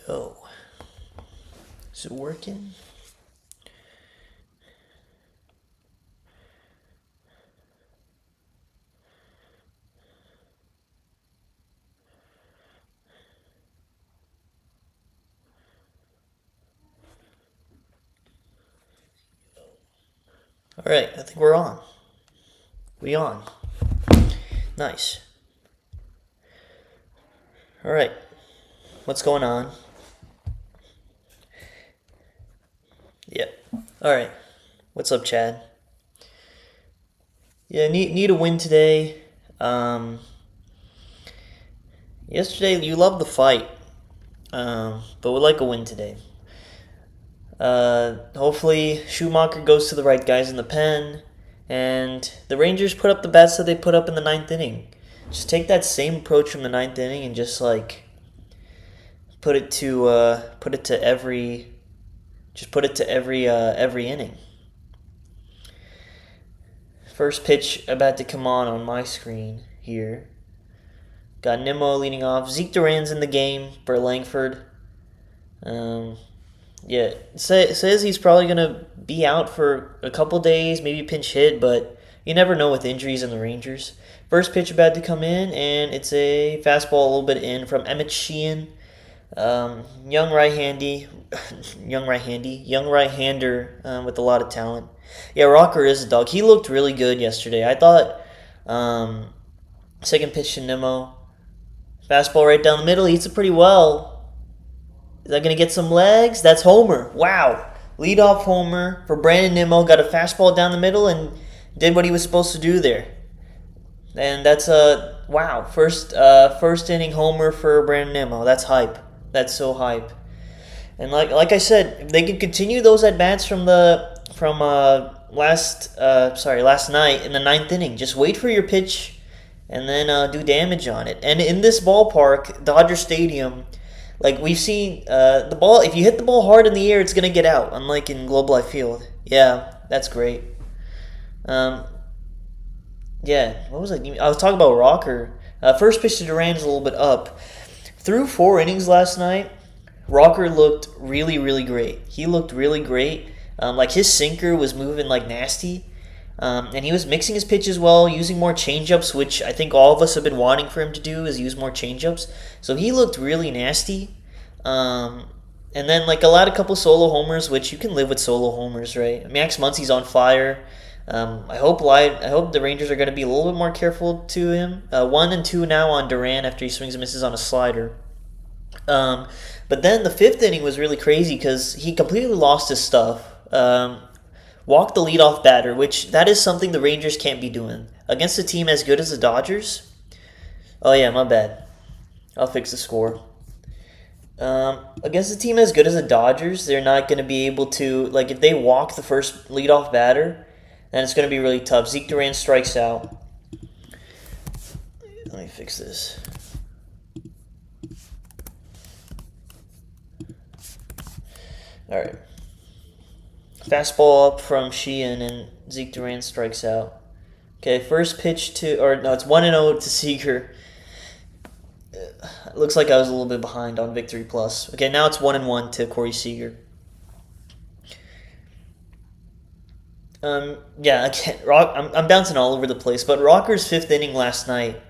Yo, is it working? All right, I think we're on. We on. Nice. All right, what's going on? Yep. All right, what's up, Chad? Yeah, need a win today. Um, Yesterday you loved the fight, but would like a win today. Hopefully Schumacher goes to the right guys in the pen, and the Rangers put up the bats that they put up in the ninth inning. Just take that same approach from the ninth inning and just like put it to every inning. First pitch about to come on my screen here. Got Nimmo leading off. Zeke Duran's in the game for Langford. Um, yeah, says he's probably gonna be out for a couple days, maybe pinch hit, but you never know with injuries in the Rangers. First pitch about to come in, and it's a fastball a little bit in from Emmett Sheehan. Young young right-hander with a lot of talent. Yeah, Rocker is a dog. He looked really good yesterday. I thought um, second pitch to Nimmo, fastball right down the middle. He hits it pretty well. Is that gonna get some legs? That's homer. Wow, leadoff homer for Brandon Nimmo. Got a fastball down the middle and did what he was supposed to do there. And that's a wow first inning homer for Brandon Nimmo. That's hype. That's so hype. And like I said, if they can continue those at bats from last night in the ninth inning. Just wait for your pitch, and then do damage on it. And in this ballpark, Dodger Stadium, like we've seen, the ball. If you hit the ball hard in the air, it's gonna get out. Unlike in Globe Life Field. Yeah, that's great. Um, yeah, what was I? I was talking about Rocker. First pitch to Duran's a little bit up. Through 4 innings last night, Rocker looked really, really great. He looked really great. Like his sinker was moving like nasty. And he was mixing his pitches well, using more changeups, which I think all of us have been wanting for him to do is use more changeups. So he looked really nasty. Um, and then like allowed a couple solo homers, which you can live with solo homers, right? Max Muncy's on fire. I hope the Rangers are going to be a little bit more careful to him. 1-2 now on Duran after he swings and misses on a slider. Um, but then the fifth inning was really crazy because he completely lost his stuff. Walked the leadoff batter, which that is something the Rangers can't be doing against a team as good as the Dodgers. Oh yeah, my bad. I'll fix the score. Against a team as good as the Dodgers, they're not going to be able to like if they walk the first leadoff batter, then it's going to be really tough. Zeke Duran strikes out. Let me fix this. All right. Fastball up from Sheehan and Zeke Duran strikes out. Okay, first pitch to, or no, it's 1-0 to Seager. Looks like I was a little bit behind on Victory Plus. Okay, now it's 1-1 to Corey Seager. Yeah, again, I'm bouncing all over the place, but Rocker's fifth inning last night,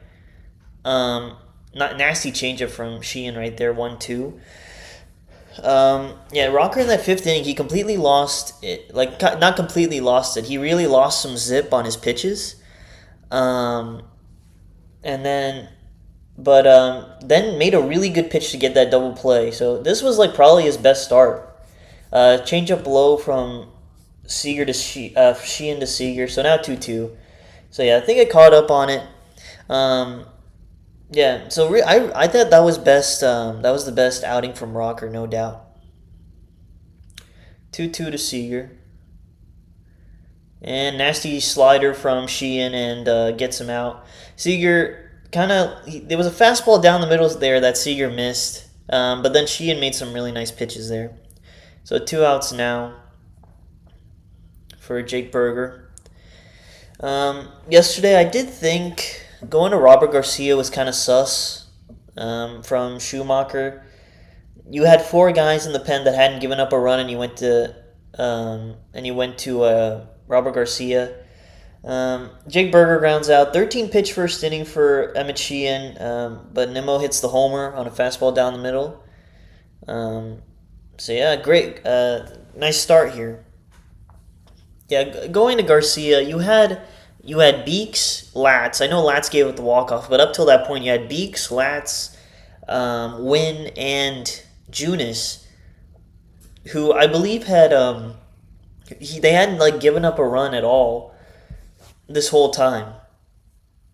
not nasty changeup from Sheehan right there, 1-2. Yeah, Rocker in that fifth inning, he completely lost it. Like, not completely lost it. He really lost some zip on his pitches. Um, and then made a really good pitch to get that double play. So this was like probably his best start. Change up low from Seager to Sheehan to Seager. So now 2-2. So yeah, I think I caught up on it. Um, yeah, so I thought that was best. That was the best outing from Rocker, no doubt. 2-2 to Seager. And nasty slider from Sheehan and gets him out. Seager there was a fastball down the middle there that Seager missed, but then Sheehan made some really nice pitches there. So 2 outs now for Jake Berger. Yesterday I did think going to Robert Garcia was kind of sus from Schumacher. You had four guys in the pen that hadn't given up a run, and you went to Robert Garcia. Jake Berger grounds out. 13 pitch first inning for Emmett Sheehan, but Nimmo hits the homer on a fastball down the middle. So yeah, great, nice start here. Yeah, going to Garcia, you had Beeks, Latz. I know Latz gave up the walk off, but up till that point, you had Beeks, Latz, Wynn, and Junis, who I believe they hadn't like given up a run at all this whole time.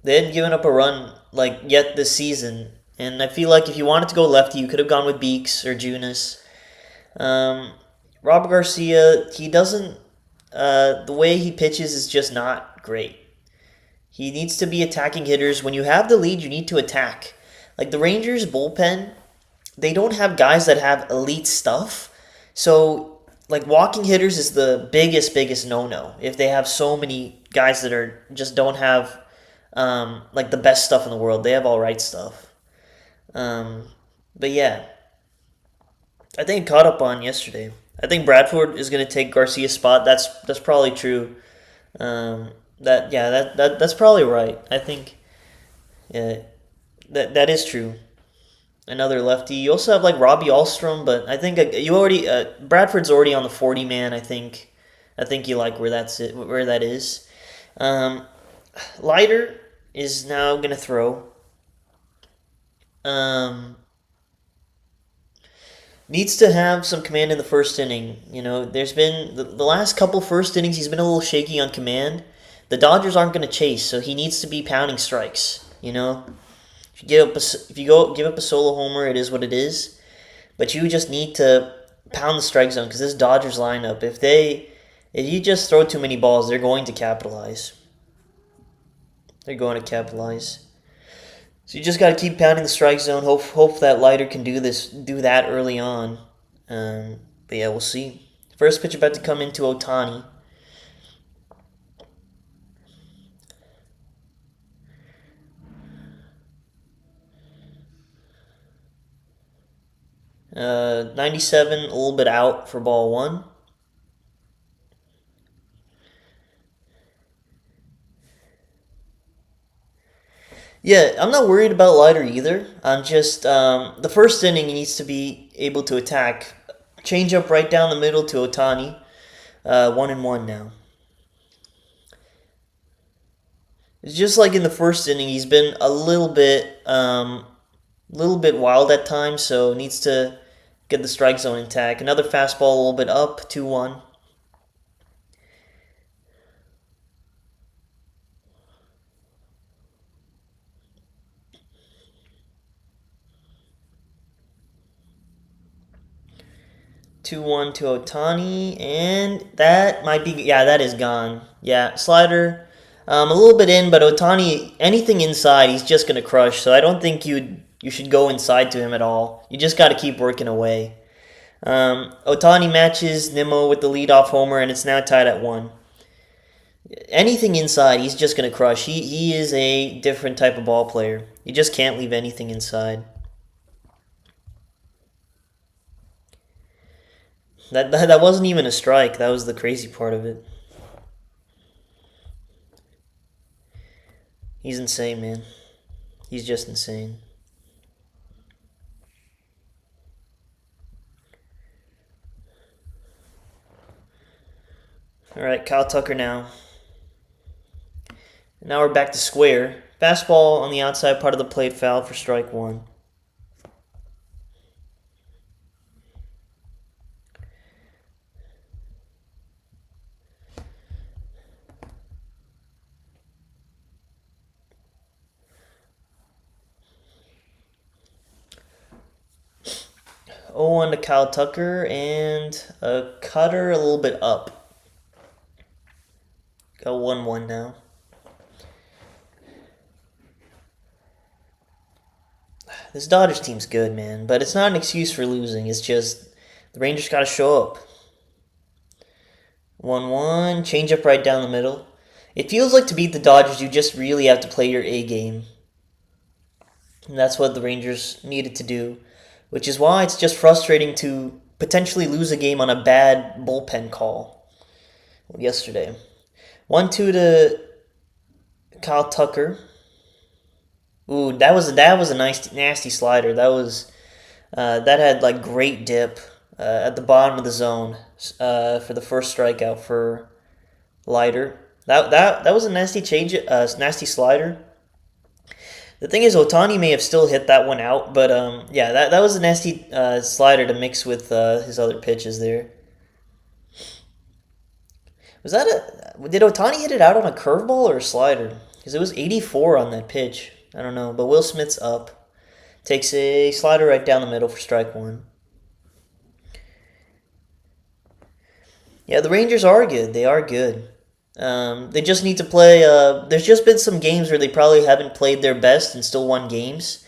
They hadn't given up a run like yet this season, and I feel like if you wanted to go lefty, you could have gone with Beeks or Junis. Um, Robert Garcia, he doesn't. The way he pitches is just not great. He needs to be attacking hitters. When you have the lead, you need to attack. Like the Rangers bullpen, they don't have guys that have elite stuff. So, like walking hitters is the biggest no-no. If they have so many guys that are just don't have like the best stuff in the world, they have all right stuff. But yeah, I think it caught up on yesterday. I think Bradford is going to take Garcia's spot. That's probably true. That's probably right. I think yeah, that is true. Another lefty. You also have like Robbie Alstrom, but I think you already Bradford's already on the 40 man. I think you like where that is. Leiter is now gonna throw. Um, Needs to have some command in the first inning. There's been the last couple first innings he's been a little shaky on command. The Dodgers aren't going to chase, so he needs to be pounding strikes. If you give up a solo homer, it is what it is. But you just need to pound the strike zone because this Dodgers lineup, if you just throw too many balls, they're going to capitalize. They're going to capitalize. So you just got to keep pounding the strike zone. Hope that Leiter can do that early on. But yeah, we'll see. First pitch about to come into Ohtani. 97, a little bit out for ball one. Yeah, I'm not worried about Leiter either. I'm just the first inning he needs to be able to attack. Change up right down the middle to Ohtani. 1-1 now. It's just like in the first inning, he's been a little bit wild at times, so needs to get the strike zone intact. Another fastball, a little bit up, 2-1. 2-1 to Ohtani, and that might be, yeah, that is gone. Yeah, slider, a little bit in, but Ohtani, anything inside, he's just going to crush, so I don't think you should go inside to him at all. You just got to keep working away. Ohtani matches Nimmo with the leadoff homer, and it's now tied at 1. Anything inside, he's just going to crush. He is a different type of ball player. You just can't leave anything inside. That wasn't even a strike. That was the crazy part of it. He's insane, man. He's just insane. All right, Kyle Tucker now. Now we're back to square. Fastball on the outside part of the plate, foul for strike 1. Oh, 1 to Kyle Tucker, and a cutter a little bit up. Got 1-1 now. This Dodgers team's good, man, but it's not an excuse for losing. It's just the Rangers got to show up. 1-1, change up right down the middle. It feels like to beat the Dodgers, you just really have to play your A game. And that's what the Rangers needed to do. which is why it's just frustrating to potentially lose a game on a bad bullpen call yesterday. 1-2 to Kyle Tucker. Ooh, that was a nice nasty slider. That had like great dip at the bottom of the zone for the first strikeout for Leiter. That was a nasty nasty slider. The thing is, Otani may have still hit that one out, but yeah, that was a nasty slider to mix with his other pitches there. Did Otani hit it out on a curveball or a slider? Because it was 84 on that pitch. I don't know, but Will Smith's up. Takes a slider right down the middle for strike one. Yeah, the Rangers are good. They are good. They just need to play. There's just been some games where they probably haven't played their best and still won games.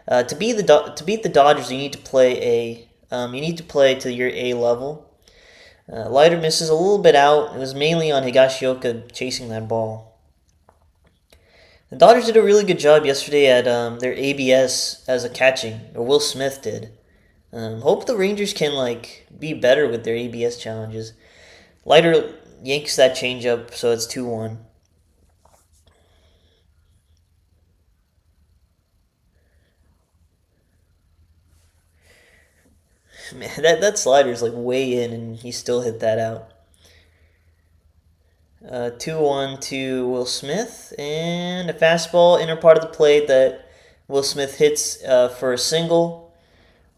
To beat the Dodgers, you need to play to your A level. Leiter misses a little bit out. It was mainly on Higashioka chasing that ball. The Dodgers did a really good job yesterday at their ABS as a catching, or Will Smith did. Hope the Rangers can be better with their ABS challenges. Leiter yanks that changeup, so it's 2-1. Man, that slider's way in, and he still hit that out. 2-1 to Will Smith, and a fastball inner part of the plate that Will Smith hits for a single.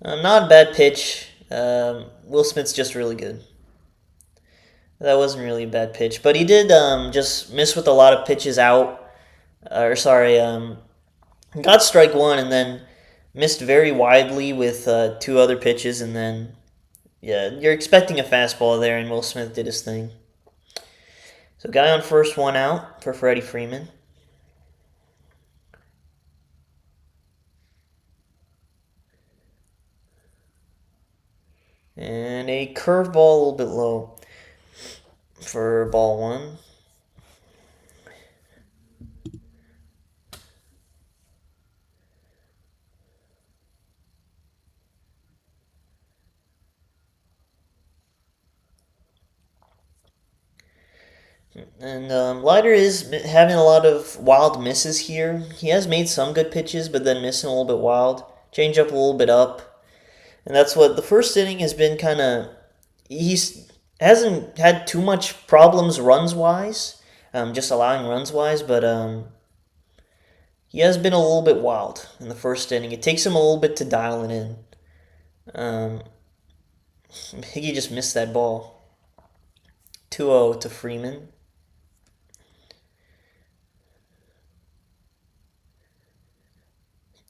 Not a bad pitch. Will Smith's just really good. That wasn't really a bad pitch, but he did just miss with a lot of pitches out. Got strike one and then missed very widely with two other pitches, and then yeah, you're expecting a fastball there, and Will Smith did his thing. So guy on first, one out for Freddie Freeman. And a curveball a little bit low for ball one. And Leiter is having a lot of wild misses here. He has made some good pitches, but then missing a little bit wild. Change up a little bit up. And that's what the first inning has been kind of... He's hasn't had too much problems runs-wise, just allowing runs-wise, but he has been a little bit wild in the first inning. It takes him a little bit to dial it in. I think he just missed that ball. 2-0 to Freeman.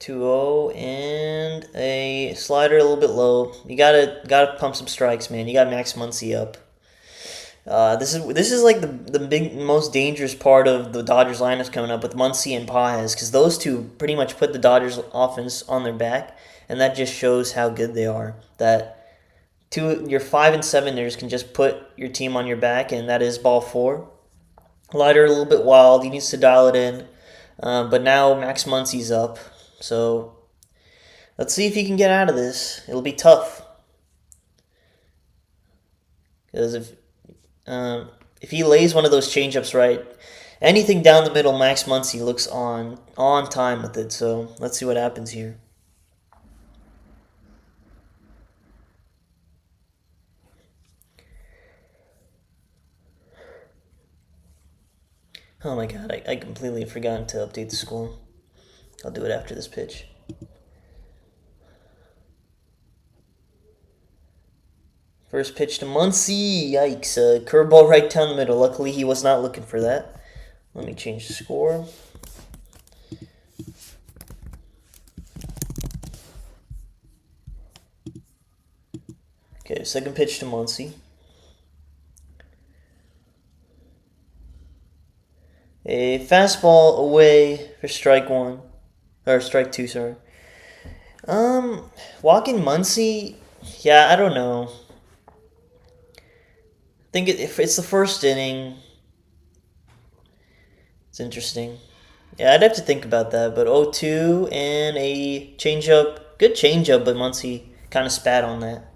And a slider a little bit low. You gotta pump some strikes, man. You got Max Muncy up. This is like the most dangerous part of the Dodgers lineup coming up with Muncy and Paez, because those two pretty much put the Dodgers offense on their back, and that just shows how good they are. That your 5 and 7ers can just put your team on your back, and that is ball 4. Leiter a little bit wild. He needs to dial it in, but now Max Muncy's up. So let's see if he can get out of this. It'll be tough, because if he lays one of those changeups right, anything down the middle, Max Muncy looks on time with it. So let's see what happens here. Oh my god, I completely forgot to update the score. I'll do it after this pitch. First pitch to Muncy. Yikes. Curveball right down the middle. Luckily, he was not looking for that. Let me change the score. Okay, second pitch to Muncy. A fastball away for strike one. Or strike two, sorry. Walking Muncy, yeah, I don't know. I think if it's the first inning, it's interesting. Yeah, I'd have to think about that, but 0-2 and a changeup. Good changeup, but Muncy kind of spat on that.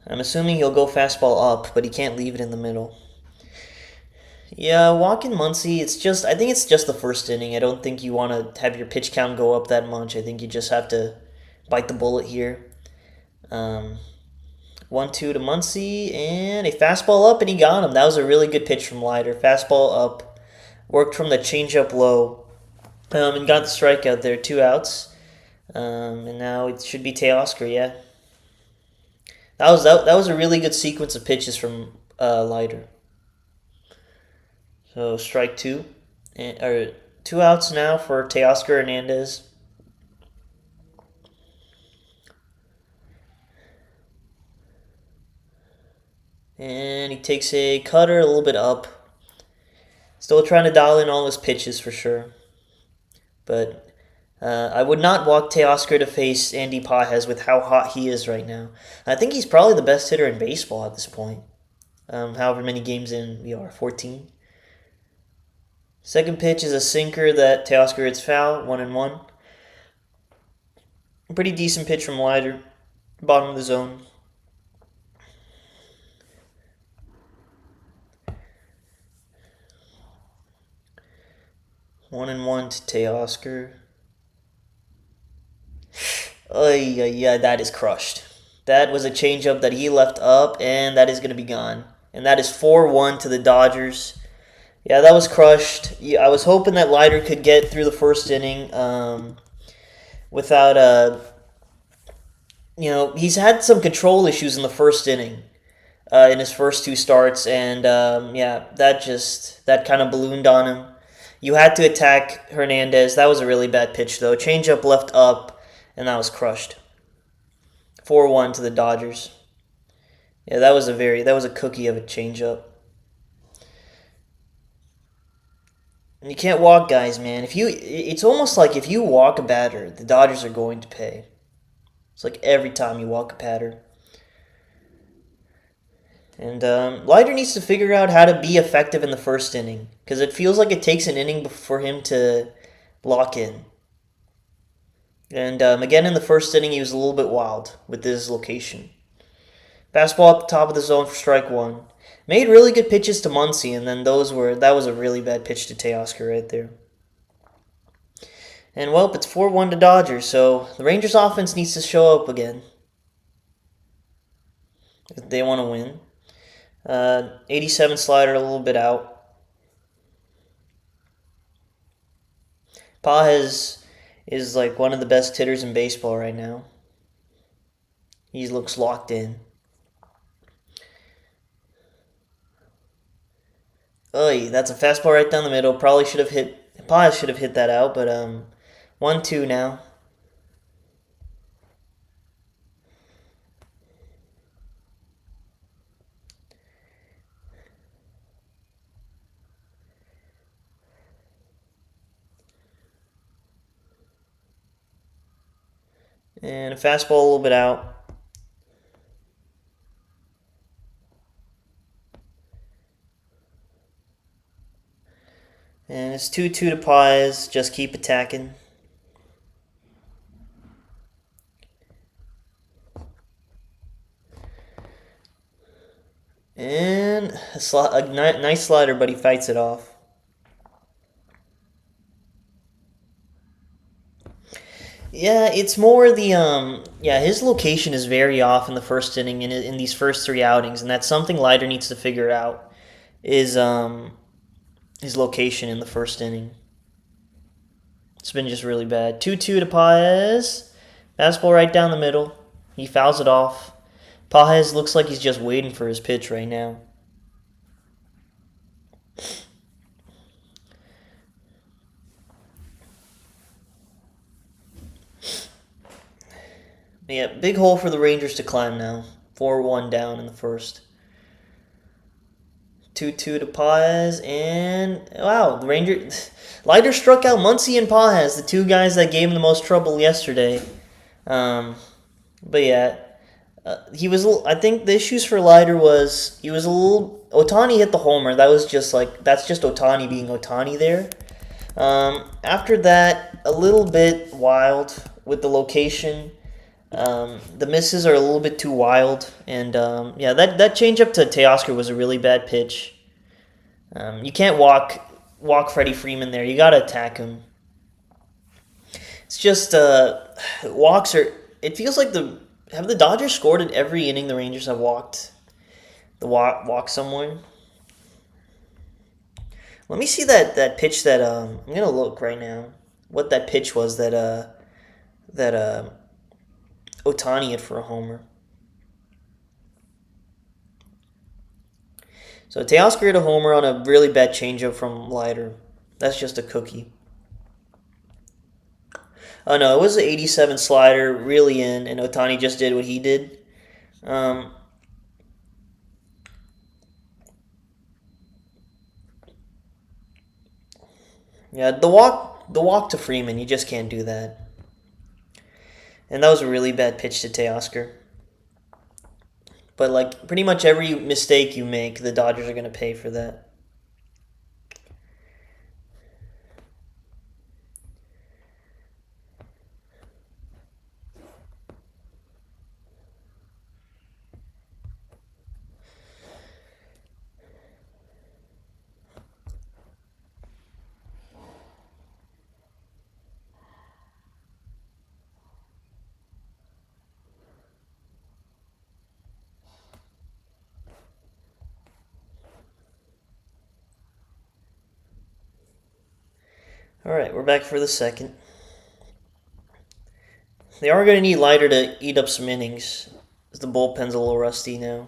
I'm assuming he'll go fastball up, but he can't leave it in the middle. Yeah, walking Muncy, I think it's just the first inning. I don't think you want to have your pitch count go up that much. I think you just have to bite the bullet here. 1-2 to Muncy, and a fastball up, and he got him. That was a really good pitch from Leiter. Fastball up, worked from the changeup low, and got the strikeout there. 2 outs, and now it should be Teoscar, yeah. That was a really good sequence of pitches from Leiter. So strike 2, or 2 outs now for Teoscar Hernandez. And he takes a cutter a little bit up. Still trying to dial in all his pitches for sure. But I would not walk Teoscar to face Andy Pages with how hot he is right now. I think he's probably the best hitter in baseball at this point. However many games in we are, 14. Second pitch is a sinker that Teoscar hits foul, 1-1. Pretty decent pitch from Leiter, bottom of the zone. One and one to Teoscar. Oh yeah, that is crushed. That was a changeup that he left up, and that is going to be gone. And that is 4-1 to the Dodgers. Yeah, that was crushed. Yeah, I was hoping that Leiter could get through the first inning without he's had some control issues in the first inning in his first 2 starts, and that kind of ballooned on him. You had to attack Hernandez. That was a really bad pitch, though. Changeup left up, and that was crushed. 4-1 to the Dodgers. Yeah, that was a cookie of a changeup. And you can't walk guys, man. It's almost like if you walk a batter, the Dodgers are going to pay. It's like every time you walk a batter. And Leiter needs to figure out how to be effective in the first inning, because it feels like it takes an inning for him to lock in. And again, in the first inning, he was a little bit wild with his location. Fastball at the top of the zone for strike 1. Made really good pitches to Muncy, and then that was a really bad pitch to Teoscar right there. And well, it's 4-1 to Dodgers, so the Rangers offense needs to show up again if they want to win. 87 slider, a little bit out. Pages is like one of the best hitters in baseball right now. He looks locked in. Oy, that's a fastball right down the middle. Pages should have hit that out, but 1-2 now. And a fastball a little bit out. And it's 2-2 to Pages. Just keep attacking. And a nice slider, but he fights it off. Yeah, it's more his location is very off in the first inning in these first 3 outings, and that's something Leiter needs to figure out, is his location in the first inning. It's been just really bad. 2-2 to Pages. Fastball right down the middle. He fouls it off. Pages looks like he's just waiting for his pitch right now. Yeah, big hole for the Rangers to climb now. 4-1 down in the first. 2-2 to Pages, and wow, the Leiter struck out Muncy and Pages, the 2 guys that gave him the most trouble yesterday. But yeah, I think the issues for Leiter was he was a little. Ohtani hit the homer. That's just Ohtani being Ohtani there. After that, a little bit wild with the location. The misses are a little bit too wild, and yeah, that changeup to Teoscar was a really bad pitch. You can't walk Freddie Freeman there. You gotta attack him. It's just walks are. It feels like the Dodgers scored in every inning the Rangers have walked walk somewhere. Let me see that pitch that I'm gonna look right now. What that pitch was that Otani hit for a homer. So Teoscar hit a homer on a really bad changeup from Leiter. That's just a cookie. Oh no, it was an 87 slider, really in, and Otani just did what he did. Um, yeah, the walk to Freeman, you just can't do that. And that was a really bad pitch to Teoscar. But like pretty much every mistake you make, the Dodgers are gonna pay for that. All right, we're back for the second. They are going to need Leiter to eat up some innings. The bullpen's a little rusty now,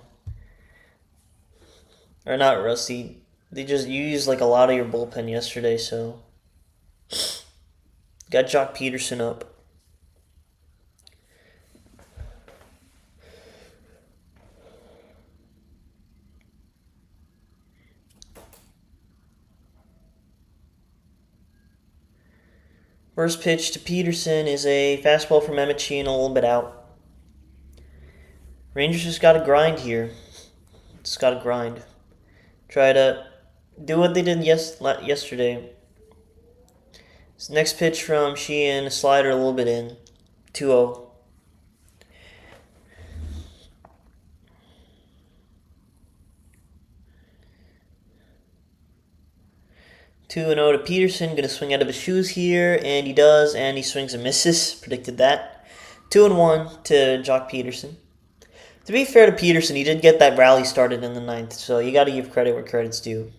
or not rusty. They just used like a lot of your bullpen yesterday, so got Jock Peterson up. First pitch to Peterson is a fastball from Emmett Sheehan, a little bit out. Rangers just got to grind here. Just got to grind. Try to do what they did yesterday. This next pitch from Sheehan, a slider a little bit in. 2-0. 2-0 to Peterson. Going to swing out of his shoes here, and he does, and he swings and misses. Predicted that. 2-1 to Jock Peterson. To be fair to Peterson, he did get that rally started in the ninth, so you got to give credit where credit's due.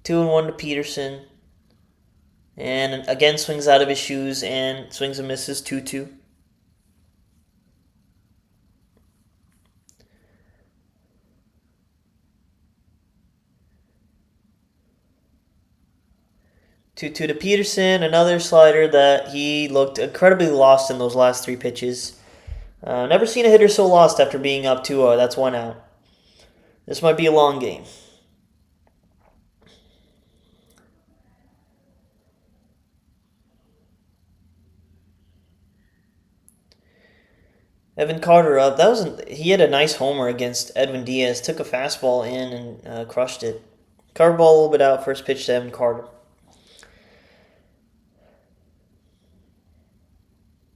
2-1 to Peterson. And again, swings out of his shoes and swings and misses. 2-2. Two to Peterson, another slider that he looked incredibly lost in those last three pitches. Never seen a hitter so lost after being up 2-0. That's one out. This might be a long game. Evan Carter up. He had a nice homer against Edwin Diaz. Took a fastball in and crushed it. Curveball a little bit out. First pitch to Evan Carter.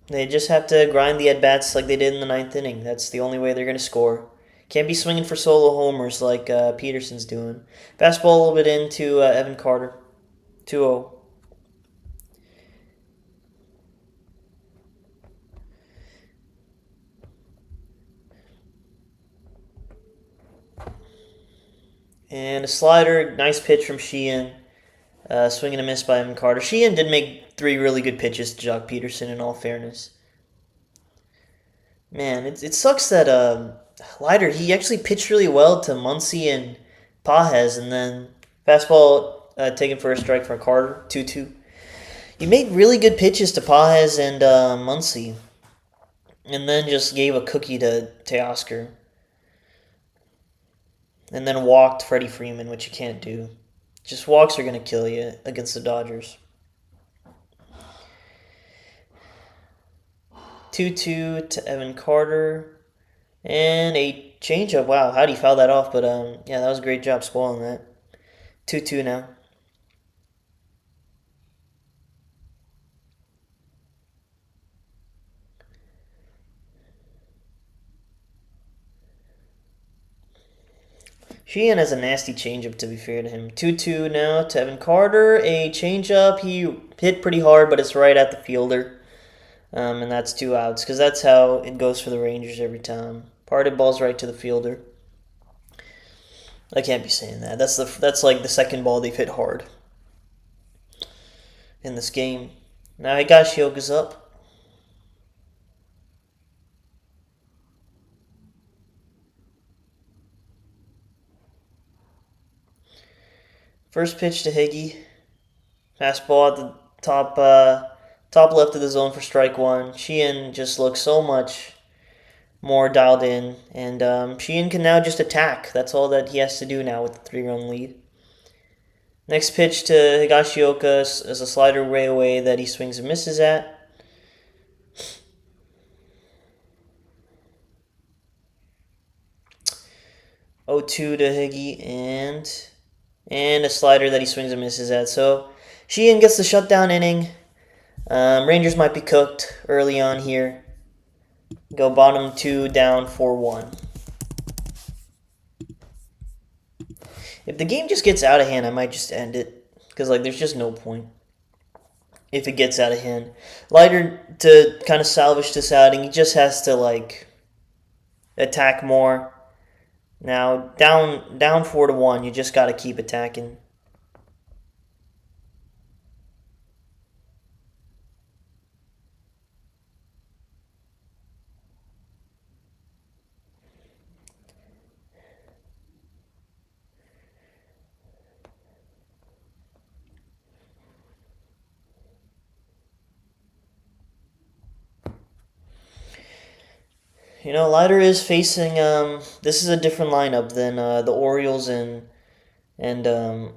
They just have to grind the at-bats like they did in the ninth inning. That's the only way they're going to score. Can't be swinging for solo homers like Peterson's doing. Fastball a little bit into Evan Carter. 2-0. And a slider, nice pitch from Sheehan. Swing and a miss by Evan Carter. Sheehan did make three really good pitches to Jock Peterson, in all fairness. Man, it sucks that Leiter, he actually pitched really well to Muncy and Pajes, and then fastball taken for a strike for Carter. 2-2. He made really good pitches to Pajes and Muncy, and then just gave a cookie to Teoscar. And then walked Freddie Freeman, which you can't do. Just walks are going to kill you against the Dodgers. 2-2 to Evan Carter. And a changeup. Wow, how did he foul that off? But yeah, that was a great job spoiling that. 2-2 now. Sheehan has a nasty changeup, to be fair to him. 2-2 now to Evan Carter. A changeup. He hit pretty hard, but it's right at the fielder. And that's 2 outs, because that's how it goes for the Rangers every time. Parted ball's right to the fielder. I can't be saying that. That's like the second ball they've hit hard in this game. Now Higashioka's up. First pitch to Higgy. Fastball at the top left of the zone for strike one. Sheehan just looks so much more dialed in, and Sheehan can now just attack. That's all that he has to do now with the 3-run lead. Next pitch to Higashioka is a slider way away that he swings and misses at. (0-2) to Higgy, and a slider that he swings and misses at. So Sheehan gets the shutdown inning. Rangers might be cooked early on here. Go bottom 2, down 4-1. If the game just gets out of hand, I might just end it. Because, there's just no point if it gets out of hand. Leiter, to kind of salvage this outing, he just has to, attack more. Now, down 4-1, you just got to keep attacking. Leiter is facing. This is a different lineup than the Orioles and the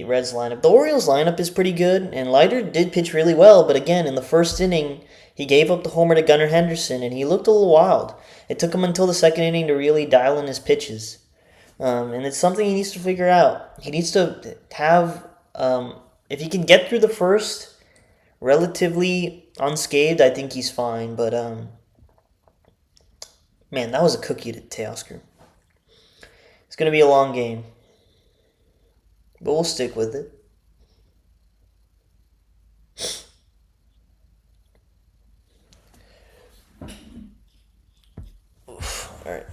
Reds lineup. The Orioles lineup is pretty good, and Leiter did pitch really well. But again, in the first inning, he gave up the homer to Gunnar Henderson, and he looked a little wild. It took him until the second inning to really dial in his pitches, and it's something he needs to figure out. He needs to have. If he can get through the first relatively unscathed, I think he's fine. But man, that was a cookie to Teoscar. It's going to be a long game, but we'll stick with it. Oof, all right.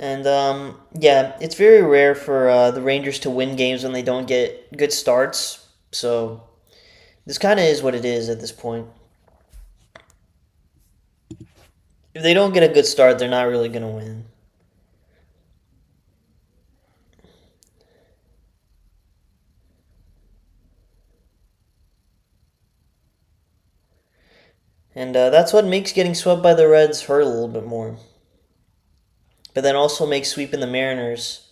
And yeah, it's very rare for the Rangers to win games when they don't get good starts. So this kind of is what it is at this point. If they don't get a good start, they're not really going to win. And that's what makes getting swept by the Reds hurt a little bit more. But then also makes sweeping the Mariners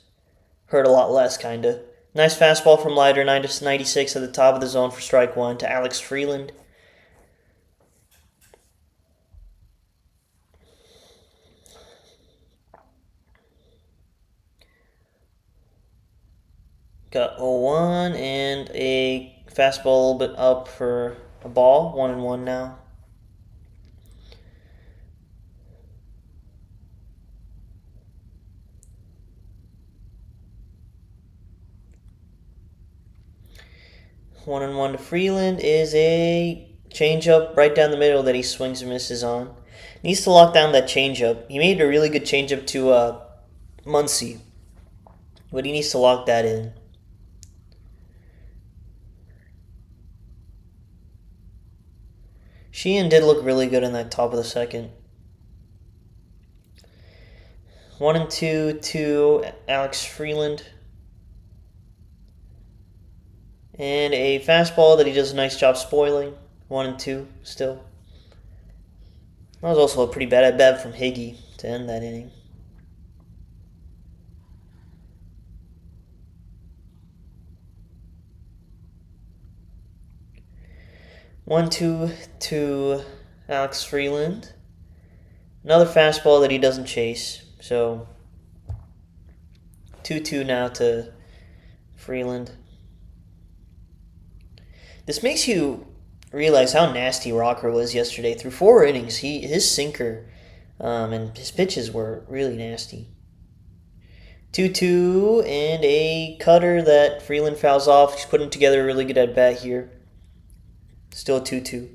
hurt a lot less, kind of. Nice fastball from Leiter, 96 at the top of the zone for strike one to Alex Freeland. Got 0-1 and a fastball a little bit up for a ball. 1-1 now. One and one to Freeland is a changeup right down the middle that he swings and misses on. Needs to lock down that changeup. He made a really good changeup to Muncy, but he needs to lock that in. Sheehan did look really good in that top of the second. 1-2 to Alex Freeland. And a fastball that he does a nice job spoiling. 1-2 still. That was also a pretty bad at bat from Higgy to end that inning. 1-2 to Alex Freeland. Another fastball that he doesn't chase. So 2-2 now to Freeland. This makes you realize how nasty Rocker was yesterday. Through 4 innings, his sinker and his pitches were really nasty. 2-2 and a cutter that Freeland fouls off. He's putting together a really good at bat here. Still 2-2.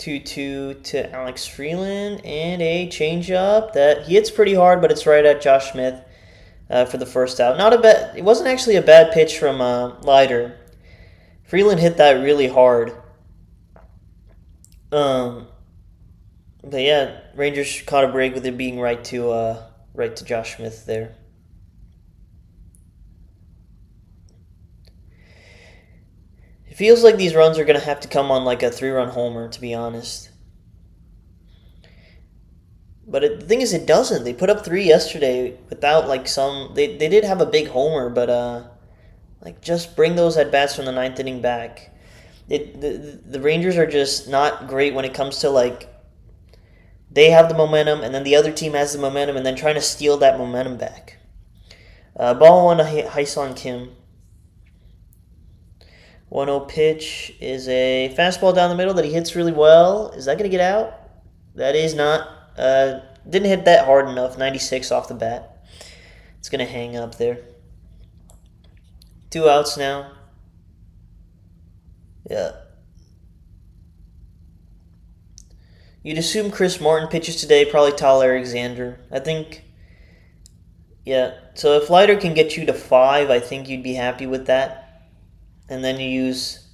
To Alex Freeland and a changeup that he hits pretty hard, but it's right at Josh Smith for the first out. Not a bad. It wasn't actually a bad pitch from Leiter. Freeland hit that really hard. But yeah, Rangers caught a break with it being right to Josh Smith there. It feels like these runs are going to have to come on like a 3-run homer, to be honest. But the thing is, it doesn't. They put up 3 yesterday without like some. They did have a big homer, but like just bring those at bats from the 9th inning back. The Rangers are just not great when it comes to like. They have the momentum, and then the other team has the momentum, and then trying to steal that momentum back. Ball 1 to Hyesung Kim. 1-0 pitch is a fastball down the middle that he hits really well. Is that going to get out? That is not. Didn't hit that hard enough. 96 off the bat. It's going to hang up there. 2 outs now. Yeah. You'd assume Chris Martin pitches today, probably Tyler Alexander. I think. Yeah. So if Leiter can get you to 5, I think you'd be happy with that. And then you use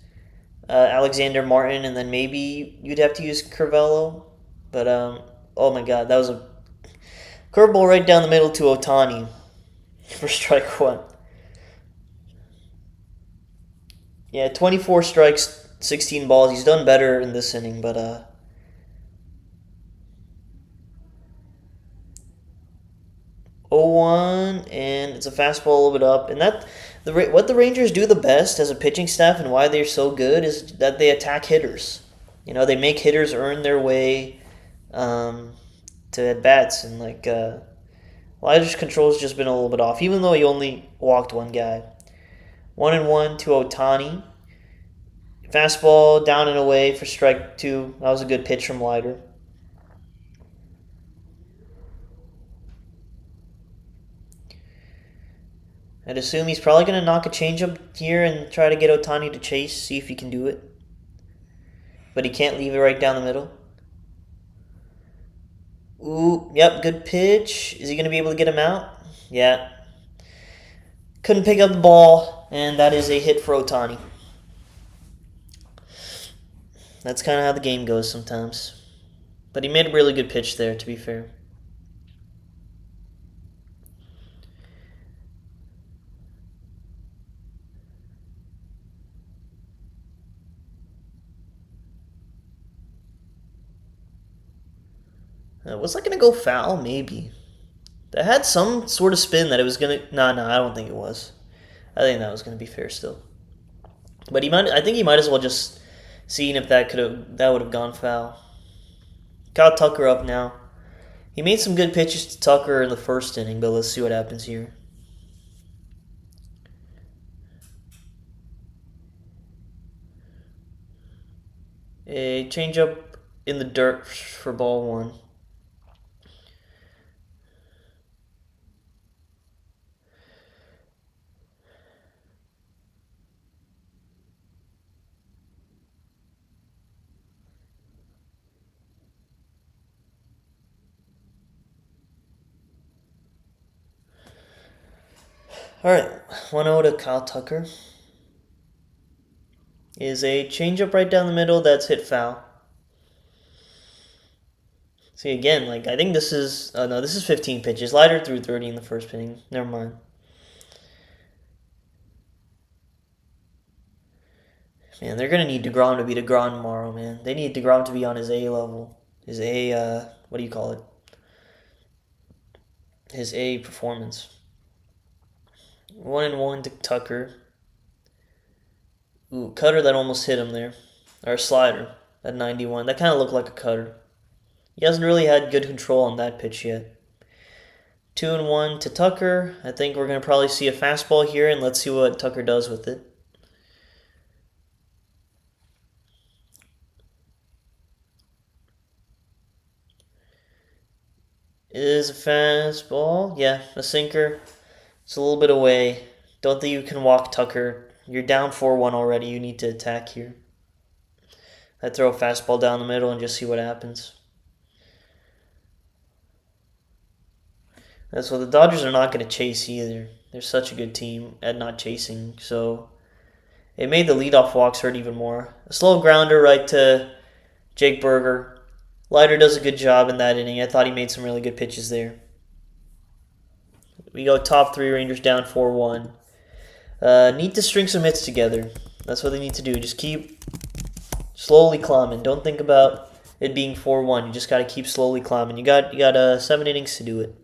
Alexander Martin, and then maybe you'd have to use Curvelo. But, oh my God, that was a curveball right down the middle to Ohtani for strike 1. Yeah, 24 strikes, 16 balls. He's done better in this inning, but 0-1, and it's a fastball a little bit up. And what the Rangers do the best as a pitching staff and why they're so good is that they attack hitters. You know, they make hitters earn their way to at-bats. And, like, Leiter's control's just been a little bit off, even though he only walked 1 guy. 1-1 to Ohtani. Fastball down and away for strike 2. That was a good pitch from Leiter. I'd assume he's probably going to knock a changeup here and try to get Ohtani to chase, see if he can do it. But he can't leave it right down the middle. Ooh, yep, good pitch. Is he going to be able to get him out? Yeah. Couldn't pick up the ball, and that is a hit for Ohtani. That's kind of how the game goes sometimes. But he made a really good pitch there, to be fair. Was that going to go foul? Maybe. That had some sort of spin that it was going to... No, I don't think it was. I think that was going to be fair still. But I think he might as well just seen if that would have gone foul. Got Tucker up now. He made some good pitches to Tucker in the first inning, but let's see what happens here. A changeup in the dirt for ball 1. Alright, 1-0 to Kyle Tucker. Is a changeup right down the middle that's hit foul. See, again, like, I think this is... Oh, no, this is 15 pitches. Leiter threw 30 in the first inning. Never mind. Man, they're going to need DeGrom to be DeGrom tomorrow, man. They need DeGrom to be on his A level. His A, what do you call it? his A performance. 1-1 to Tucker. Ooh, cutter that almost hit him there. Or a slider at 91. That kind of looked like a cutter. He hasn't really had good control on that pitch yet. 2-1 to Tucker. I think we're going to probably see a fastball here, and let's see what Tucker does with it. It is a fastball. Yeah, a sinker. It's a little bit away. Don't think you can walk Tucker. You're down 4-1 already. You need to attack here. I'd throw a fastball down the middle and just see what happens. That's what the Dodgers are not going to chase either. They're such a good team at not chasing. So it made the leadoff walks hurt even more. A slow grounder right to Jake Berger. Leiter does a good job in that inning. I thought he made some really good pitches there. We go top three, Rangers down 4-1. Need to string some hits together. That's what they need to do. Just keep slowly climbing. Don't think about it being 4-1. You just got to keep slowly climbing. You got 7 innings to do it.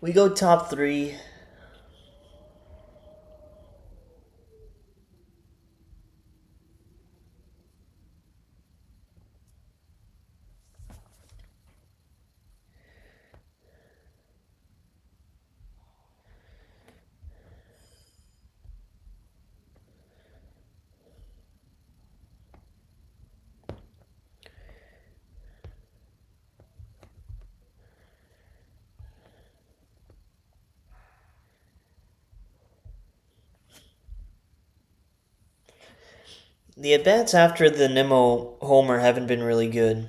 We go top three. The at-bats after the Nimmo homer haven't been really good.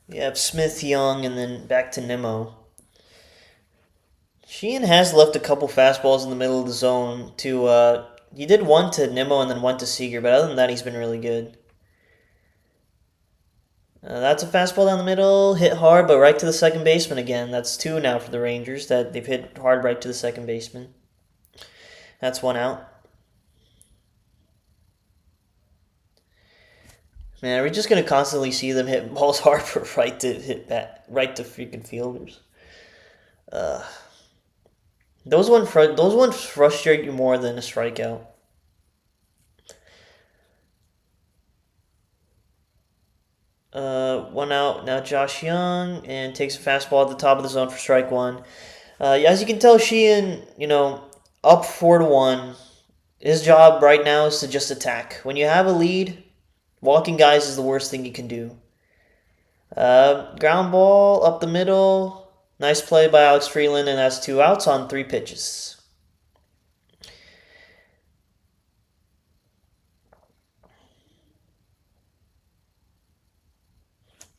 We have Smith, Young, and then back to Nimmo. Sheehan has left a couple fastballs in the middle of the zone to, he did one to Nimmo and then one to Seager, but other than that, he's been really good. That's a fastball down the middle, hit hard, but right to the second baseman again. That's 2 now for the Rangers, that they've hit hard right to the second baseman. That's 1 out. Man, are we just gonna constantly see them hit balls hard for right to freaking fielders? Those ones frustrate you more than a strikeout. One out now. Josh Young and takes a fastball at the top of the zone for strike one. As you can tell, Sheehan, up 4-1. His job right now is to just attack. When you have a lead, walking guys is the worst thing you can do. Ground ball up the middle. Nice play by Alex Freeland, and that's 2 outs on 3 pitches.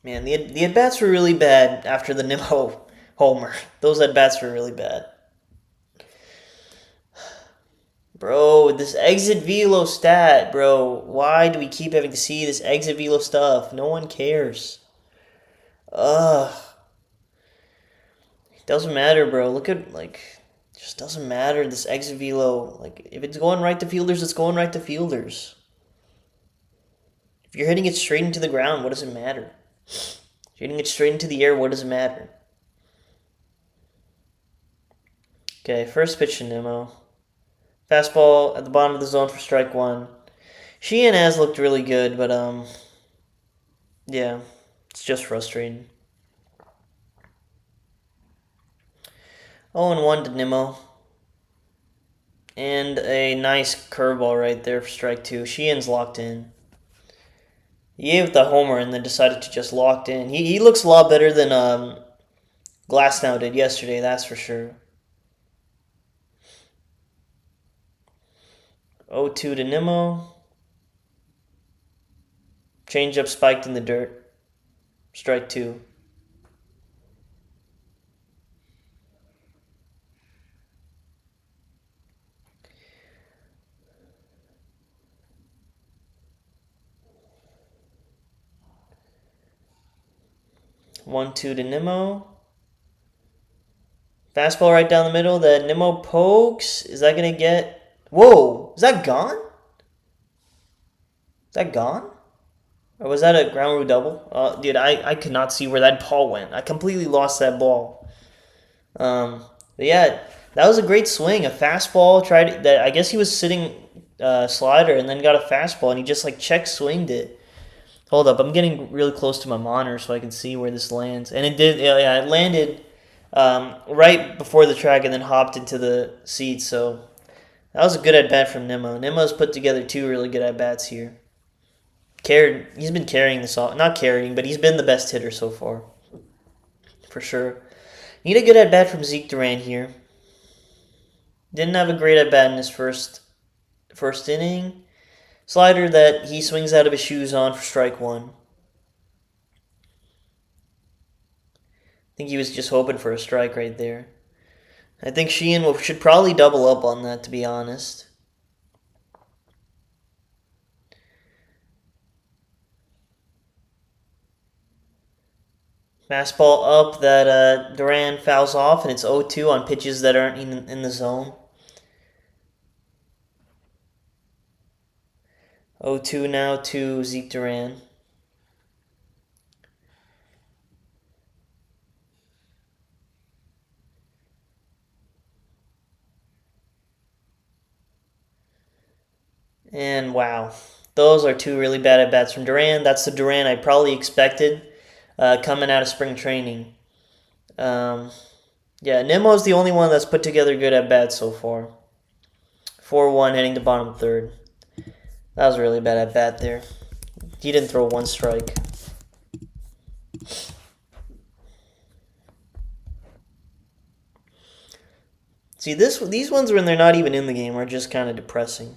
Man, the at-bats were really bad after the Nimmo homer. Those at-bats were really bad. Bro, this exit velo stat, bro. Why do we keep having to see this exit velo stuff? No one cares. Ugh. It doesn't matter, bro. Look at, it just doesn't matter, this exit velo. If it's going right to fielders, it's going right to fielders. If you're hitting it straight into the ground, what does it matter? If you're hitting it straight into the air, what does it matter? Okay, first pitch to Nimmo. Fastball at the bottom of the zone for strike one. Sheehan has looked really good, but, yeah. It's just frustrating. 0-1 to Nimmo. And a nice curveball right there for strike two. Sheehan's locked in. He gave the homer and then decided to just locked in. He looks a lot better than Glasnow did yesterday, that's for sure. 0-2 to Nimmo. Changeup spiked in the dirt. Strike two. One, two to Nimmo. Fastball right down the middle that Nimmo pokes. Is that going to get... Whoa! Is that gone? Is that gone? Or was that a ground rule double? Dude, I could not see where that ball went. I completely lost that ball. But yeah, that was a great swing. A fastball. Tried that. I guess he was sitting slider and then got a fastball and he just like check swinged it. Hold up, I'm getting really close to my monitor so I can see where this lands. And it did, yeah, it landed right before the track and then hopped into the seats. So that was a good at bat from Nimmo. Nimmo's put together two really good at bats here. He's been carrying this off, not carrying, but he's been the best hitter so far, for sure. Need a good at bat from Zeke Duran here. Didn't have a great at bat in his first inning. Slider that he swings out of his shoes on for strike one. I think he was just hoping for a strike right there. I think Sheehan should probably double up on that, to be honest. Fastball up that Duran fouls off, and it's 0-2 on pitches that aren't in the zone. 0-2 now to Zeke Duran. And wow, those are two really bad at-bats from Duran. That's the Duran I probably expected coming out of spring training. Yeah, Nimmo's the only one that's put together good at-bats so far. 4-1 heading to bottom third. That was a really bad at-bat there. He didn't throw one strike. See, these ones when they're not even in the game are just kind of depressing.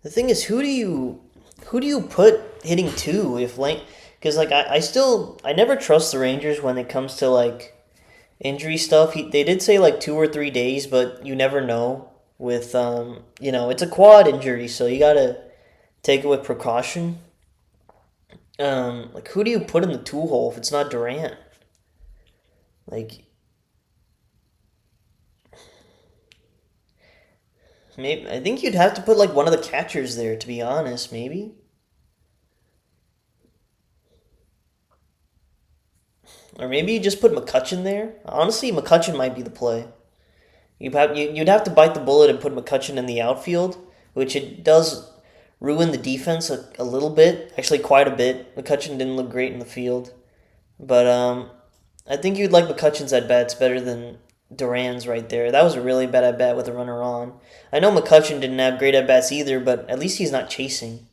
The thing is, who do you put hitting two if Lane? Because like I never trust the Rangers when it comes to like injury stuff. They did say like 2 or 3 days, but you never know. With it's a quad injury, so you gotta take it with precaution. Like who do you put in the two hole if it's not Durant? Like maybe I think you'd have to put like one of the catchers there, to be honest, maybe. Or maybe you just put McCutchen there. Honestly, McCutchen might be the play. You'd have to bite the bullet and put McCutchen in the outfield, which it does ruin the defense a little bit, actually quite a bit. McCutchen didn't look great in the field, but I think you'd like McCutchen's at bats better than Duran's right there. That was a really bad at bat with a runner on. I know McCutchen didn't have great at bats either, but at least he's not chasing,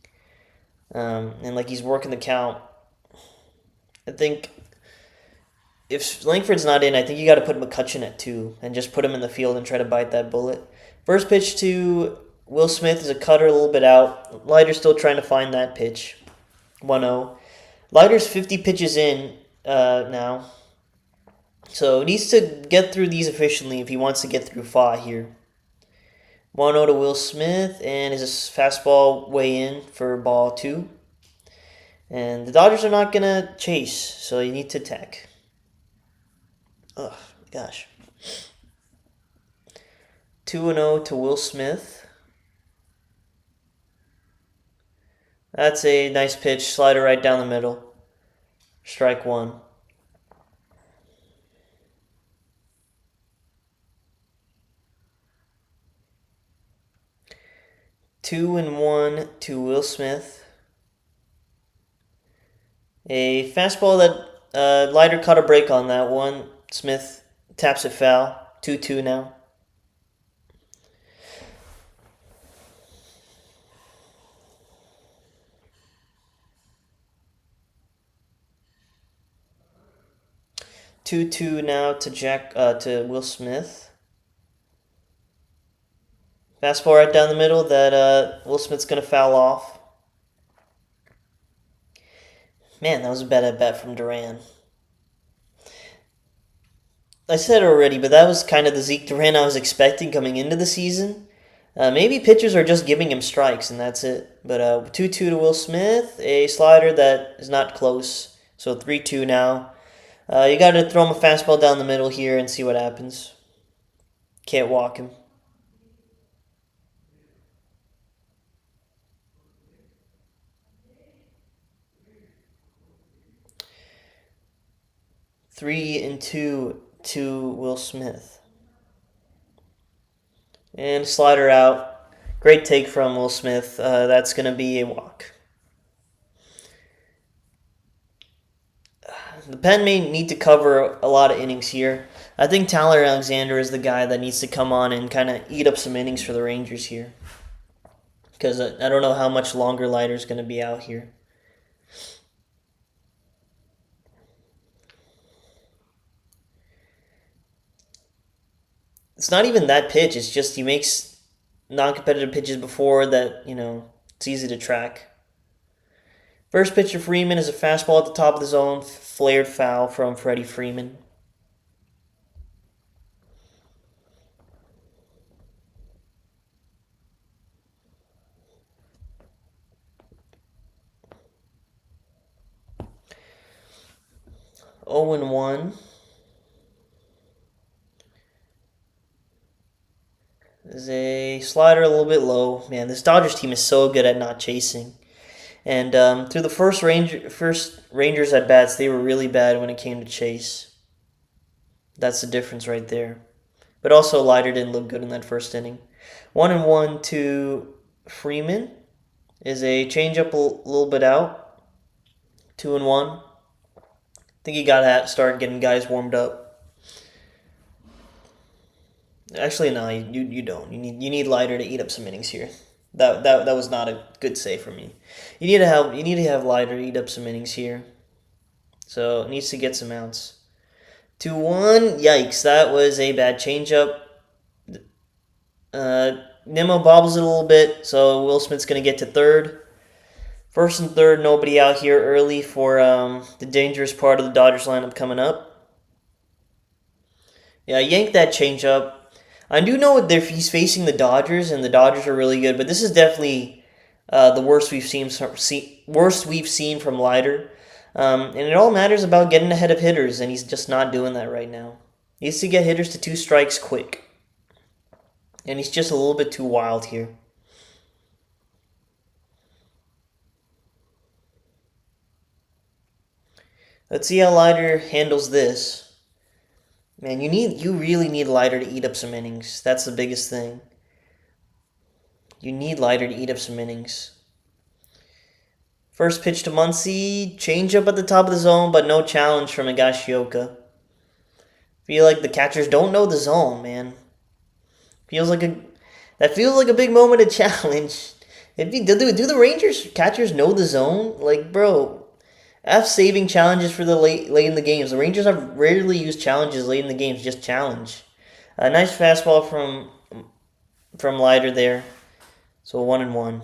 and like he's working the count. I think if Langford's not in, I think you got to put McCutchen at 2 and just put him in the field and try to bite that bullet. First pitch to Will Smith is a cutter, a little bit out. Leiter's still trying to find that pitch. 1-0. Leiter's 50 pitches in now. So he needs to get through these efficiently if he wants to get through Fa here. 1-0 to Will Smith, and his fastball way in for ball 2. And the Dodgers are not going to chase, so you need to attack. Oh, gosh. 2-0 to Will Smith. That's a nice pitch. Slider right down the middle. Strike 1. 2-1 to Will Smith. A fastball that Leiter caught a break on that one. Smith taps it foul. 2-2 now. Two now to Will Smith. Fastball right down the middle that Will Smith's gonna foul off. Man, that was a bad at bat from Duran. I said it already, but that was kind of the Zeke Duran I was expecting coming into the season. Maybe pitchers are just giving him strikes, and that's it. But 2-2 to Will Smith, a slider that is not close. So 3-2 now. You got to throw him a fastball down the middle here and see what happens. Can't walk him. Three and two to Will Smith. And slider out. Great take from Will Smith. That's going to be a walk. The Pen may need to cover a lot of innings here. I think Tyler Alexander is the guy that needs to come on and kind of eat up some innings for the Rangers here. Because I don't know how much longer Leiter's going to be out here. It's not even that pitch. It's just he makes non-competitive pitches before that, it's easy to track. First pitch to Freeman is a fastball at the top of the zone, flared foul from Freddie Freeman. Oh and 1. Is a slider a little bit low. Man, this Dodgers team is so good at not chasing. And through the first Rangers at bats, they were really bad when it came to chase. That's the difference right there. But also, Leiter didn't look good in that first inning. 1-1 to Freeman is a changeup a little bit out. 2-1. I think you got to start getting guys warmed up. Actually, no, you don't. You need Leiter to eat up some innings here. That was not a good save for me. You need to have Leiter eat up some innings here. So it needs to get some outs. 2-1. Yikes, that was a bad changeup. Nimmo bobbles it a little bit, so Will Smith's gonna get to third. First and third, nobody out here early for the dangerous part of the Dodgers lineup coming up. Yeah, yank that changeup. I do know he's facing the Dodgers, and the Dodgers are really good, but this is definitely the worst we've seen from Leiter. And it all matters about getting ahead of hitters, and he's just not doing that right now. He needs to get hitters to 2 strikes quick. And he's just a little bit too wild here. Let's see how Leiter handles this. Man, you really need Leiter to eat up some innings. That's the biggest thing. You need Leiter to eat up some innings. First pitch to Muncy, changeup at the top of the zone, but no challenge from Higashioka. Feel like the catchers don't know the zone, man. That feels like a big moment of challenge. Do the Rangers catchers know the zone? Like, bro, F saving challenges for the late in the games. The Rangers have rarely used challenges late in the games. Just challenge. A nice fastball from Leiter there. So 1-1.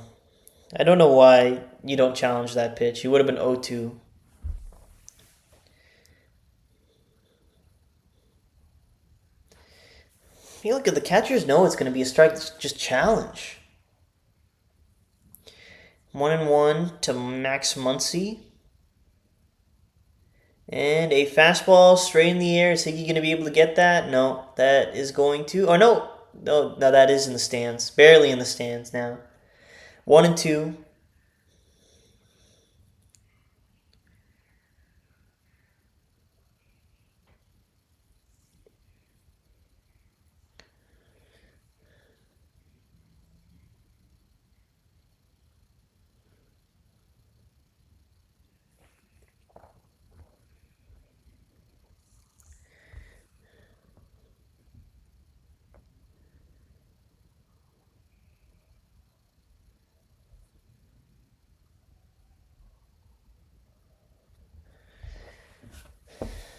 I don't know why you don't challenge that pitch. He would have been 0-2. Hey, look, the catchers know it's going to be a strike. Just challenge. 1-1 to Max Muncy. And a fastball straight in the air. Is Higgy going to be able to get that? No, that is going to. Oh, no. No, that is in the stands. Barely in the stands now. 1-2.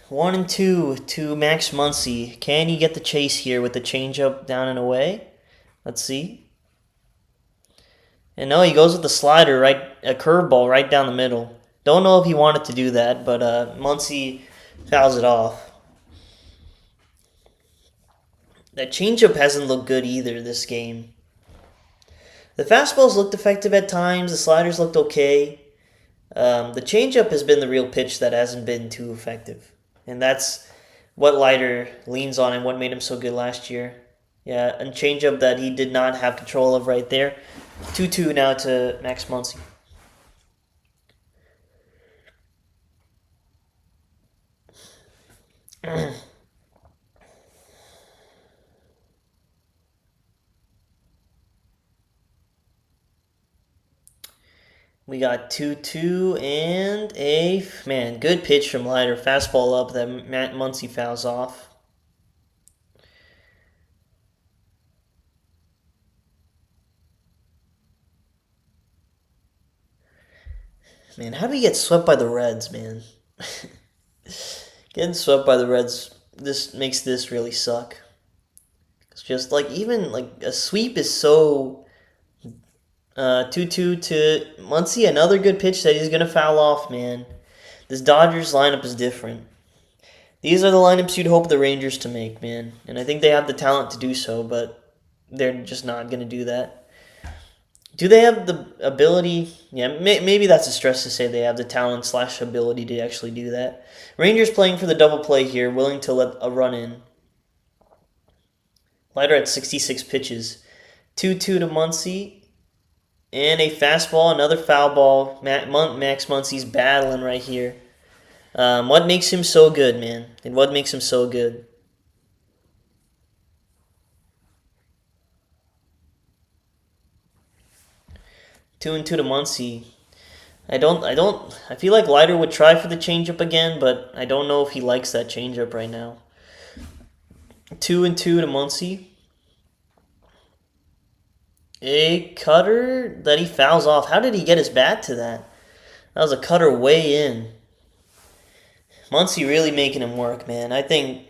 One and two to Max Muncy. Can he get the chase here with the changeup down and away? Let's see. And no, he goes with the slider, right, a curveball right down the middle. Don't know if he wanted to do that, but Muncy fouls it off. That changeup hasn't looked good either this game. The fastballs looked effective at times. The sliders looked okay. The changeup has been the real pitch that hasn't been too effective. And that's what Leiter leans on and what made him so good last year. Yeah, and changeup that he did not have control of right there. 2-2 now to Max Muncy. We got 2-2 and a, man, good pitch from Leiter. Fastball up that Muncy fouls off. Man, how do we get swept by the Reds, man? Getting swept by the Reds, this makes this really suck. It's just like, even like a sweep is so 2-2 to Muncy, another good pitch that he's going to foul off, man. This Dodgers lineup is different. These are the lineups you'd hope the Rangers to make, man. And I think they have the talent to do so, but they're just not going to do that. Do they have the ability? Yeah, maybe that's a stretch to say they have the talent / ability to actually do that. Rangers playing for the double play here, willing to let a run in. Leiter at 66 pitches. 2-2 to Muncy. And a fastball, another foul ball. Max Muncy's battling right here. What makes him so good, man? And what makes him so good? Two and two to Muncy. I feel like Leiter would try for the changeup again, but I don't know if he likes that changeup right now. 2-2 to Muncy. A cutter that he fouls off. How did he get his bat to that? That was a cutter way in. Muncy really making him work, man. I think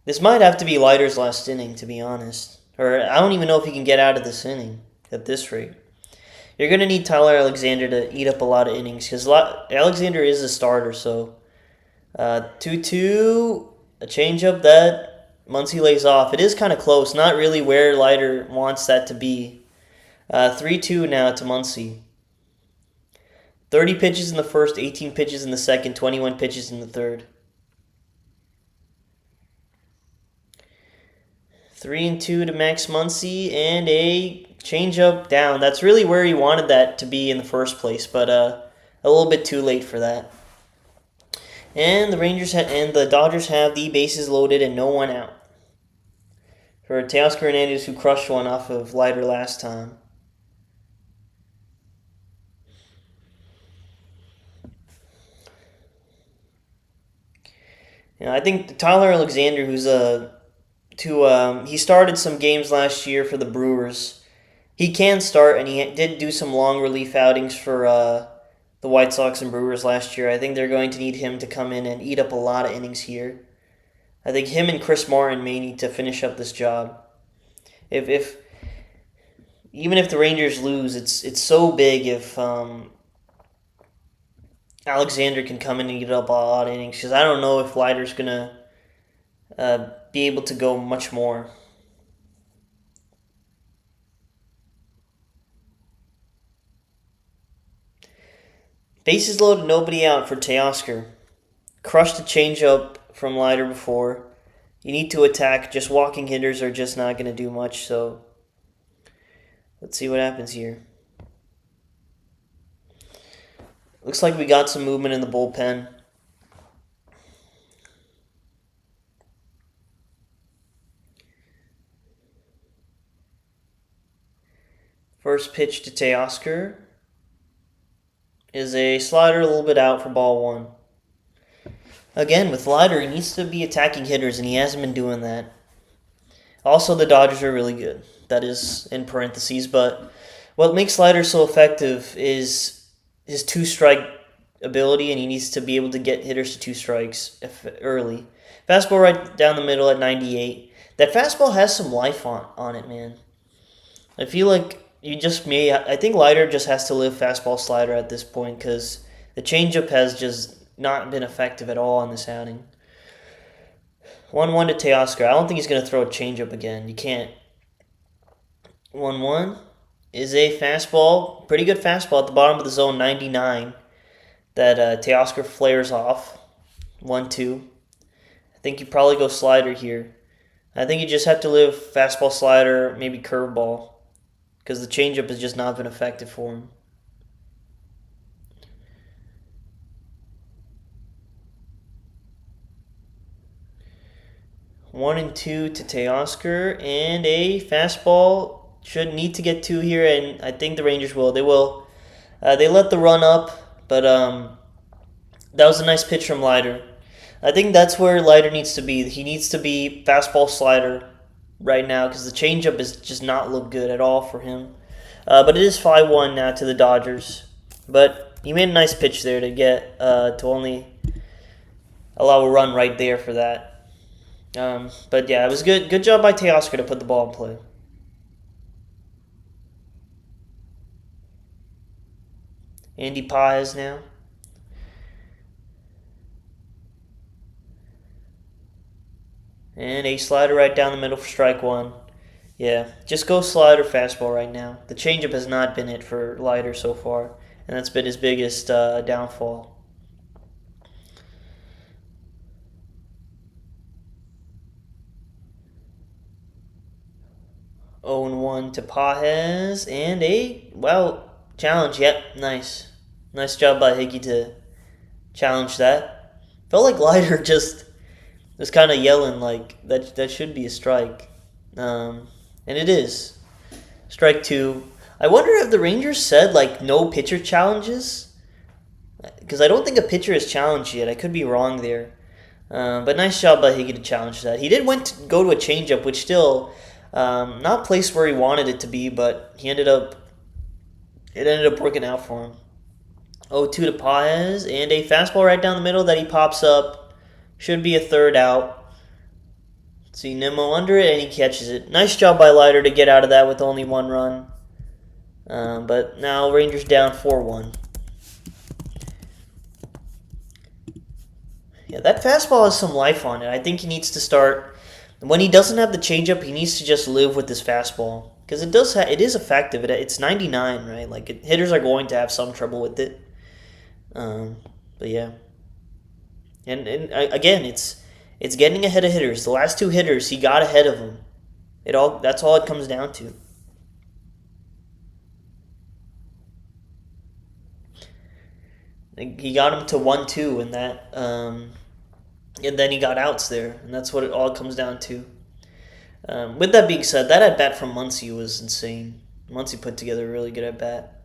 this might have to be Leiter's last inning, to be honest. Or I don't even know if he can get out of this inning at this rate. You're going to need Tyler Alexander to eat up a lot of innings because Alexander is a starter. So 2-2, a changeup that Muncy lays off. It is kind of close. Not really where Leiter wants that to be. 3-2 now to Muncy. 30 pitches in the first, 18 pitches in the second, 21 pitches in the third. 3-2 to Max Muncy and a changeup down. That's really where he wanted that to be in the first place, but a little bit too late for that. And the Dodgers have the bases loaded and no one out for Teoscar Hernandez, who crushed one off of Leiter last time. I think Tyler Alexander, he started some games last year for the Brewers. He can start, and he did do some long relief outings for the White Sox and Brewers last year. I think they're going to need him to come in and eat up a lot of innings here. I think him and Chris Martin may need to finish up this job. If even if the Rangers lose, it's so big if Alexander can come in and eat up a lot of innings, because I don't know if Leiter's gonna be able to go much more. Bases loaded, nobody out for Teoscar. Crushed the changeup from Leiter before. You need to attack. Just walking hitters are just not going to do much, so let's see what happens here. Looks like we got some movement in the bullpen. First pitch to Teoscar is a slider a little bit out for ball one. Again, with Leiter, he needs to be attacking hitters, and he hasn't been doing that. Also, the Dodgers are really good. That is in parentheses, but what makes Leiter so effective is his two-strike ability, and he needs to be able to get hitters to two strikes early. Fastball right down the middle at 98. That fastball has some life on it, man. I feel like I think Leiter just has to live fastball slider at this point because the changeup has just not been effective at all on this outing. 1-1 to Teoscar. I don't think he's going to throw a changeup again. You can't. 1-1 is a fastball, pretty good fastball at the bottom of the zone, 99, that Teoscar flares off. 1-2. I think you probably go slider here. I think you just have to live fastball, slider, maybe curveball, because the changeup has just not been effective for him. One and two to Teoscar, and a fastball. Should need to get two here, and I think the Rangers will. They will. They let the run up, but that was a nice pitch from Leiter. I think that's where Leiter needs to be. He needs to be fastball slider right now because the changeup is just not look good at all for him. But it is 5-1 now to the Dodgers. But he made a nice pitch there to get to only allow a run right there for that. But yeah, it was good. Good job by Teoscar to put the ball in play. Andy Paez now. And a slider right down the middle for strike one. Yeah, just go slider fastball right now. The changeup has not been it for Leiter so far, and that's been his biggest downfall. 0-1 to Paez, and challenge. Yep, nice. Nice job by Hickey to challenge that. Felt like Leiter just was kind of yelling like that should be a strike. And it is. Strike two. I wonder if the Rangers said like no pitcher challenges, because I don't think a pitcher has challenged yet. I could be wrong there. But nice job by Hickey to challenge that. He did go to a changeup, which still not placed where he wanted it to be, but it ended up working out for him. 0-2 to Paez, and a fastball right down the middle that he pops up. Should be a third out. See Nimmo under it, and he catches it. Nice job by Leiter to get out of that with only one run. But now Rangers down 4-1. Yeah, that fastball has some life on it. I think he needs to start. When he doesn't have the changeup, he needs to just live with this fastball. Because it is effective. It's 99, right? Like hitters are going to have some trouble with it. But yeah. And again, it's getting ahead of hitters. The last two hitters, he got ahead of them. That's all it comes down to. He got him to 1-2 in that, and then he got outs there, and that's what it all comes down to. With that being said, that at bat from Muncy was insane. Muncy put together a really good at bat.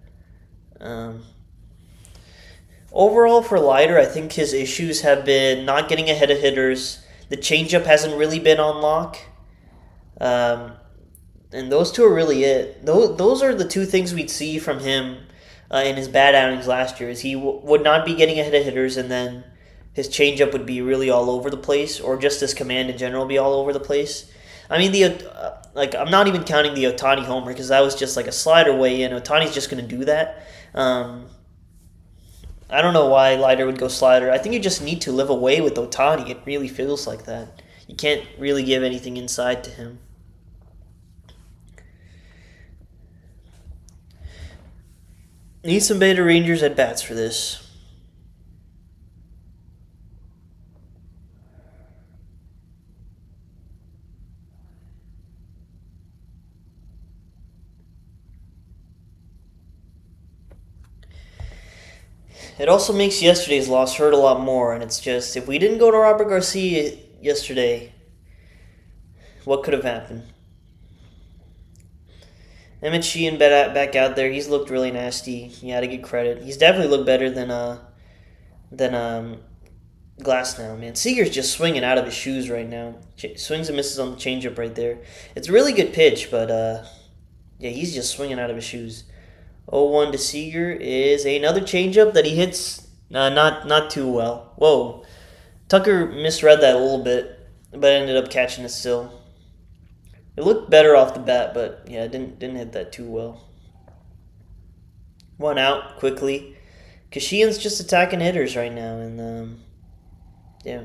Overall, for Leiter, I think his issues have been not getting ahead of hitters. The changeup hasn't really been on lock. And those two are really it. Those are the two things we'd see from him in his bad outings last year. Is he would not be getting ahead of hitters, and then his changeup would be really all over the place, or just his command in general be all over the place. I mean, I'm not even counting the Ohtani homer because that was just like a slider way in. Ohtani's just going to do that. I don't know why Leiter would go slider. I think you just need to live away with Ohtani. It really feels like that. You can't really give anything inside to him. Need some Beta Rangers at bats for this. It also makes yesterday's loss hurt a lot more, and it's just, if we didn't go to Robert Garcia yesterday, what could have happened? Emmett Sheehan back out there. He's looked really nasty. You got to give credit. He's definitely looked better than Glass now, man. Seager's just swinging out of his shoes right now. Swings and misses on the changeup right there. It's a really good pitch, but yeah, he's just swinging out of his shoes. 0-1 to Seager is another changeup that he hits not too well. Whoa. Tucker misread that a little bit, but ended up catching it still. It looked better off the bat, but yeah, it didn't hit that too well. 1 out quickly. Kashian's just attacking hitters right now, and yeah.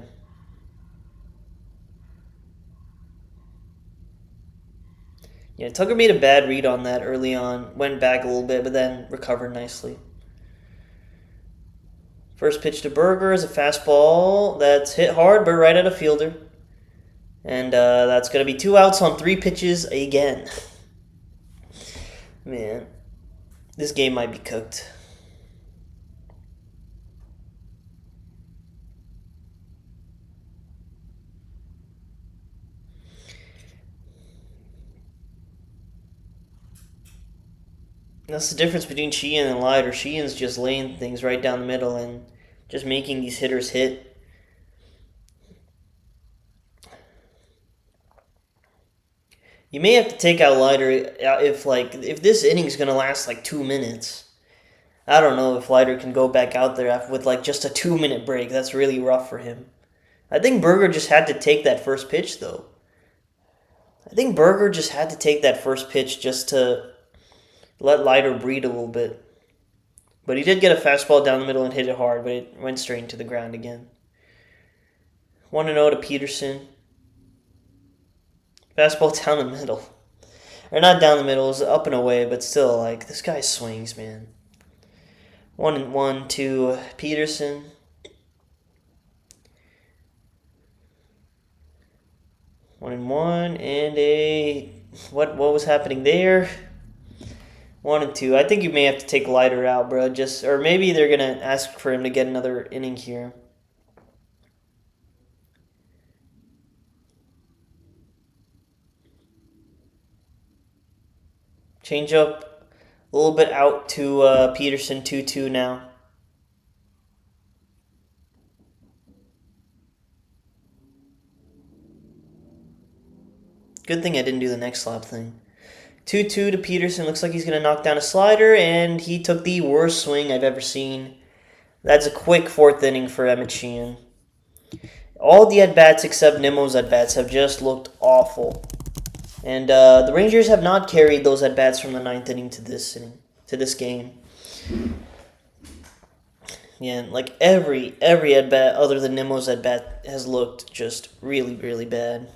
Yeah, Tucker made a bad read on that early on. Went back a little bit, but then recovered nicely. First pitch to Berger is a fastball that's hit hard, but right at a fielder. And that's going to be 2 outs on 3 pitches again. Man, this game might be cooked. That's the difference between Sheehan and Leiter. Sheehan's just laying things right down the middle and just making these hitters hit. You may have to take out Leiter if this inning's gonna last like 2 minutes. I don't know if Leiter can go back out there with like just a 2-minute break. That's really rough for him. I think Berger just had to take that first pitch though. I think Berger just had to take that first pitch just to let Leiter breathe a little bit. But he did get a fastball down the middle and hit it hard, but it went straight into the ground again. 1-0 to Peterson. Fastball down the middle. Or not down the middle, it was up and away, but still, like, this guy swings, man. 1-1 to Peterson. One and a... What was happening there? 1-2. I think you may have to take Leiter out, bro. Or maybe they're going to ask for him to get another inning here. Change up a little bit out to Peterson, 2-2 now. Good thing I didn't do the next slap thing. 2-2 to Peterson. Looks like he's going to knock down a slider, and he took the worst swing I've ever seen. That's a quick 4th inning for Emmett Sheehan. All the at-bats except Nimmo's at-bats have just looked awful. And the Rangers have not carried those at-bats from the 9th inning to this game. Yeah, like every at-bat other than Nimmo's at-bat has looked just really, really bad.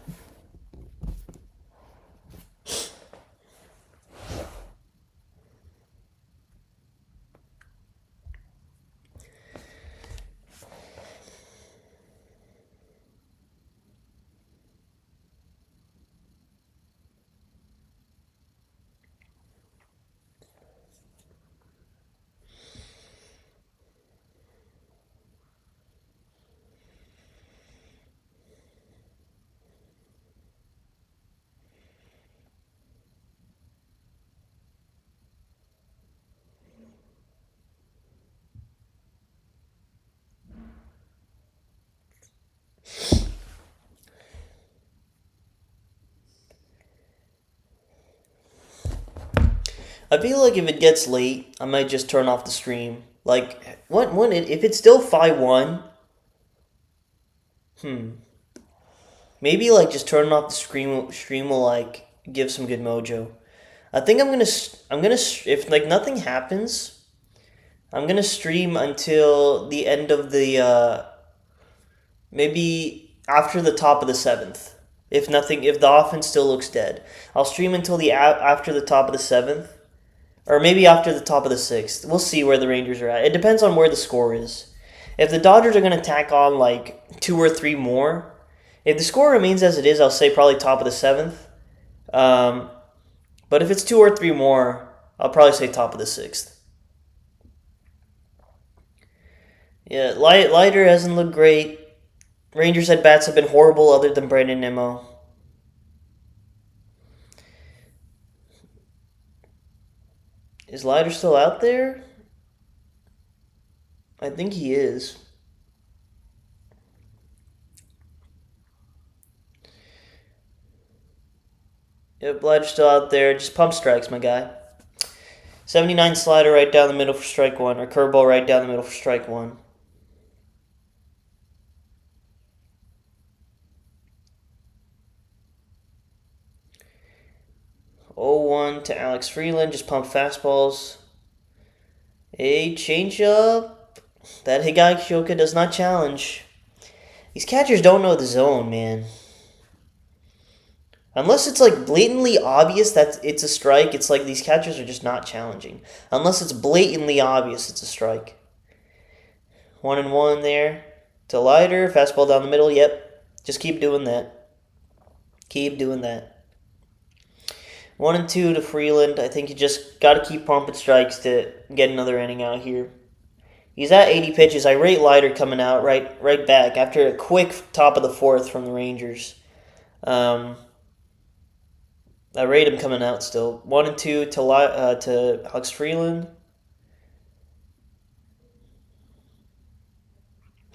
I feel like if it gets late, I might just turn off the stream. Like, if it's still 5-1, maybe like just turning off the stream will like give some good mojo. I think I'm gonna if like nothing happens, I'm gonna stream until the end of the maybe after the top of the seventh. If the offense still looks dead, I'll stream until after the top of the seventh, or maybe after the top of the sixth. We'll see where the Rangers are at. It depends on where the score is. If the Dodgers are going to tack on like two or three more, if the score remains as it is, I'll say probably top of the seventh. But if it's two or three more, I'll probably say top of the sixth. Yeah, Leiter hasn't looked great. Rangers at bats have been horrible other than Brandon Nimmo. Is Leiter still out there? I think he is. Yep, Leiter's still out there. Just pump strikes, my guy. 79 slider right down the middle for strike one, or curveball right down the middle for strike one. 0-1 to Alex Freeland, just pump fastballs. A changeup. That Higashioka does not challenge. These catchers don't know the zone, man. Unless it's like blatantly obvious that it's a strike, it's like these catchers are just not challenging. Unless it's blatantly obvious it's a strike. 1-1 there to Leiter. Fastball down the middle. Yep. Just keep doing that. Keep doing that. 1-2 to Freeland. I think you just got to keep pumping strikes to get another inning out here. He's at 80 pitches. I rate Leiter coming out right back after a quick top of the fourth from the Rangers. I rate him coming out still. 1-2 to Alex Freeland.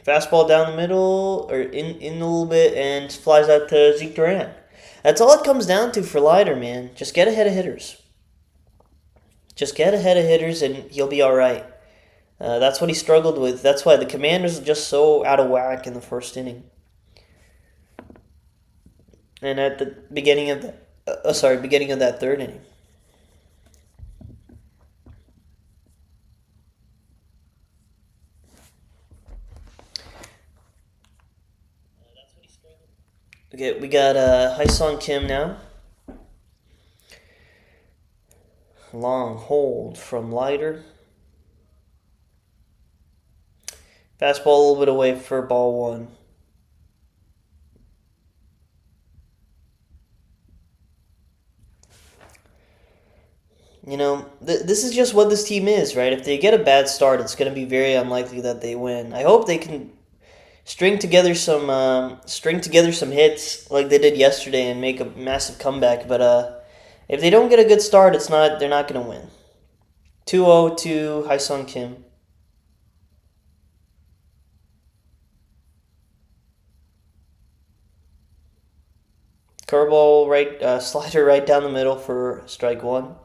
Fastball down the middle, or in a little bit, and flies out to Zeke Duran. That's all it comes down to for Leiter, man. Just get ahead of hitters. Just get ahead of hitters, and he'll be all right. That's what he struggled with. That's why the Commanders are just so out of whack in the first inning. And at the beginning of that third inning. Okay, we got Hyesung Kim now. Long hold from Leiter. Fastball a little bit away for ball one. You know, this is just what this team is, right? If they get a bad start, it's going to be very unlikely that they win. I hope they can string together some hits like they did yesterday and make a massive comeback. But if they don't get a good start, they're not going to win. 2-0 to Hyesung Kim. Curveball slider right down the middle for strike one.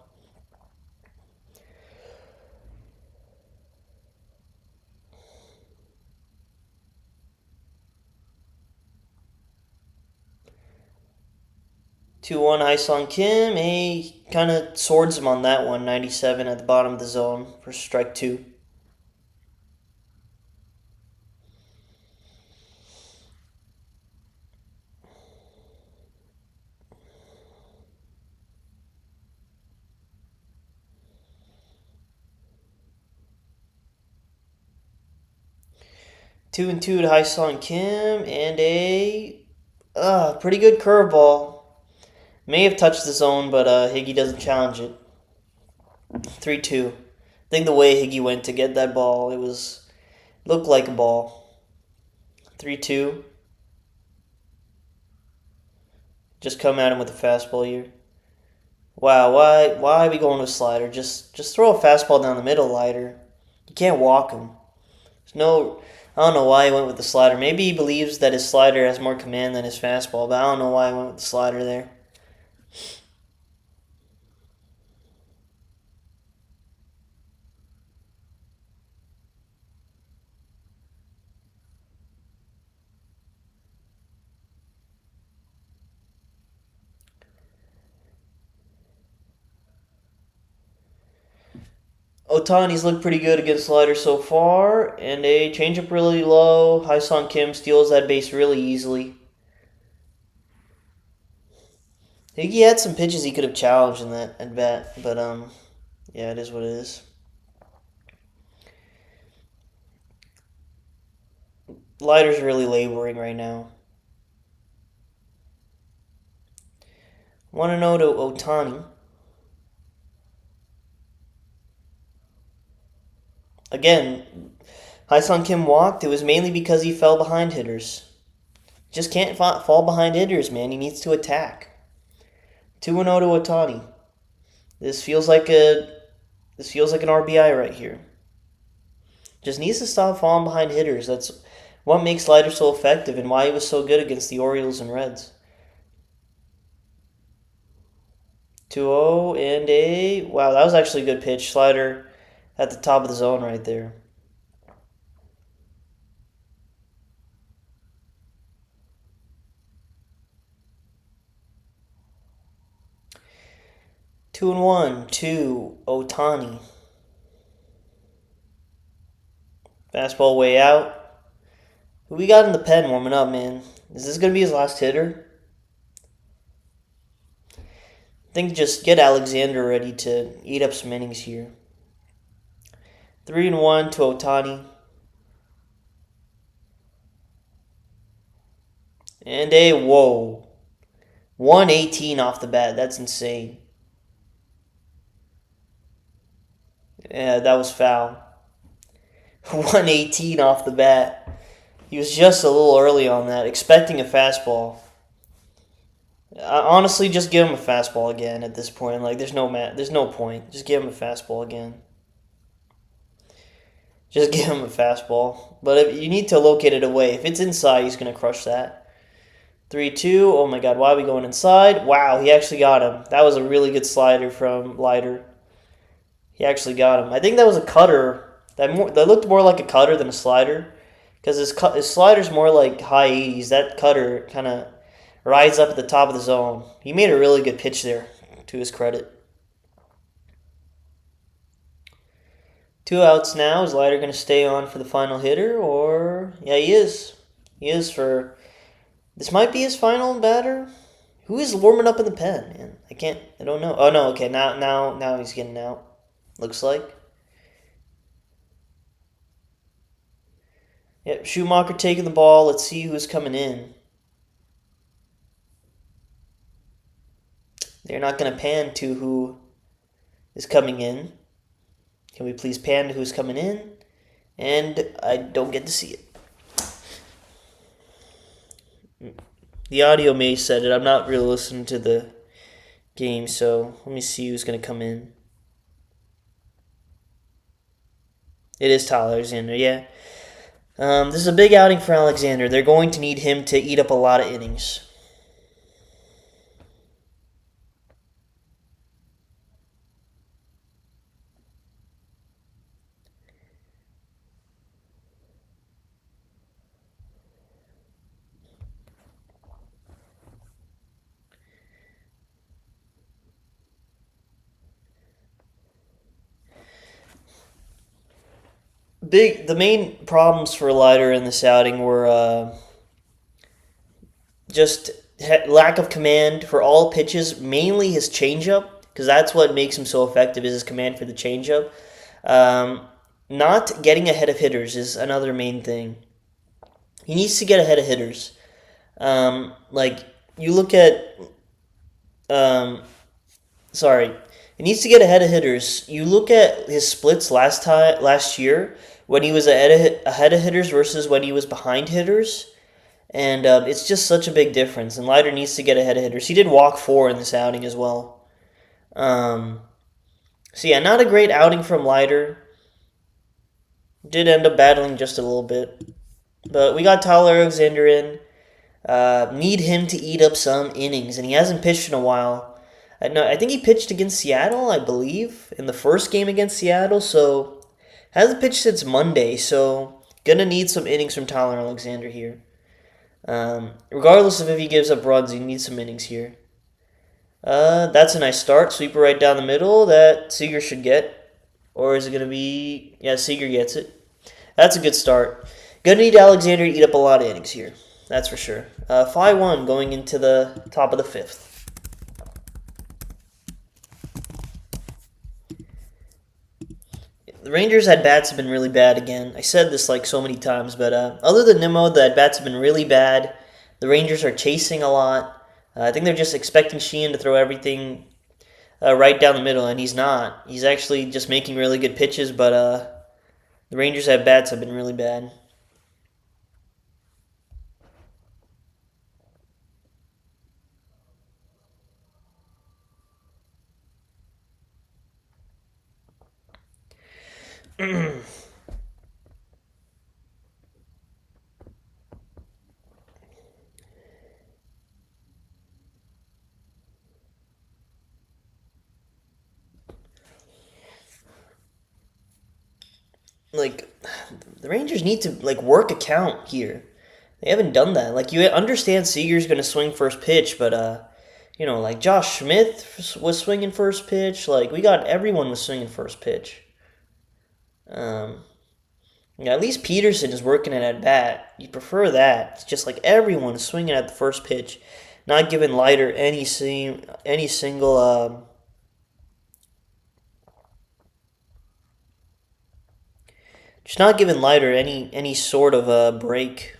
Two one Hyesung Kim. He kind of swords him on that one. 97 at the bottom of the zone for strike two. Two and two to Hyesung Kim, and a pretty good curveball. May have touched the zone, but Higgy doesn't challenge it. 3-2. I think the way Higgy went to get that ball, looked like a ball. 3-2. Just come at him with a fastball here. Wow, why are we going with slider? Just throw a fastball down the middle, Leiter. You can't walk him. I don't know why he went with the slider. Maybe he believes that his slider has more command than his fastball, but I don't know why he went with the slider there. Otani's looked pretty good against sliders so far, and a changeup really low. Ha-Seong Kim steals that base really easily. I think he had some pitches he could have challenged in that at bat, but yeah, it is what it is. Leiter's really laboring right now. 1-0 to Otani. Again, Ha-Seong Kim walked. It was mainly because he fell behind hitters. Just can't fall behind hitters, man. He needs to attack. 2-0 to Otani. This feels like an RBI right here. Just needs to stop falling behind hitters. That's what makes Leiter so effective and why he was so good against the Orioles and Reds. 2-0 and a... Wow, that was actually a good pitch. Slider at the top of the zone right there. Two and 1 to Otani. Fastball way out. Who we got in the pen warming up, man? Is this going to be his last hitter? I think just get Alexander ready to eat up some innings here. 3-1 to Otani. And a whoa. 118 off the bat. That's insane. Yeah, that was foul. 118 off the bat. He was just a little early on that, expecting a fastball. Honestly, just give him a fastball again at this point. Like, there's no point. Just give him a fastball again. Just give him a fastball. But if you need to locate it away. If it's inside, he's going to crush that. 3-2. Oh my god, why are we going inside? Wow, he actually got him. That was a really good slider from Leiter. He actually got him. I think that was a cutter. That looked more like a cutter than a slider. Because his slider's more like high 80s. That cutter kind of rides up at the top of the zone. He made a really good pitch there, to his credit. 2 outs now. Is Leiter going to stay on for the final hitter? Or... Yeah, he is. He is for... This might be his final batter. Who is warming up in the pen, man? I don't know. Oh, no, okay. Now he's getting out. Looks like. Yep, Schumacher taking the ball. Let's see who's coming in. They're not going to pan to who is coming in. Can we please pan to who's coming in? And I don't get to see it. The audio may set it. I'm not really listening to the game, so let me see who's going to come in. It is Tyler Alexander, yeah. This is a big outing for Alexander. They're going to need him to eat up a lot of innings. The main problems for Leiter in this outing were just lack of command for all pitches, mainly his changeup, because that's what makes him so effective is his command for the changeup. Not getting ahead of hitters is another main thing. He needs to get ahead of hitters. Like, you look at... He needs to get ahead of hitters. You look at his splits last year when he was ahead of hitters versus when he was behind hitters, and it's just such a big difference. And Leiter needs to get ahead of hitters. He did walk 4 in this outing as well. So yeah, not a great outing from Leiter. Did end up battling just a little bit, but we got Tyler Alexander in. Need him to eat up some innings, and he hasn't pitched in a while. No, I think he pitched against Seattle, I believe, in the first game against Seattle, so hasn't pitched since Monday, so gonna need some innings from Tyler Alexander here. Regardless of if he gives up runs, he needs some innings here. That's a nice start. Sweeper right down the middle that Seager should get. Or is it going to be... Yeah, Seager gets it. That's a good start. Gonna need Alexander to eat up a lot of innings here. That's for sure. 5-1 going into the top of the fifth. The Rangers' at-bats have been really bad again. I said this like so many times, but other than Nimmo, the at-bats have been really bad. The Rangers are chasing a lot. I think they're just expecting Sheehan to throw everything right down the middle, and he's not. He's actually just making really good pitches, but the Rangers' at-bats have been really bad. Like, the Rangers need to like work a count here. They haven't done that. Like, you understand Seager's going to swing first pitch, but like Josh Smith was swinging first pitch. Like, we got everyone was swinging first pitch. Yeah, at least Peterson is working it at bat. You prefer that? It's just like everyone is swinging at the first pitch, not giving Leiter any single. Just not giving Leiter any sort of a break.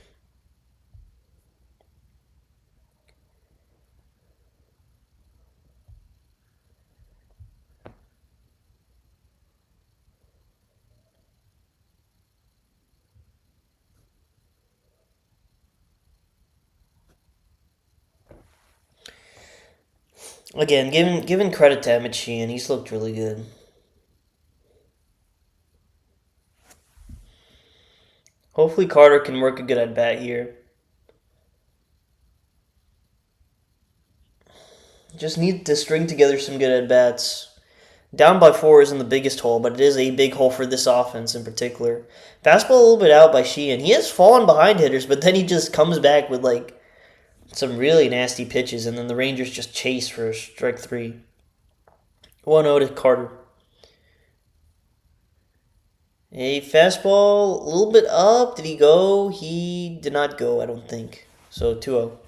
Again, giving credit to Emmett Sheehan, he's looked really good. Hopefully Carter can work a good at bat here. Just need to string together some good at bats. Down by 4 isn't the biggest hole, but it is a big hole for this offense in particular. Fastball a little bit out by Sheehan. He has fallen behind hitters, but then he just comes back with like some really nasty pitches, and then the Rangers just chase for strike 3. 1-0 to Carter. A fastball a little bit up. Did he go? He did not go, I don't think. So 2-0.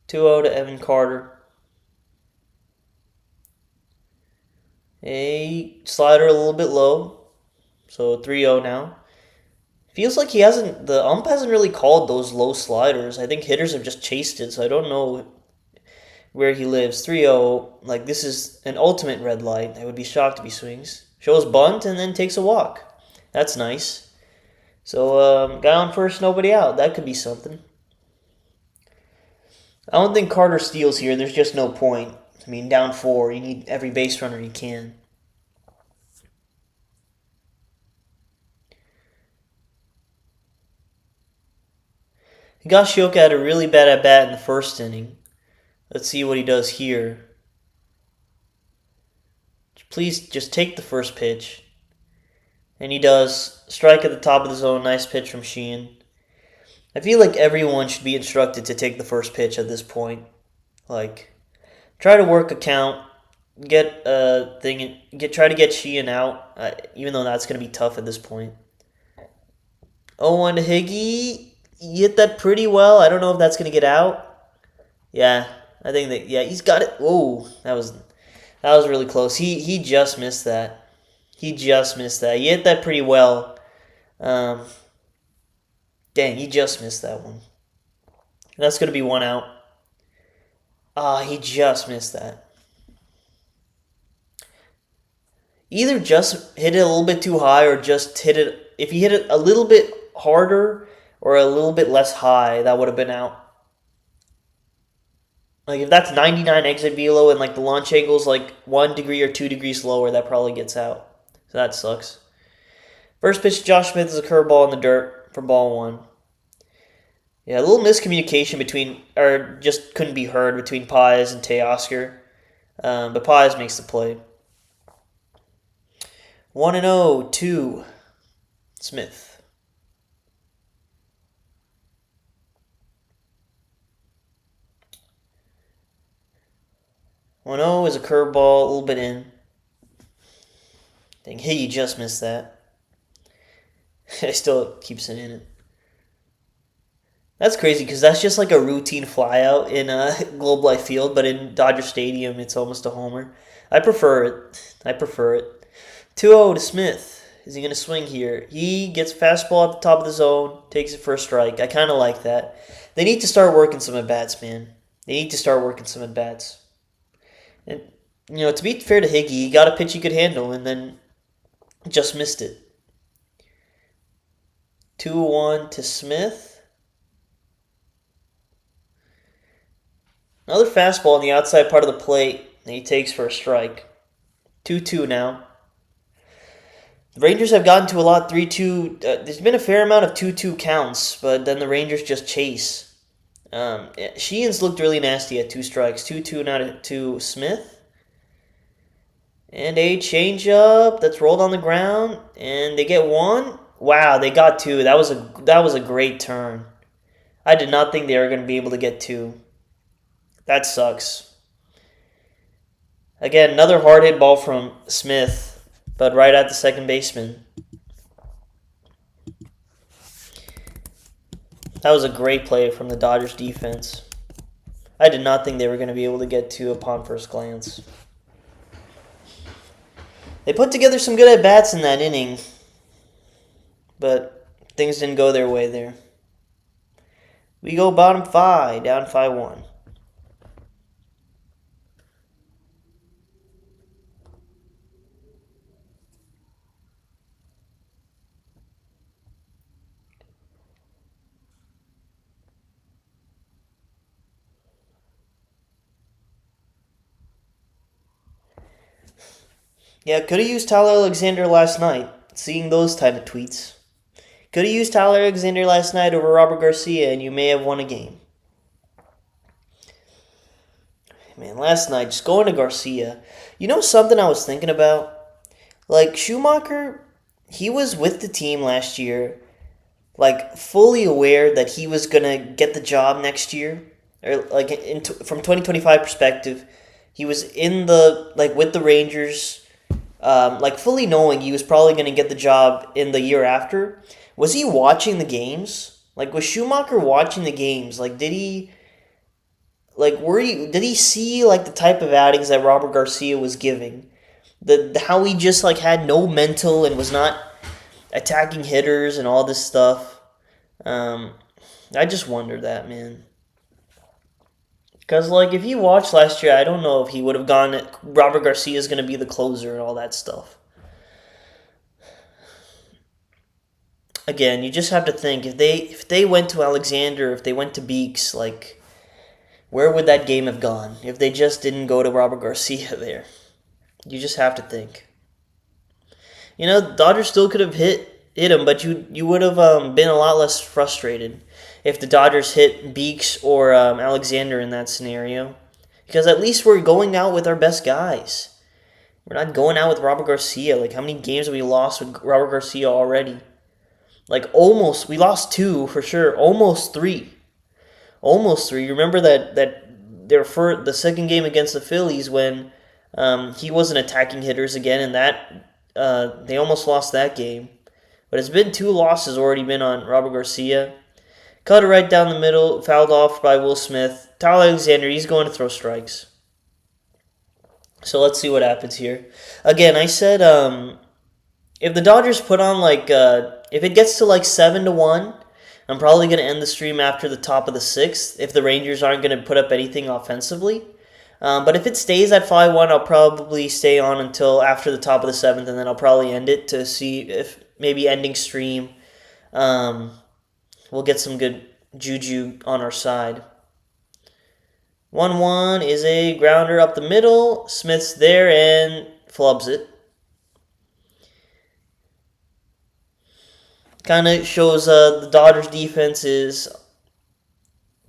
2-0 to Evan Carter. A slider a little bit low. So 3-0 now. Feels like the ump hasn't really called those low sliders. I think hitters have just chased it, so I don't know where he lives. 3-0, like this is an ultimate red light. I would be shocked if he swings. Shows bunt and then takes a walk. That's nice. So guy on first, nobody out. That could be something. I don't think Carter steals here. There's just no point. I mean, down 4, you need every base runner you can. Higashioka had a really bad at-bat in the first inning. Let's see what he does here. Please just take the first pitch. And he does. Strike at the top of the zone. Nice pitch from Sheehan. I feel like everyone should be instructed to take the first pitch at this point. Like, try to work a count. Try to get Sheehan out, even though that's going to be tough at this point. 0-1 to Higgy. He hit that pretty well. I don't know if that's going to get out. Yeah, I think that. Yeah, he's got it. Whoa, that was really close. He just missed that. He hit that pretty well. Dang, he just missed that one. That's going to be 1 out. He just missed that. Either just hit it a little bit too high or just hit it. If he hit it a little bit harder or a little bit less high, that would have been out. Like, if that's 99 exit velo and like the launch angle's like 1 degree or 2 degrees lower, that probably gets out. So that sucks. First pitch to Josh Smith is a curveball in the dirt for ball 1. Yeah, a little miscommunication just couldn't be heard between Paz and Teoscar. But Paz makes the play. 1-0 to Smith. 1-0 is a curveball, a little bit in. Dang, hey, you just missed that. I still keeps it in it. That's crazy because that's just like a routine flyout in Globe Life Field, but in Dodger Stadium, it's almost a homer. I prefer it. 2-0 to Smith. Is he going to swing here? He gets fastball at the top of the zone, takes it for a strike. I kind of like that. They need to start working some at-bats, man. They need to start working some at-bats. And, to be fair to Higgy, he got a pitch he could handle and then just missed it. 2-1 to Smith. Another fastball on the outside part of the plate that he takes for a strike. 2-2 now. The Rangers have gotten to a lot 3-2. There's been a fair amount of 2-2 counts, but then the Rangers just chase. Sheehan's looked really nasty at 2 strikes. 2-2 now to Smith. And a changeup that's rolled on the ground, and they get 1. Wow, they got 2. That was a great turn. I did not think they were going to be able to get 2. That sucks. Again, another hard hit ball from Smith, but right at the second baseman. That was a great play from the Dodgers defense. I did not think they were going to be able to get 2 upon first glance. They put together some good at-bats in that inning, but things didn't go their way there. We go bottom 5, down 5-1. Yeah, could have used Tyler Alexander last night. Seeing those type of tweets. Could have used Tyler Alexander last night over Robert Garcia, and you may have won a game. Man, last night, just going to Garcia. You know something I was thinking about? Like, Schumacher, he was with the team last year, like, fully aware that he was going to get the job next year. Or, like, from 2025 perspective, he was with the Rangers, fully knowing he was probably going to get the job in the year after. Was he watching the games? Like, was Schumacher watching the games? Like, did he see, like, the type of outings that Robert Garcia was giving? How he just, like, had no mental and was not attacking hitters and all this stuff. I just wonder that, man. Because, like, if you watched last year, I don't know if he would have gone, Robert Garcia is going to be the closer and all that stuff. Again, you just have to think, if they went to Alexander, if they went to Beeks, like, where would that game have gone if they just didn't go to Robert Garcia there? You just have to think. Dodgers still could have hit him, but you would have been a lot less frustrated if the Dodgers hit Beeks or Alexander in that scenario. Because at least we're going out with our best guys. We're not going out with Robert Garcia. Like, how many games have we lost with Robert Garcia already? Like, almost. We lost 2 for sure. Almost 3. Remember that the second game against the Phillies when he wasn't attacking hitters again, and that they almost lost that game. But it's been 2 losses already been on Robert Garcia. Cut it right down the middle, fouled off by Will Smith. Tyler Alexander, he's going to throw strikes. So let's see what happens here. Again, I said if the Dodgers put on if it gets to 7-1, I'm probably going to end the stream after the top of the 6th if the Rangers aren't going to put up anything offensively. But if it stays at 5-1, I'll probably stay on until after the top of the 7th, and then I'll probably end it to see if maybe ending stream we'll get some good juju on our side. 1-1 is a grounder up the middle. Smith's there and flubs it. Kind of shows the Dodgers defense is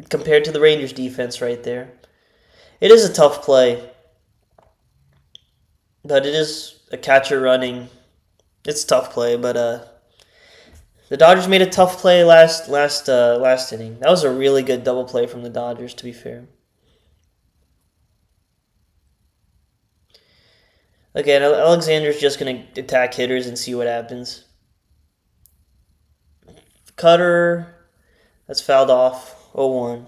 compared to the Rangers defense right there. It is a tough play, but it is a catcher running. It's a tough play, but the Dodgers made a tough play last inning. That was a really good double play from the Dodgers, to be fair. Again, Alexander's just going to attack hitters and see what happens. Cutter. That's fouled off. 0-1.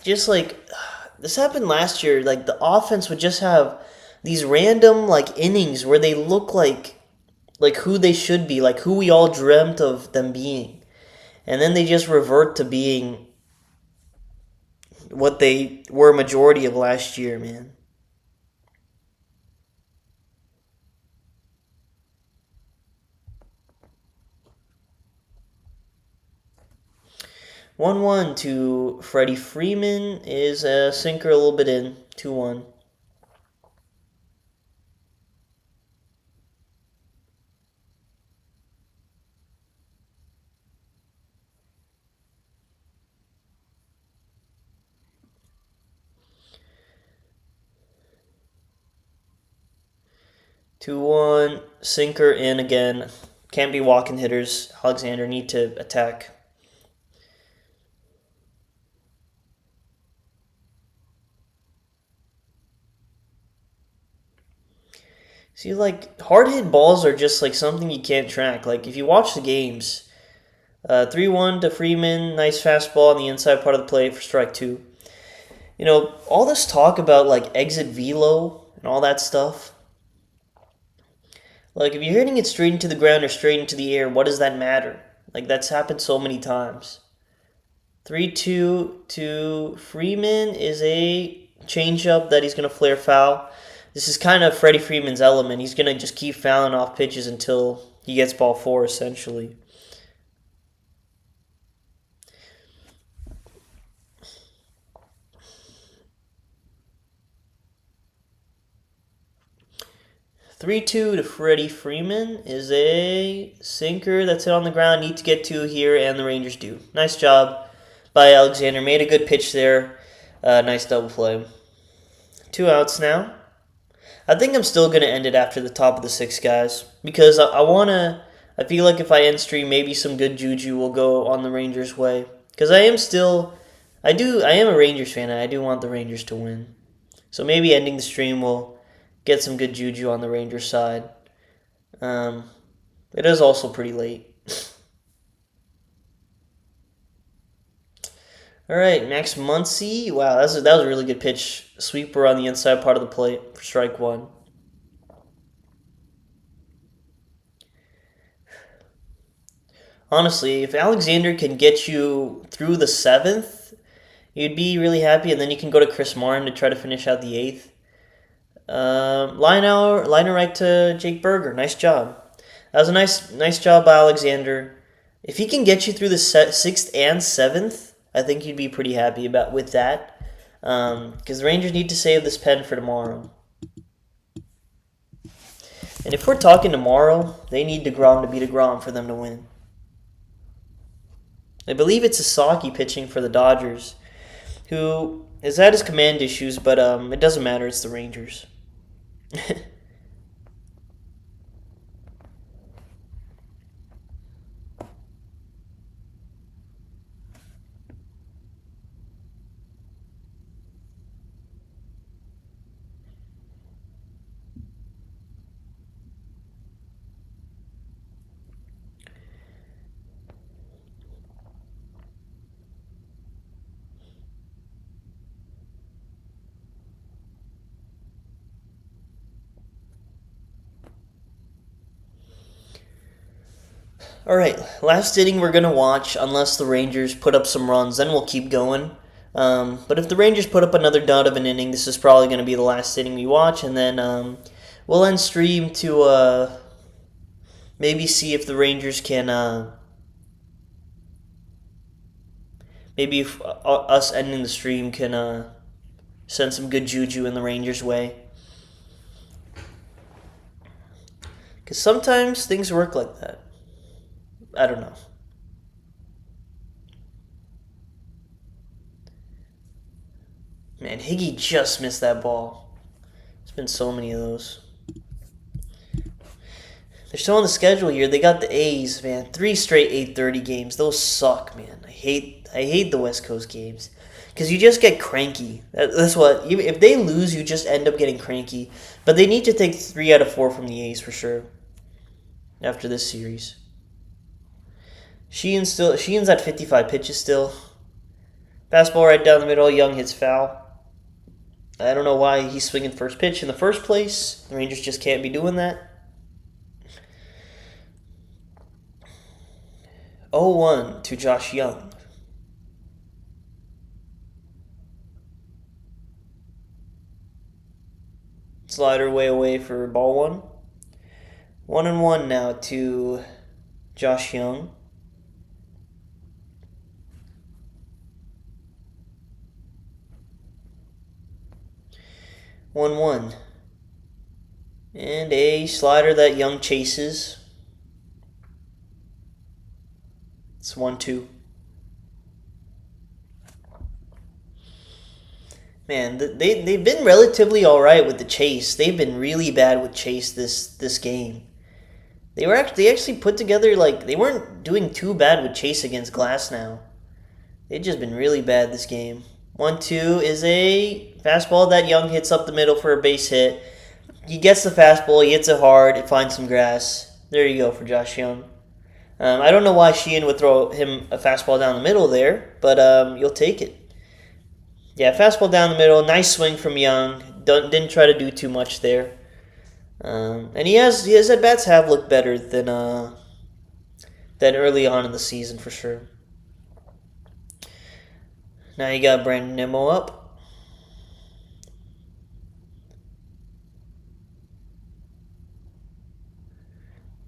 Just like this happened last year, like the offense would just have these random like innings where they look like who they should be, like who we all dreamt of them being. And then they just revert to being what they were majority of last year, man. One to Freddie Freeman is a sinker a little bit in. 2-1. Two one sinker in again. Can't be walking hitters. Alexander need to attack. See, like hard hit balls are just like something you can't track. Like if you watch the games, 3-1 to Freeman, nice fastball on the inside part of the plate for strike two. You know, all this talk about like exit velo and all that stuff. Like if you're hitting it straight into the ground or straight into the air, what does that matter? Like that's happened so many times. 3-2 to Freeman is a changeup that he's going to flare foul. This is kind of Freddie Freeman's element. He's going to just keep fouling off pitches until he gets ball four, essentially. Three-two to Freddie Freeman is a sinker that's hit on the ground. Need to get to here, and the Rangers do. Nice job by Alexander. Made a good pitch there. Nice double play. 2 outs now. I think I'm still going to end it after the top of the 6, guys. Because I feel like if I end stream, maybe some good juju will go on the Rangers' way. Because I am a Rangers fan, and I do want the Rangers to win. So maybe ending the stream will get some good juju on the Rangers side. It is also pretty late. All right, Max Muncy. Wow, that was a really good pitch. Sweeper on the inside part of the plate for strike one. Honestly, if Alexander can get you through the 7th, you'd be really happy, and then you can go to Chris Martin to try to finish out the 8th. Liner right to Jake Berger. Nice job. That was a nice job by Alexander. If he can get you through the 6th and 7th, I think you'd be pretty happy with that. Because the Rangers need to save this pen for tomorrow. And if we're talking tomorrow, they need DeGrom to be DeGrom for them to win. I believe it's Sasaki pitching for the Dodgers, who has had his command issues, but it doesn't matter. It's the Rangers. All right, last inning we're going to watch unless the Rangers put up some runs. Then we'll keep going. But if the Rangers put up another dud of an inning, this is probably going to be the last inning we watch. And then we'll end stream to maybe see if the Rangers can... maybe if us ending the stream can send some good juju in the Rangers' way. Because sometimes things work like that. I don't know. Man, Higgy just missed that ball. There's been so many of those. They're still on the schedule here. They got the A's, man. 3 straight 8:30 games. Those suck, man. I hate hate the West Coast games because you just get cranky. That's what. If they lose, you just end up getting cranky. But they need to take 3 out of 4 from the A's for sure after this series. Sheehan's at 55 pitches still. Fastball right down the middle. Young hits foul. I don't know why he's swinging first pitch in the first place. The Rangers just can't be doing that. 0-1 to Josh Young. Slider way away for ball one. 1-1 now to Josh Young. One. And a slider that Young chases. It's 1-2. Man, they've been relatively all right with the chase. They've been really bad with chase this game. They actually put together, like, they weren't doing too bad with chase against Glasnow. They've just been really bad this game. 1-2 is a fastball that Young hits up the middle for a base hit. He gets the fastball, he hits it hard, it finds some grass. There you go for Josh Young. I don't know why Sheehan would throw him a fastball down the middle there, but you'll take it. Yeah, fastball down the middle, nice swing from Young. Didn't try to do too much there. And his at-bats have looked better than early on in the season for sure. Now you got Brandon Nimmo up.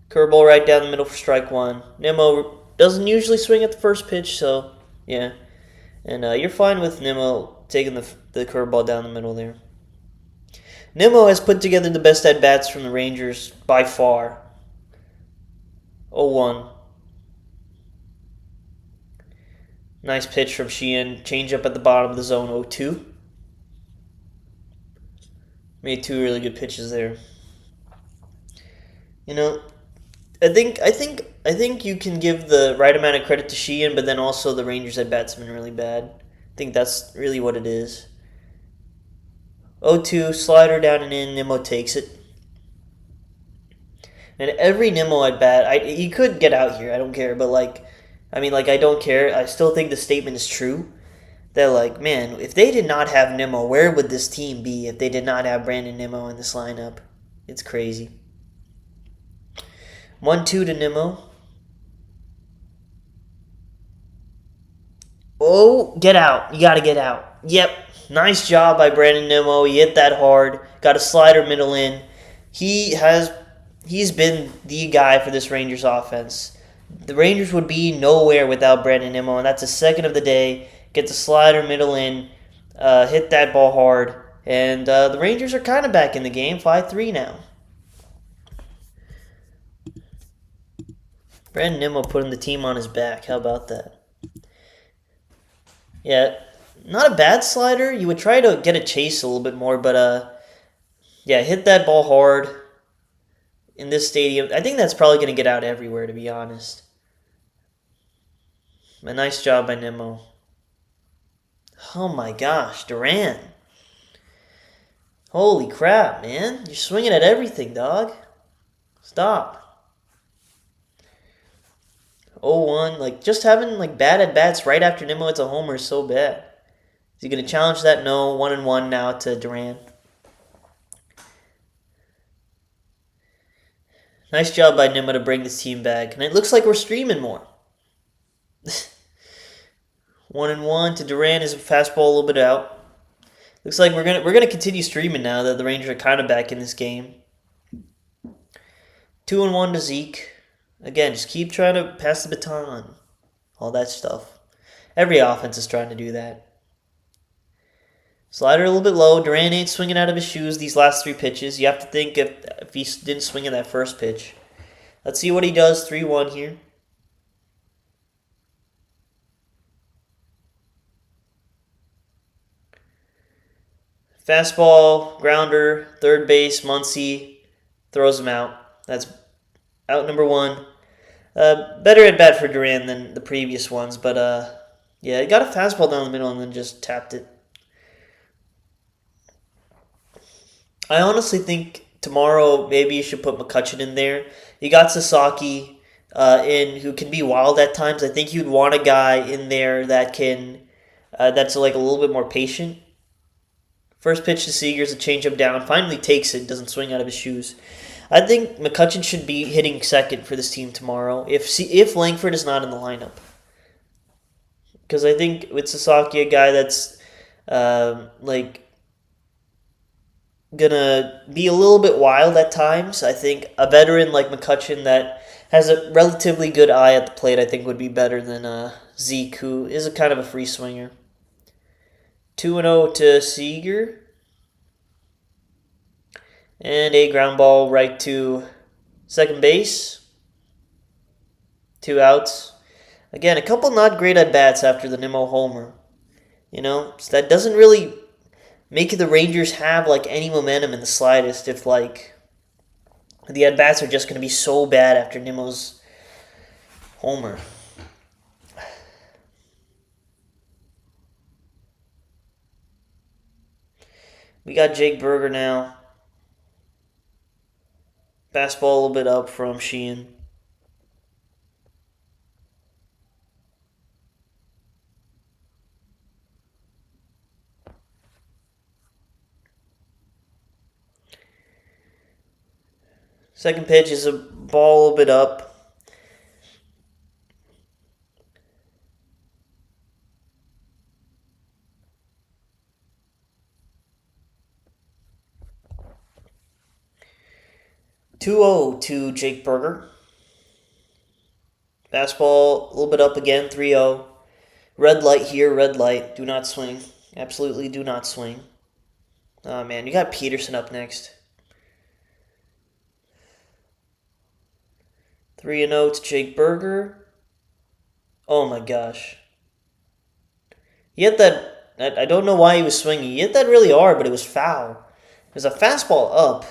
Curveball right down the middle for strike one. Nimmo doesn't usually swing at the first pitch, so yeah. And you're fine with Nimmo taking the curveball down the middle there. Nimmo has put together the best at-bats from the Rangers by far. 0-1. Nice pitch from Sheehan. Change up at the bottom of the zone. 0-2. Made 2 really good pitches there. You know, I think you can give the right amount of credit to Sheehan, but then also the Rangers at bats have been really bad. I think that's really what it is. 0-2, slider down and in. Nimmo takes it. And every Nimmo at bat, he could get out here. I don't care, but I don't care. I still think the statement is true. That, like, man, if they did not have Nimmo, where would this team be if they did not have Brandon Nimmo in this lineup? It's crazy. 1-2 to Nimmo. Oh, get out. You got to get out. Yep. Nice job by Brandon Nimmo. He hit that hard. Got a slider middle in. He's been the guy for this Rangers offense. The Rangers would be nowhere without Brandon Nimmo, and that's his second of the day. Gets a slider middle in, hit that ball hard, and the Rangers are kind of back in the game, 5-3 now. Brandon Nimmo putting the team on his back. How about that? Yeah, not a bad slider. You would try to get a chase a little bit more, but yeah, hit that ball hard in this stadium. I think that's probably going to get out everywhere, to be honest. A nice job by Nimmo. Oh my gosh, Duran. Holy crap, man. You're swinging at everything, dog. Stop. 0-1. Like, just having bad at-bats right after Nimmo hits a homer is so bad. Is he going to challenge that? No. 1-1 now to Duran. Nice job by Nimmo to bring this team back. And it looks like we're streaming more. 1-1 to Duran is a fastball a little bit out. Looks like we're gonna continue streaming now that the Rangers are kind of back in this game. 2-1 to Zeke. Again, just keep trying to pass the baton. All that stuff. Every offense is trying to do that. Slider a little bit low. Duran ain't swinging out of his shoes these last 3 pitches. You have to think if he didn't swing in that first pitch. Let's see what he does. 3-1 here. Fastball, grounder, third base, Muncy throws him out. That's out number 1. Better at bat for Duran than the previous ones, but Yeah, he got a fastball down the middle and then just tapped it. I honestly think tomorrow maybe you should put McCutcheon in there. You got Sasaki in who can be wild at times. I think you'd want a guy in there that can that's like a little bit more patient. First pitch to Seager's a changeup down. Finally takes it. Doesn't swing out of his shoes. I think McCutcheon should be hitting second for this team tomorrow if Langford is not in the lineup. Because I think with Sasaki, a guy that's like gonna be a little bit wild at times. I think a veteran like McCutcheon that has a relatively good eye at the plate, I think would be better than Zeke, who is a kind of a free swinger. 2-0 to Seager. And a ground ball right to second base. 2 outs. Again, a couple not great at bats after the Nimmo homer. So that doesn't really make the Rangers have like any momentum in the slightest if like the at bats are just going to be so bad after Nimmo's homer. We got Jake Berger now. Fastball a little bit up from Sheehan. Second pitch is a ball a little bit up. Two-0 to Jake Berger. Fastball a little bit up again, 3-0. Red light here, red light. Do not swing. Absolutely do not swing. Oh man, you got Peterson up next. 3-0 to Jake Berger. Oh my gosh. He hit that. I don't know why he was swinging. He hit that really hard, but it was foul. It was a fastball up.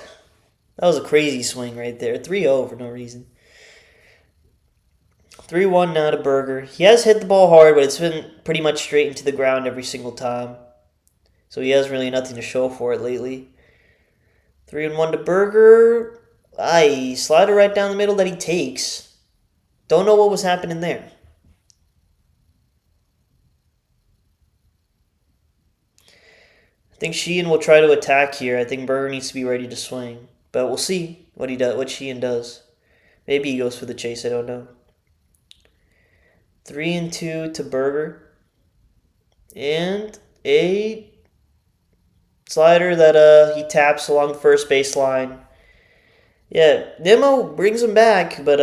That was a crazy swing right there. 3-0 for no reason. 3-1 now to Berger. He has hit the ball hard, but it's been pretty much straight into the ground every single time. So he has really nothing to show for it lately. 3-1 to Berger. Slider right down the middle that he takes. Don't know what was happening there. I think Sheehan will try to attack here. I think Berger needs to be ready to swing. But we'll see what Sheehan does. Maybe he goes for the chase, I don't know. 3-2 to Berger. And a slider that he taps along the first baseline. Yeah, Nimmo brings him back, but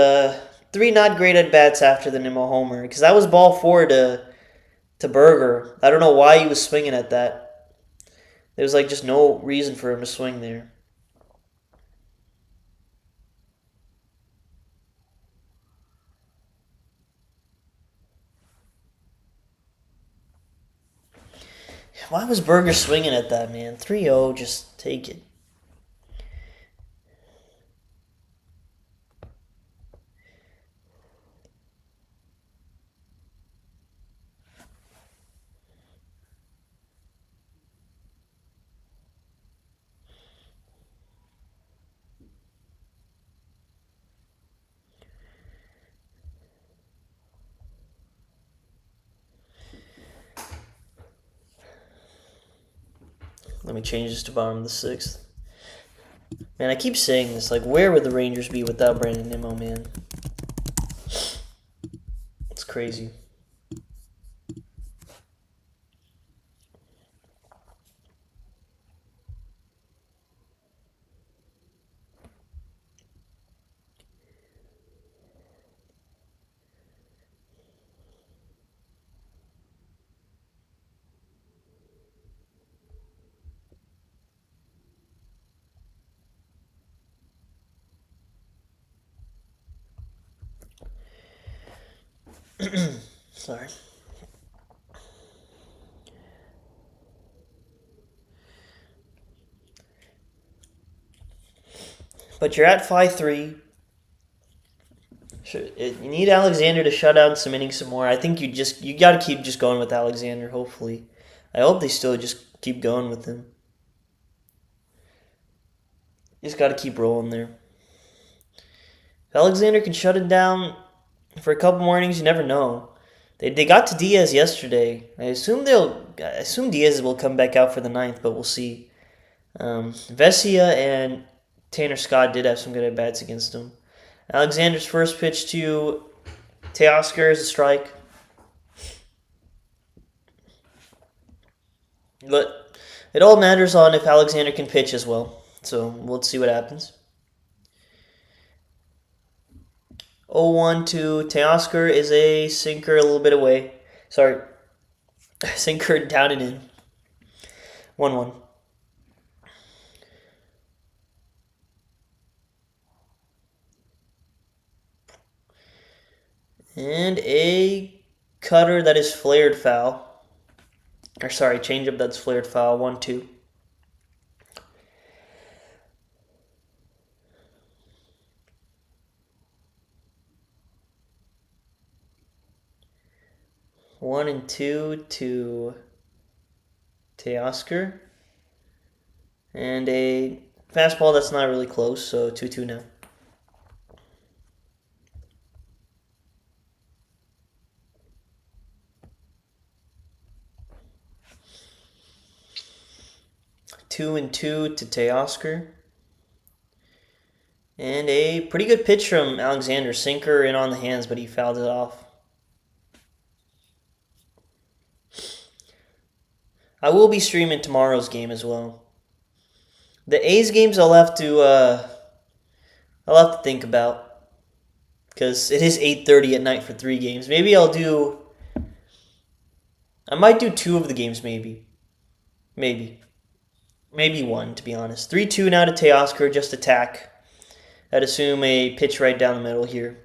3 not great at bats after the Nimmo homer. Because that was ball 4 to Berger. I don't know why he was swinging at that. There was like just no reason for him to swing there. Why was Berger swinging at that, man? 3-0, just take it. Let me change this to bottom of the 6th. Man, I keep saying this. Like, where would the Rangers be without Brandon Nimmo, man? It's crazy. Sorry. But you're at 5-3. You need Alexander to shut down some innings some more. I think you got to keep just going with Alexander. Hopefully, I hope they still just keep going with him. You just got to keep rolling there. If Alexander can shut it down for a couple more innings, you never know. They got to Diaz yesterday. I assume Diaz will come back out for the ninth, but we'll see. Vesia and Tanner Scott did have some good at bats against him. Alexander's first pitch to Teoscar is a strike. But it all matters on if Alexander can pitch as well. So let's see what happens. 0-1 to Teoscar is a sinker a little bit away. Sorry. Sinker down and in. 1-1. And a cutter that is flared foul. Or sorry, changeup that's flared foul. 1-2. One and two to Teoscar. And a fastball that's not really close, so 2-2 now. Two and two to Teoscar. And a pretty good pitch from Alexander. Sinker in on the hands, but he fouled it off. I will be streaming tomorrow's game as well. The A's games I'll have to think about, because it is 8:30 at night for 3 games. Maybe I might do 2 of the games. Maybe one, to be honest. 3-2 now to Teoscar, just attack. I'd assume a pitch right down the middle here.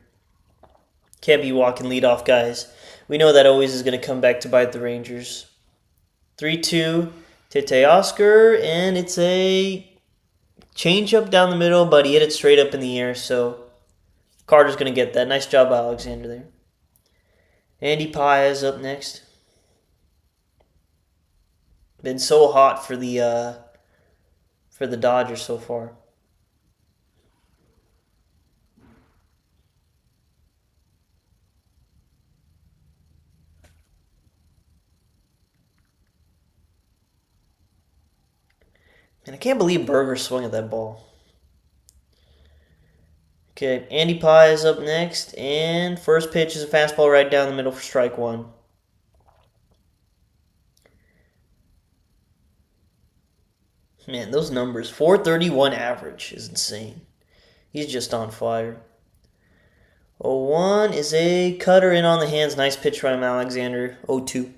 Can't be walking leadoff guys. We know that always is going to come back to bite the Rangers. 3-2 to Teoscar, and it's a changeup down the middle, but he hit it straight up in the air, so Carter's going to get that. Nice job by Alexander there. Andy Paez up next. Been so hot for the Dodgers so far. And I can't believe Berger swung at that ball. Okay, Andy Paez up next, and first pitch is a fastball right down the middle for strike 1. Man, those numbers. 431 average is insane. He's just on fire. 0-1 is a cutter in on the hands. Nice pitch from Alexander. 0-2.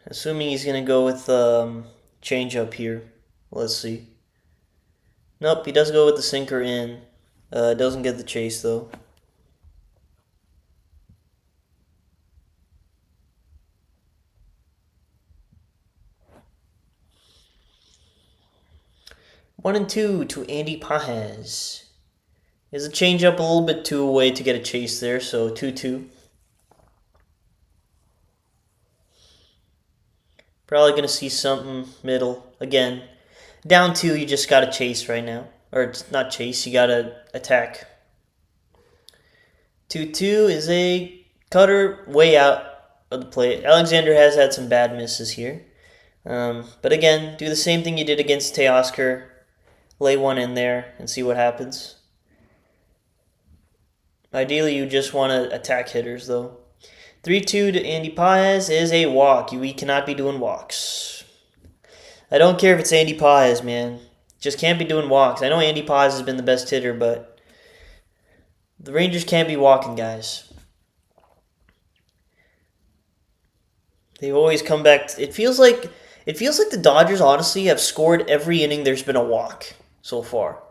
Assuming he's going to go with change up here. Let's see. Nope, he does go with the sinker in. Doesn't get the chase though. One and two to Andy Paez. Is a change up a little bit too away to get a chase there, so 2-2. Probably going to see something middle. Again, down 2, you just got to chase right now. Or it's not chase, you got to attack. 2-2 is a cutter way out of the plate. Alexander has had some bad misses here. But again, do the same thing you did against Teoscar. Lay one in there and see what happens. Ideally, you just want to attack hitters, though. 3-2 to Andy Paez is a walk. We cannot be doing walks. I don't care if it's Andy Paez, man. Just can't be doing walks. I know Andy Paez has been the best hitter, but the Rangers can't be walking, guys. They've always come back. It feels like the Dodgers, honestly, have scored every inning there's been a walk so far.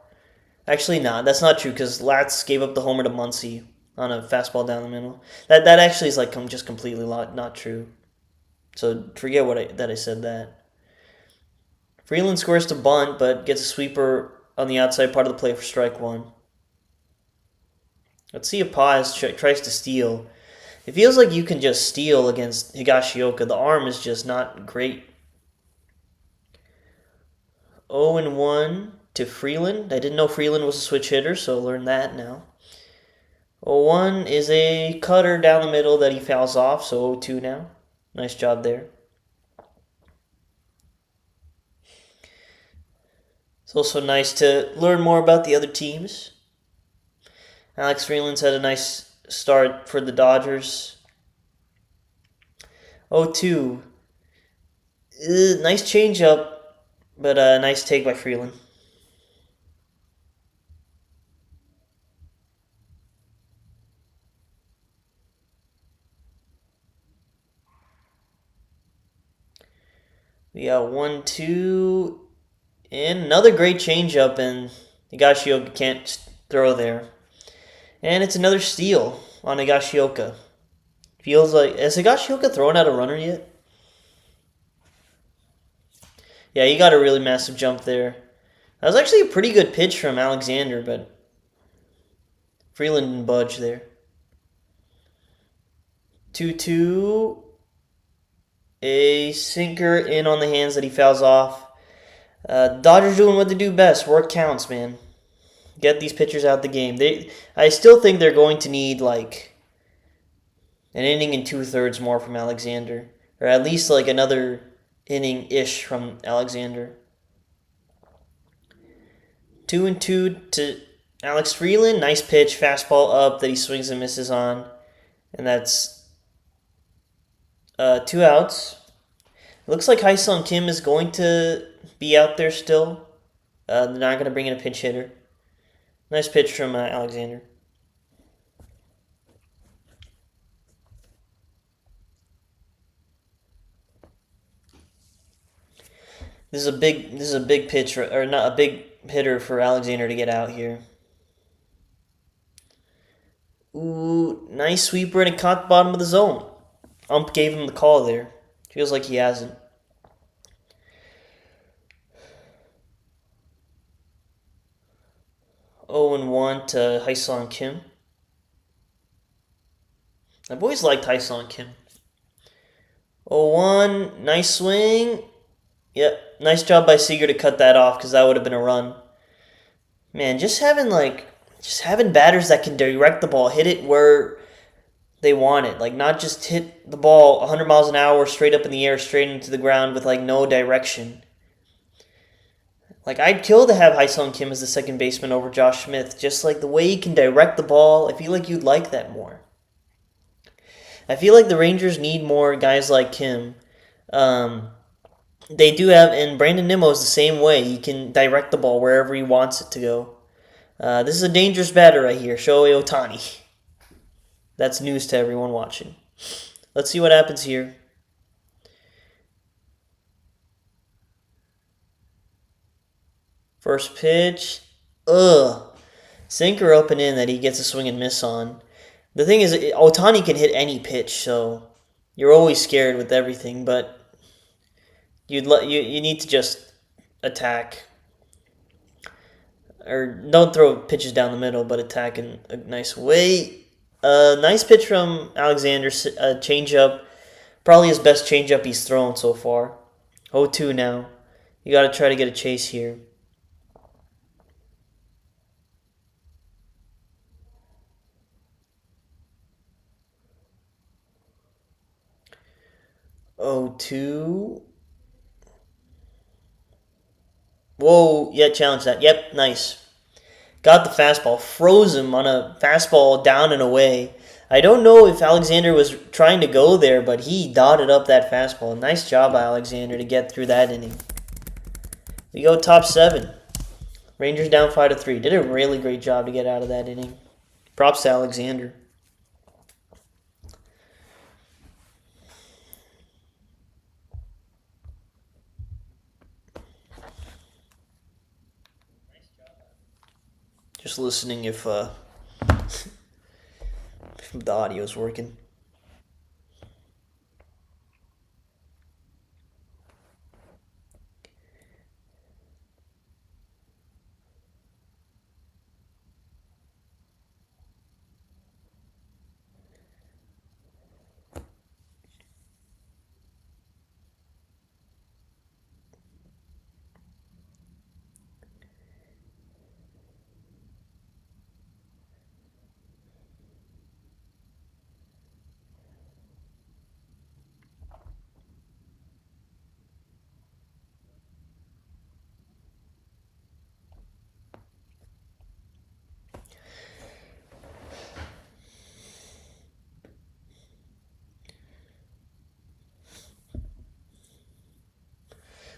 Actually, not. That's not true because Latz gave up the homer to Muncy on a fastball down the middle. That actually is like just completely not true. So forget that I said that. Freeland scores to bunt, but gets a sweeper on the outside part of the plate for strike one. Let's see if Paz tries to steal. It feels like you can just steal against Higashioka. The arm is just not great. 0-1 to Freeland. I didn't know Freeland was a switch hitter, so I'll learn that now. 0-1 is a cutter down the middle that he fouls off, so 0-2 now. Nice job there. It's also nice to learn more about the other teams. Alex Freeland's had a nice start for the Dodgers. 0-2. Nice changeup, but a nice take by Freeland. We got 1-2. And another great changeup, and Higashioka can't throw there. And it's another steal on Higashioka. Feels like... Has Higashioka thrown out a runner yet? Yeah, he got a really massive jump there. That was actually a pretty good pitch from Alexander, but Freeland didn't budge there. 2-2. A sinker in on the hands that he fouls off. Dodgers doing what they do best. Work counts, man. Get these pitchers out the game. I still think they're going to need like an inning and 2/3 more from Alexander, or at least like another inning-ish from Alexander. 2-2 to Alex Freeland. Nice pitch, fastball up that he swings and misses on, and that's 2 outs. It looks like Haesung Kim is going to be out there still. They're not going to bring in a pinch hitter. Nice pitch from Alexander. This is a big pitch, or not a big hitter for Alexander to get out here. Ooh, nice sweeper, and it caught the bottom of the zone. Ump gave him the call there. Feels like he hasn't. Oh, and 1 to Haesung Kim. I've always liked Haesung Kim. 0-1, nice swing. Yep, nice job by Seager to cut that off because that would have been a run. Man, just having batters that can direct the ball, hit it where they want it. Like, not just hit the ball 100 miles an hour straight up in the air, straight into the ground with like no direction. Like, I'd kill to have Haesung Kim as the second baseman over Josh Smith. Just like the way he can direct the ball, I feel like you'd like that more. I feel like the Rangers need more guys like Kim. They do have, and Brandon Nimmo is the same way. He can direct the ball wherever he wants it to go. This is a dangerous batter right here, Shohei Ohtani. That's news to everyone watching. Let's see what happens here. First pitch. Sinker up and in that he gets a swing and miss on. The thing is, Ohtani can hit any pitch, so you're always scared with everything, but you need to just attack. Or don't throw pitches down the middle, but attack in a nice way. Nice pitch from Alexander, changeup. Probably his best changeup he's thrown so far. 0-2 now. You got to try to get a chase here. Oh, 2. Whoa, yeah, challenge that. Yep, nice. Got the fastball. Froze him on a fastball down and away. I don't know if Alexander was trying to go there, but he dotted up that fastball. Nice job by Alexander to get through that inning. We go top 7. Rangers down 5-3. Did a really great job to get out of that inning. Props to Alexander. Just listening if the audio's working.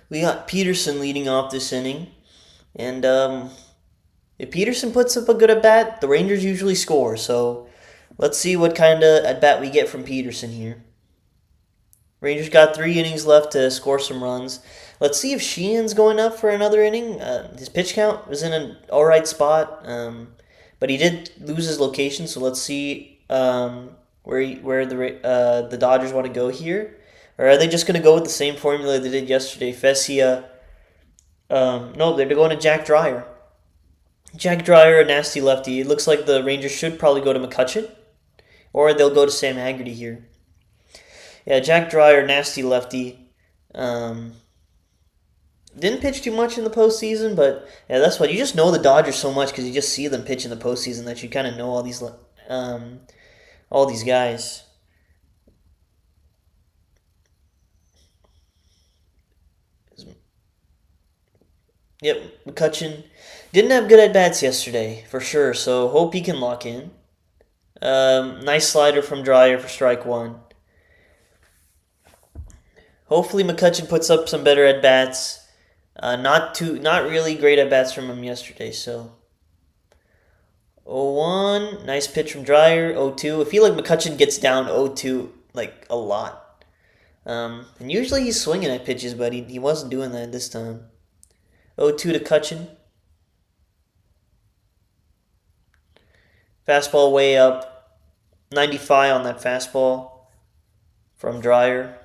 We got Peterson leading off this inning, and if Peterson puts up a good at bat, the Rangers usually score. So let's see what kind of at bat we get from Peterson here. Rangers got 3 innings left to score some runs. Let's see if Sheehan's going up for another inning. His pitch count was in an all right spot, but he did lose his location. So let's see where the Dodgers want to go here. Or are they just going to go with the same formula they did yesterday? Fessia. No, they're going to Jack Dreyer. Jack Dreyer, a nasty lefty. It looks like the Rangers should probably go to McCutchen, or they'll go to Sam Haggerty here. Yeah, Jack Dreyer, nasty lefty. Didn't pitch too much in the postseason, but yeah, that's what you just know the Dodgers so much because you just see them pitch in the postseason that you kind of know all these guys. Yep, McCutchen didn't have good at bats yesterday for sure, so hope he can lock in. Nice slider from Dreyer for strike 1. Hopefully McCutchen puts up some better at bats. Not really great at bats from him yesterday. So 0-1, nice pitch from Dreyer. 0-2. I feel like McCutchen gets down 0-2 like a lot. And usually he's swinging at pitches, but he wasn't doing that this time. 0-2 to Cutchen. Fastball way up. 95 on that fastball from Dreyer.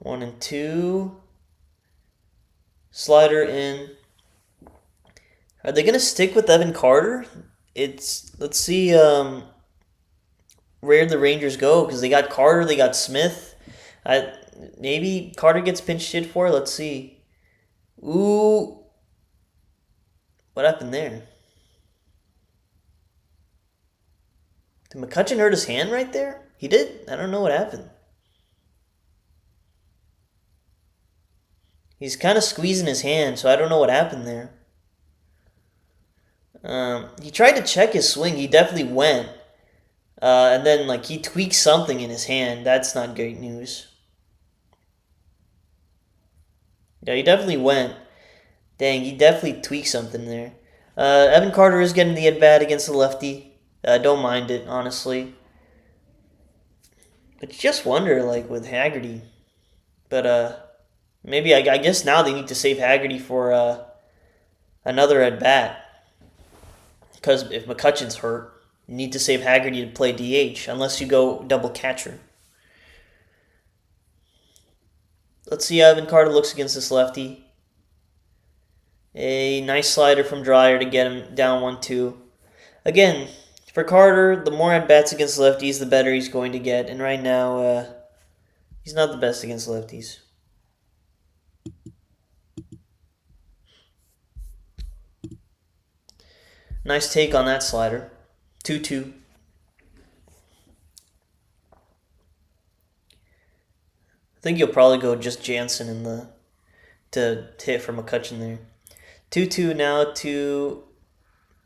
1-2. Slider in. Are they gonna stick with Evan Carter? Let's see where the Rangers go because they got Carter, they got Smith. Maybe Carter gets pinch hit for. Let's see. Ooh, what happened there? Did McCutchen hurt his hand right there? He did. I don't know what happened. He's kind of squeezing his hand, so I don't know what happened there. He tried to check his swing. He definitely went. And then, he tweaked something in his hand. That's not great news. Yeah, he definitely went. Dang, he definitely tweaked something there. Evan Carter is getting the at-bat against the lefty. Don't mind it, honestly. But you just wonder, with Haggerty. But, maybe, I guess now they need to save Haggerty for another at-bat. Because if McCutchen's hurt, you need to save Haggerty to play DH, unless you go double catcher. Let's see how Evan Carter looks against this lefty. A nice slider from Dreyer to get him down 1-2. Again, for Carter, the more at-bats against lefties, the better he's going to get. And right now, he's not the best against lefties. Nice take on that slider. 2-2. I think you'll probably go just Jansen to hit for McCutchen there. 2-2 now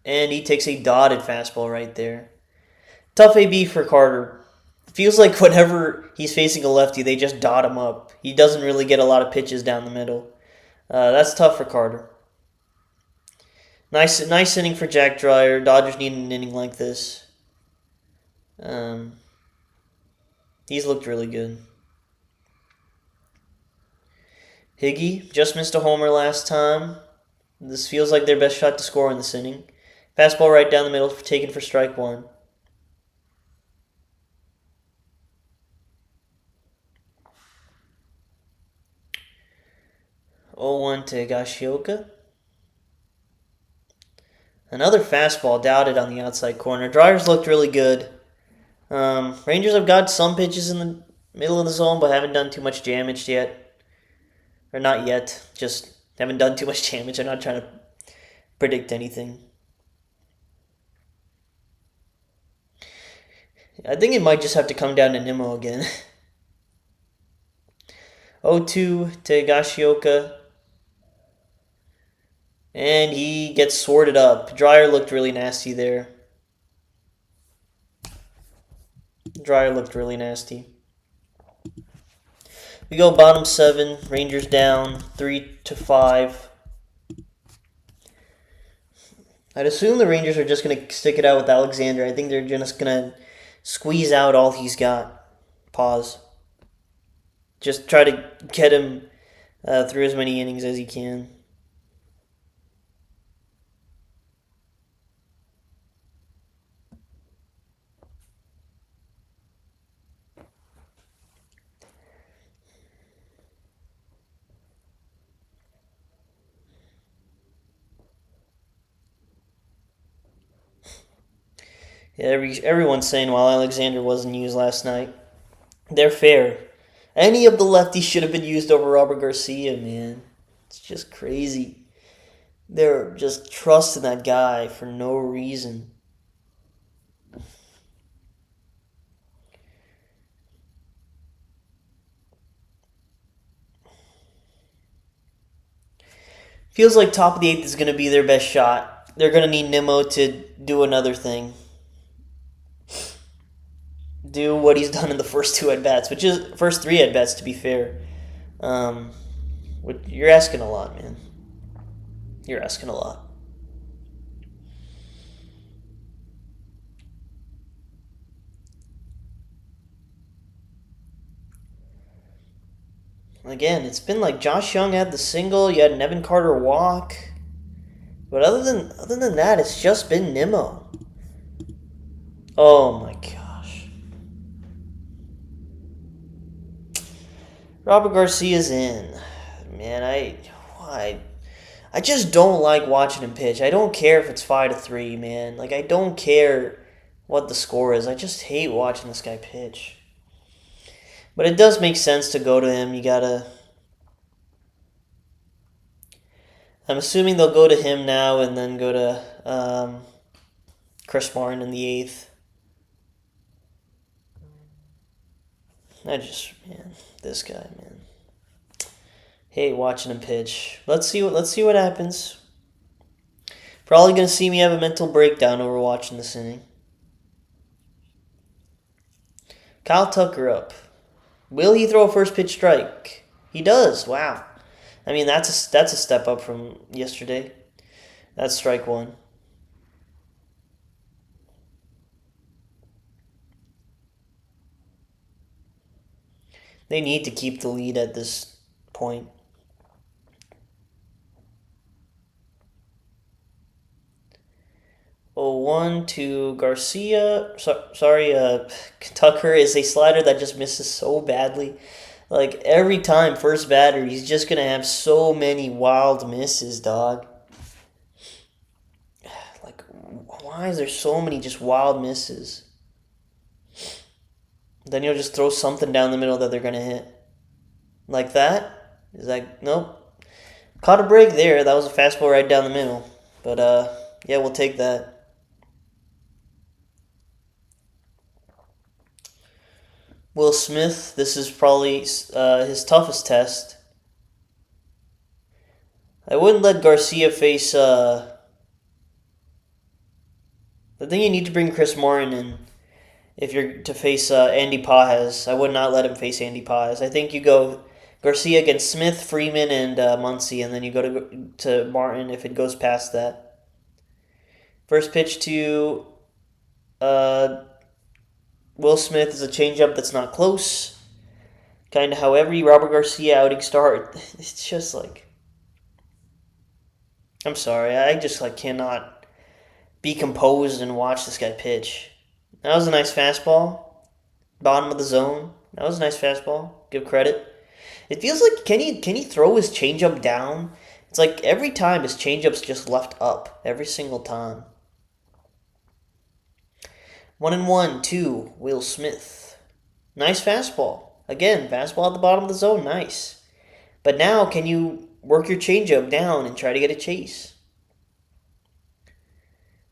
and he takes a dotted fastball right there. Tough AB for Carter. Feels like whenever he's facing a lefty, they just dot him up. He doesn't really get a lot of pitches down the middle. That's tough for Carter. Nice inning for Jack Dreyer. Dodgers need an inning like this. He's looked really good. Higgy just missed a homer last time. This feels like their best shot to score in this inning. Fastball right down the middle, taken for strike one. 0-1 to Gashioka. Another fastball doubted on the outside corner. Dryers looked really good. Rangers have got some pitches in the middle of the zone, but haven't done too much damage yet. Or not yet. Just haven't done too much damage. I'm not trying to predict anything. I think it might just have to come down to Nimmo again. 0-2 to Gashioka. And he gets sorted up. Dryer looked really nasty there. Dryer looked really nasty. We go bottom 7. Rangers down 3-5. I'd assume the Rangers are just going to stick it out with Alexander. I think they're just going to squeeze out all he's got. Pause. Just try to get him through as many innings as he can. Yeah, everyone's saying while Alexander wasn't used last night, they're fair. Any of the lefties should have been used over Robert Garcia, man. It's just crazy. They're just trusting that guy for no reason. Feels like top of the 8th is going to be their best shot. They're going to need Nimmo to do another thing. Do what he's done in the first 2 at-bats, which is first 3 at-bats, to be fair. You're asking a lot, man. You're asking a lot. Again, it's been like Josh Young had the single, you had an Evan Carter walk. But other than that, it's just been Nimmo. Oh my gosh. Robert Garcia's in. Man, I just don't like watching him pitch. I don't care if it's 5-3, man. Like, I don't care what the score is. I just hate watching this guy pitch. But it does make sense to go to him. I'm assuming they'll go to him now and then go to Chris Martin in the 8th. This guy, man. Hate watching him pitch. Let's see what happens. Probably gonna see me have a mental breakdown over watching this inning. Kyle Tucker up. Will he throw a first pitch strike? He does. Wow. I mean, that's a step up from yesterday. That's strike 1. They need to keep the lead at this point. Oh, 1 to Garcia. Tucker is a slider that just misses so badly. Like, every time, first batter, he's just going to have so many wild misses, dog. Like, why is there so many just wild misses? Then you'll just throw something down the middle that they're going to hit. Like that? Nope. Caught a break there. That was a fastball right down the middle. But, yeah, we'll take that. Will Smith, this is probably his toughest test. I wouldn't let Garcia face... I think you need to bring Chris Martin in if you're to face Andy Pajes. I would not let him face Andy Pajes. I think you go Garcia against Smith, Freeman, and Muncy, and then you go to Martin if it goes past that. First pitch to... Will Smith is a changeup that's not close. kind of how every Robert Garcia outing start. It's just like, I'm sorry, I just like cannot be composed and watch this guy pitch. That was a nice fastball, bottom of the zone. That was a nice fastball. Give credit. It feels like can he throw his changeup down? It's like every time his changeup's just left up every single time. 1-1, 2, Will Smith. Nice fastball. Again, fastball at the bottom of the zone, nice. But now, can you work your changeup down and try to get a chase?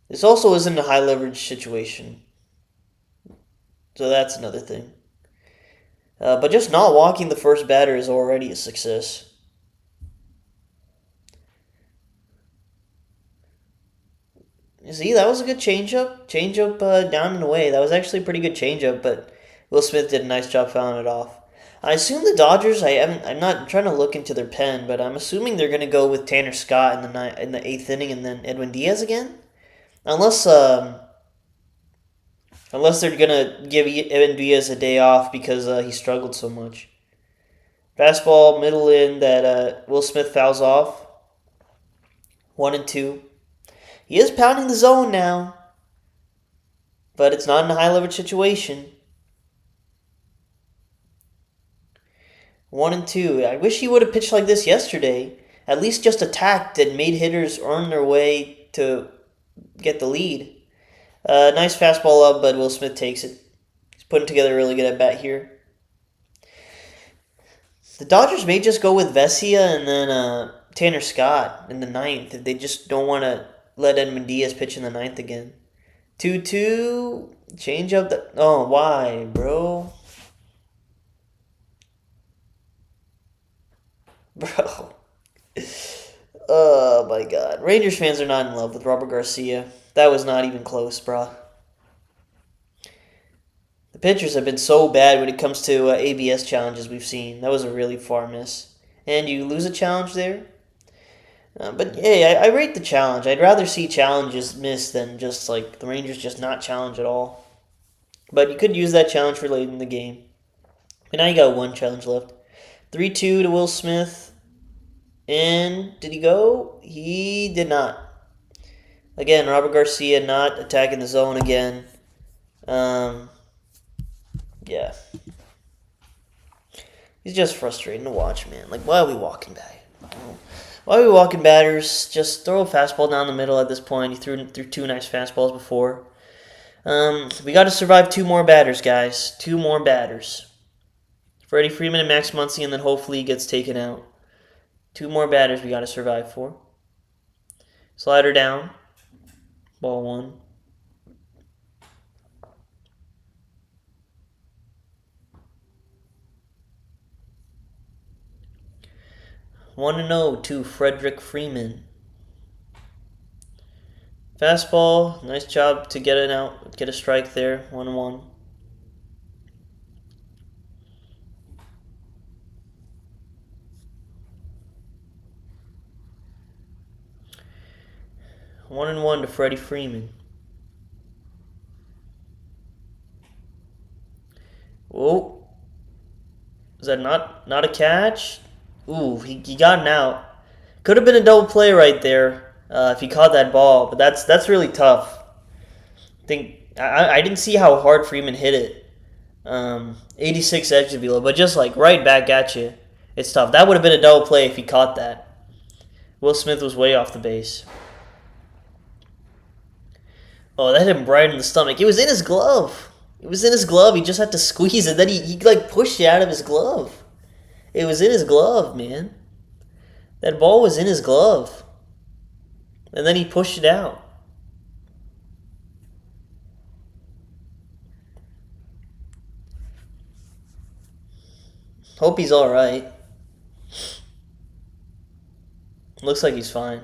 This also isn't a high leverage situation. So that's another thing. But just not walking the first batter is already a success. You see, that was a good changeup. Changeup down and away. That was actually a pretty good changeup, but Will Smith did a nice job fouling it off. I assume the Dodgers. I'm not trying to look into their pen, but I'm assuming they're going to go with Tanner Scott in the eighth inning, and then Edwin Diaz again, unless they're going to give Edwin Diaz a day off because he struggled so much. Fastball middle in that Will Smith fouls off. 1-2. He is pounding the zone now, but it's not in a high leverage situation. 1-2. I wish he would have pitched like this yesterday. At least just attacked and made hitters earn their way to get the lead. Nice fastball up, but Will Smith takes it. He's putting together a really good at bat here. The Dodgers may just go with Vesia and then Tanner Scott in the ninth if they just don't want to let Edwin Diaz pitch in the ninth again. 2-2. Change up the... Oh, why, bro? Bro. Oh, my God. Rangers fans are not in love with Robert Garcia. That was not even close, bro. The pitchers have been so bad when it comes to ABS challenges we've seen. That was a really far miss. And you lose a challenge there? But hey, I rate the challenge. I'd rather see challenges missed than just like the Rangers just not challenge at all. But you could use that challenge for late in the game. And now you got one challenge left. 3-2 to Will Smith. And did he go? He did not. Again, Robert Garcia not attacking the zone again. Yeah. He's just frustrating to watch, man. Like, why are we walking back? Why are we walking batters? Just throw a fastball down the middle at this point. He threw two nice fastballs before. We got to survive two more batters, guys. Two more batters. Freddie Freeman and Max Muncy, and then hopefully he gets taken out. Two more batters we got to survive for. Slider down. Ball one. One and 0 to Frederick Freeman. Fastball, nice job to get it out, get a strike there. 1-1. One and 1 to Freddie Freeman. Oh, is that not a catch? Ooh, he got an out. Could have been a double play right there if he caught that ball, but that's really tough. I didn't see how hard Freeman hit it. 86 exit velo, but just like right back at you. It's tough. That would have been a double play if he caught that. Will Smith was way off the base. Oh, that hit him right in the stomach. It was in his glove. It was in his glove. He just had to squeeze it. Then he like pushed it out of his glove. It was in his glove, man. That ball was in his glove. And then he pushed it out. Hope he's alright. Looks like he's fine.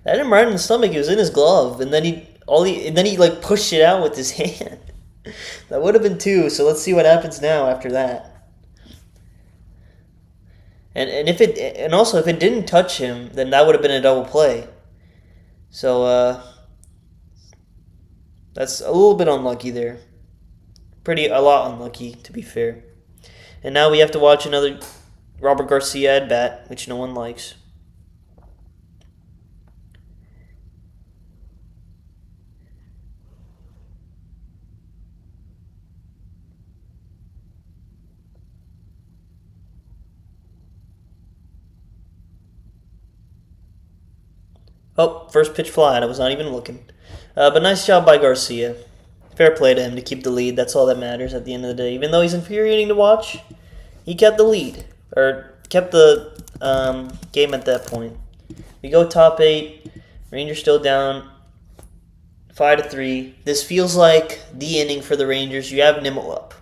That hit him right in the stomach. It was in his glove. And then he like pushed it out with his hand. That would have been two, so let's see what happens now after that. And also if it didn't touch him, then that would have been a double play. So that's a little bit unlucky there. A lot unlucky, to be fair. And now we have to watch another Robert Garcia at bat, which no one likes. Oh, first pitch fly out. I was not even looking. But nice job by Garcia. Fair play to him to keep the lead. That's all that matters at the end of the day. Even though he's infuriating to watch, he kept the lead. Or kept the game at that point. We go top 8. Rangers still down 5-3. This feels like the inning for the Rangers. You have Nimmo up.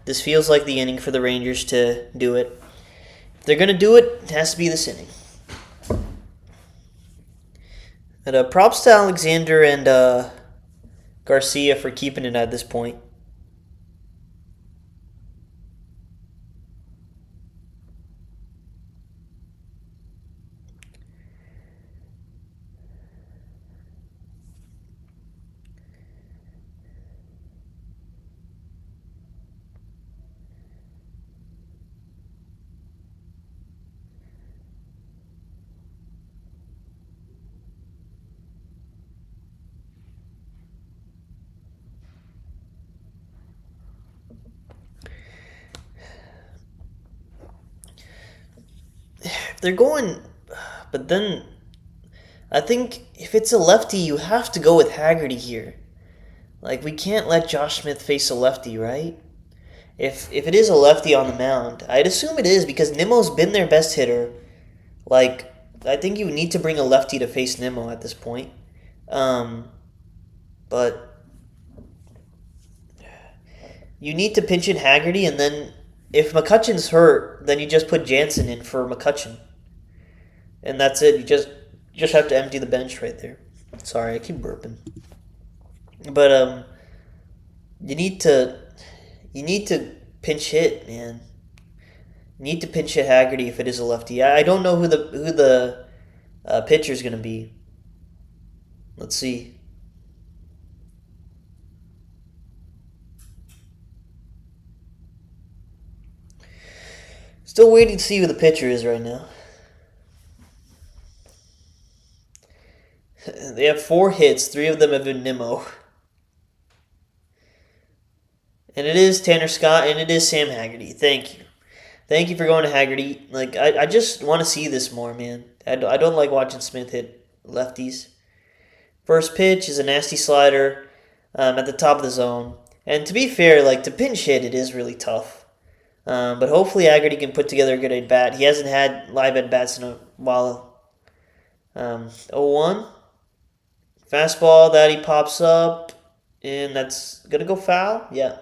This feels like the inning for the Rangers to do it. If they're going to do it, it has to be this inning. And props to Alexander and Garcia for keeping it at this point. They're going, but then I think if it's a lefty, you have to go with Haggerty here. Like, we can't let Josh Smith face a lefty, right? If it is a lefty on the mound, I'd assume it is because Nimmo's been their best hitter. Like, I think you need to bring a lefty to face Nimmo at this point. But you need to pinch in Haggerty, and then if McCutcheon's hurt, then you just put Jansen in for McCutcheon. And that's it. You just have to empty the bench right there. Sorry, I keep burping. But you need to pinch hit, man. You need to pinch hit Haggerty if it is a lefty. I don't know who the pitcher's gonna be. Let's see. Still waiting to see who the pitcher is right now. They have 4 hits. 3 of them have been Nimmo. And it is Tanner Scott, and it is Sam Haggerty. Thank you. Thank you for going to Haggerty. Like, I just want to see this more, man. I don't like watching Smith hit lefties. First pitch is a nasty slider at the top of the zone. And to be fair, like, to pinch hit, it is really tough. But hopefully Haggerty can put together a good at-bat. He hasn't had live at-bats in a while. 0-1. Fastball that he pops up, and that's going to go foul? Yeah.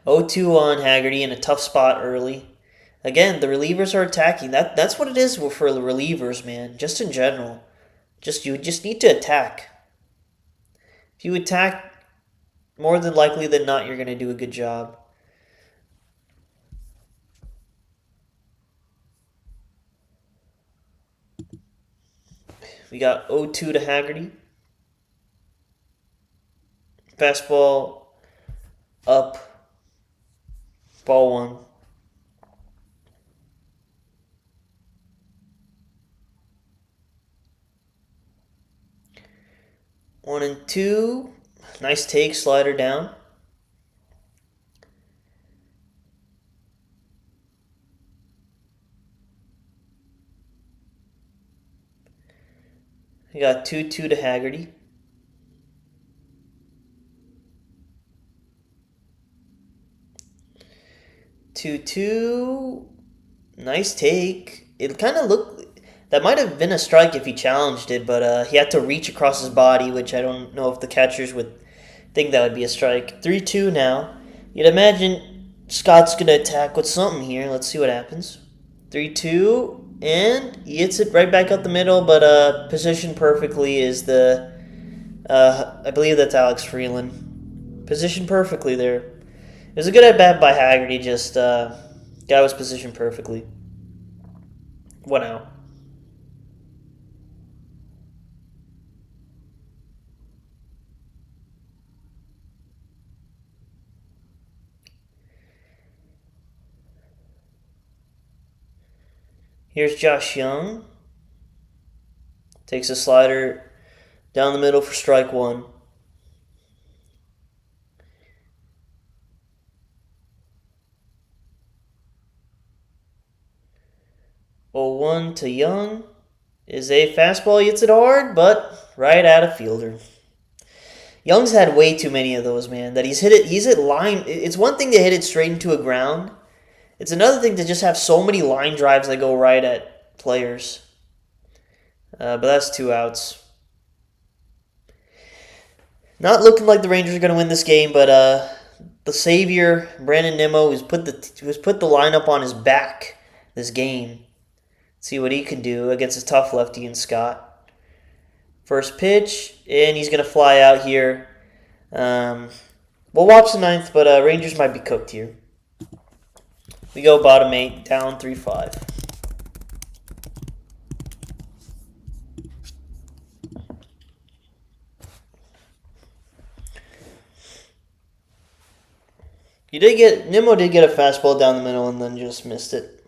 0-2 on Haggerty in a tough spot early. Again, the relievers are attacking. That's what it is for the relievers, man. Just in general. You just need to attack. If you attack, more than likely than not, you're going to do a good job. We got 0-2 to Haggerty. Fastball up. Ball 1. 1-2. Nice take, slider down. We got 2-2 to Haggerty. 2-2. Nice take. It kind of looked... That might have been a strike if he challenged it, but he had to reach across his body, which I don't know if the catchers would think that would be a strike. 3-2 now. You'd imagine Scott's going to attack with something here. Let's see what happens. 3-2. And he hits it right back up the middle, but positioned perfectly is the... I believe that's Alex Freeland. Positioned perfectly there. It was a good at-bat by Haggerty, just... guy was positioned perfectly. 1 out. Here's Josh Young. Takes a slider down the middle for strike one. 0-1 to Young. Is a fastball, he hits it hard, but right at a fielder. Young's had way too many of those, man. That he's hit line. It's one thing to hit it straight into a ground. It's another thing to just have so many line drives that go right at players. But that's 2 outs. Not looking like the Rangers are going to win this game, but the savior, Brandon Nimmo, who's put the lineup on his back this game. See what he can do against a tough lefty in Scott. First pitch, and he's going to fly out here. We'll watch the ninth, but Rangers might be cooked here. We go bottom 8, down 3-5. Nimmo did get a fastball down the middle and then just missed it.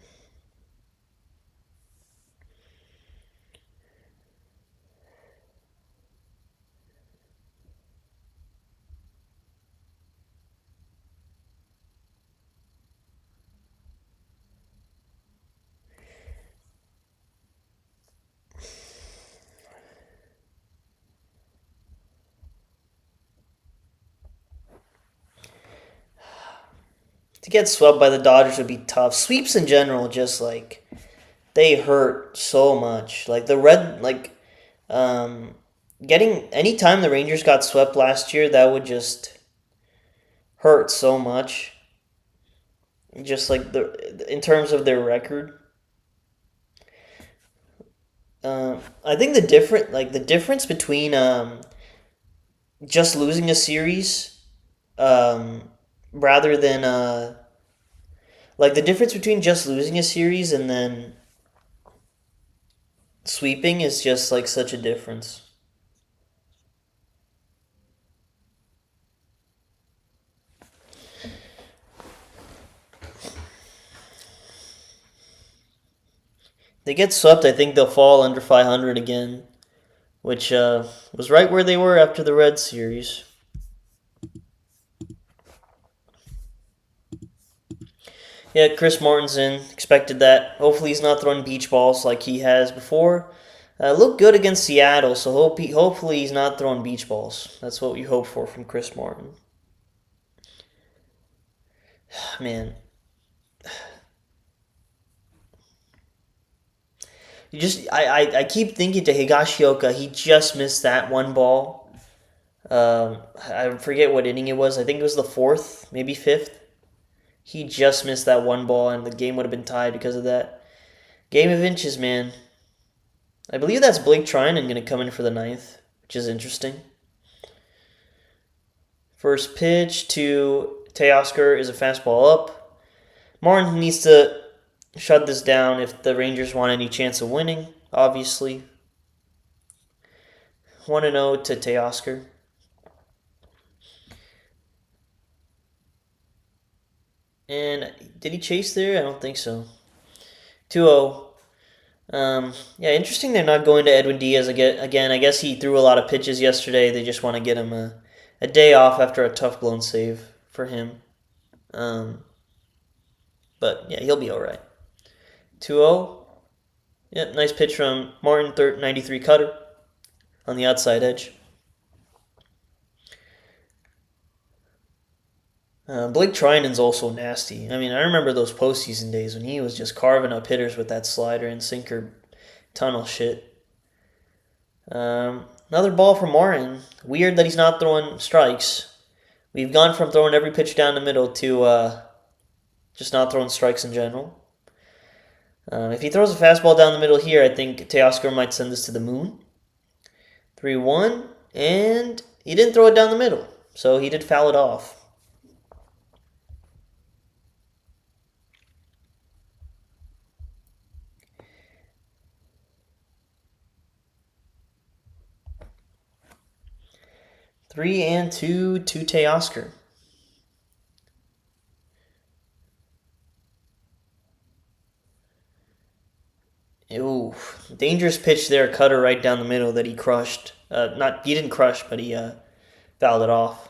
To get swept by the Dodgers would be tough. Sweeps in general, just like they hurt so much. Like getting anytime the Rangers got swept last year, that would just hurt so much. Just like in terms of their record. I think the difference between just losing a series, rather than the difference between just losing a series and then sweeping is just like such a difference. They get swept, I think they'll fall under 500 again, which was right where they were after the Red series. Yeah, Chris Martin's in. Expected that. Hopefully he's not throwing beach balls like he has before. Looked good against Seattle, so hopefully he's not throwing beach balls. That's what we hope for from Chris Martin. Man. I keep thinking to Higashioka, he just missed that one ball. I forget what inning it was. I think it was the 4th, maybe 5th. He just missed that one ball, and the game would have been tied because of that. Game of inches, man. I believe that's Blake Trinan going to come in for the 9th, which is interesting. First pitch to Teoscar is a fastball up. Martin needs to shut this down if the Rangers want any chance of winning, obviously. 1-0 to Teoscar. And did he chase there? I don't think so. 2-0. Yeah, interesting they're not going to Edwin Diaz again. I guess he threw a lot of pitches yesterday. They just want to get him a day off after a tough blown save for him. But yeah, he'll be all right. 2-0. Yeah, nice pitch from Martin, 93 cutter on the outside edge. Blake Trinan's also nasty. I mean, I remember those postseason days when he was just carving up hitters with that slider and sinker tunnel shit. Another ball from Martin. Weird that he's not throwing strikes. We've gone from throwing every pitch down the middle to just not throwing strikes in general. If he throws a fastball down the middle here, I think Teoscar might send this to the moon. 3-1, and he didn't throw it down the middle, so he did foul it off. Three and two to Teoscar. Ooh, dangerous pitch there, cutter right down the middle that he crushed. Not he didn't crush, but he fouled it off.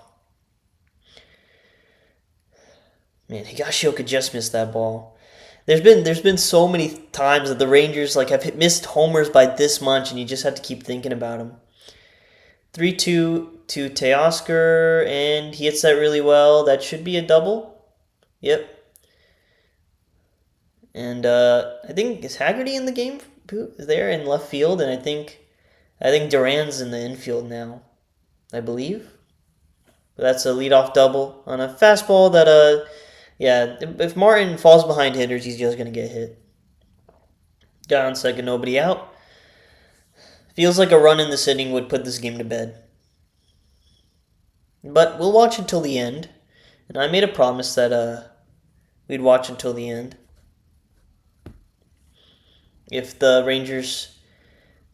Man, Higashioka just missed that ball. There's been so many times that the Rangers like have missed homers by this much, and you just have to keep thinking about them. 3-2 to Teoscar, and he hits that really well. That should be a double. Yep. And I think is Haggerty in the game there in left field, and I think Duran's in the infield now, I believe. But that's a leadoff double on a fastball that yeah, if Martin falls behind hitters, he's just gonna get hit. Guy on second, nobody out. Feels like a run in this inning would put this game to bed. But we'll watch until the end, and I made a promise that we'd watch until the end. If the Rangers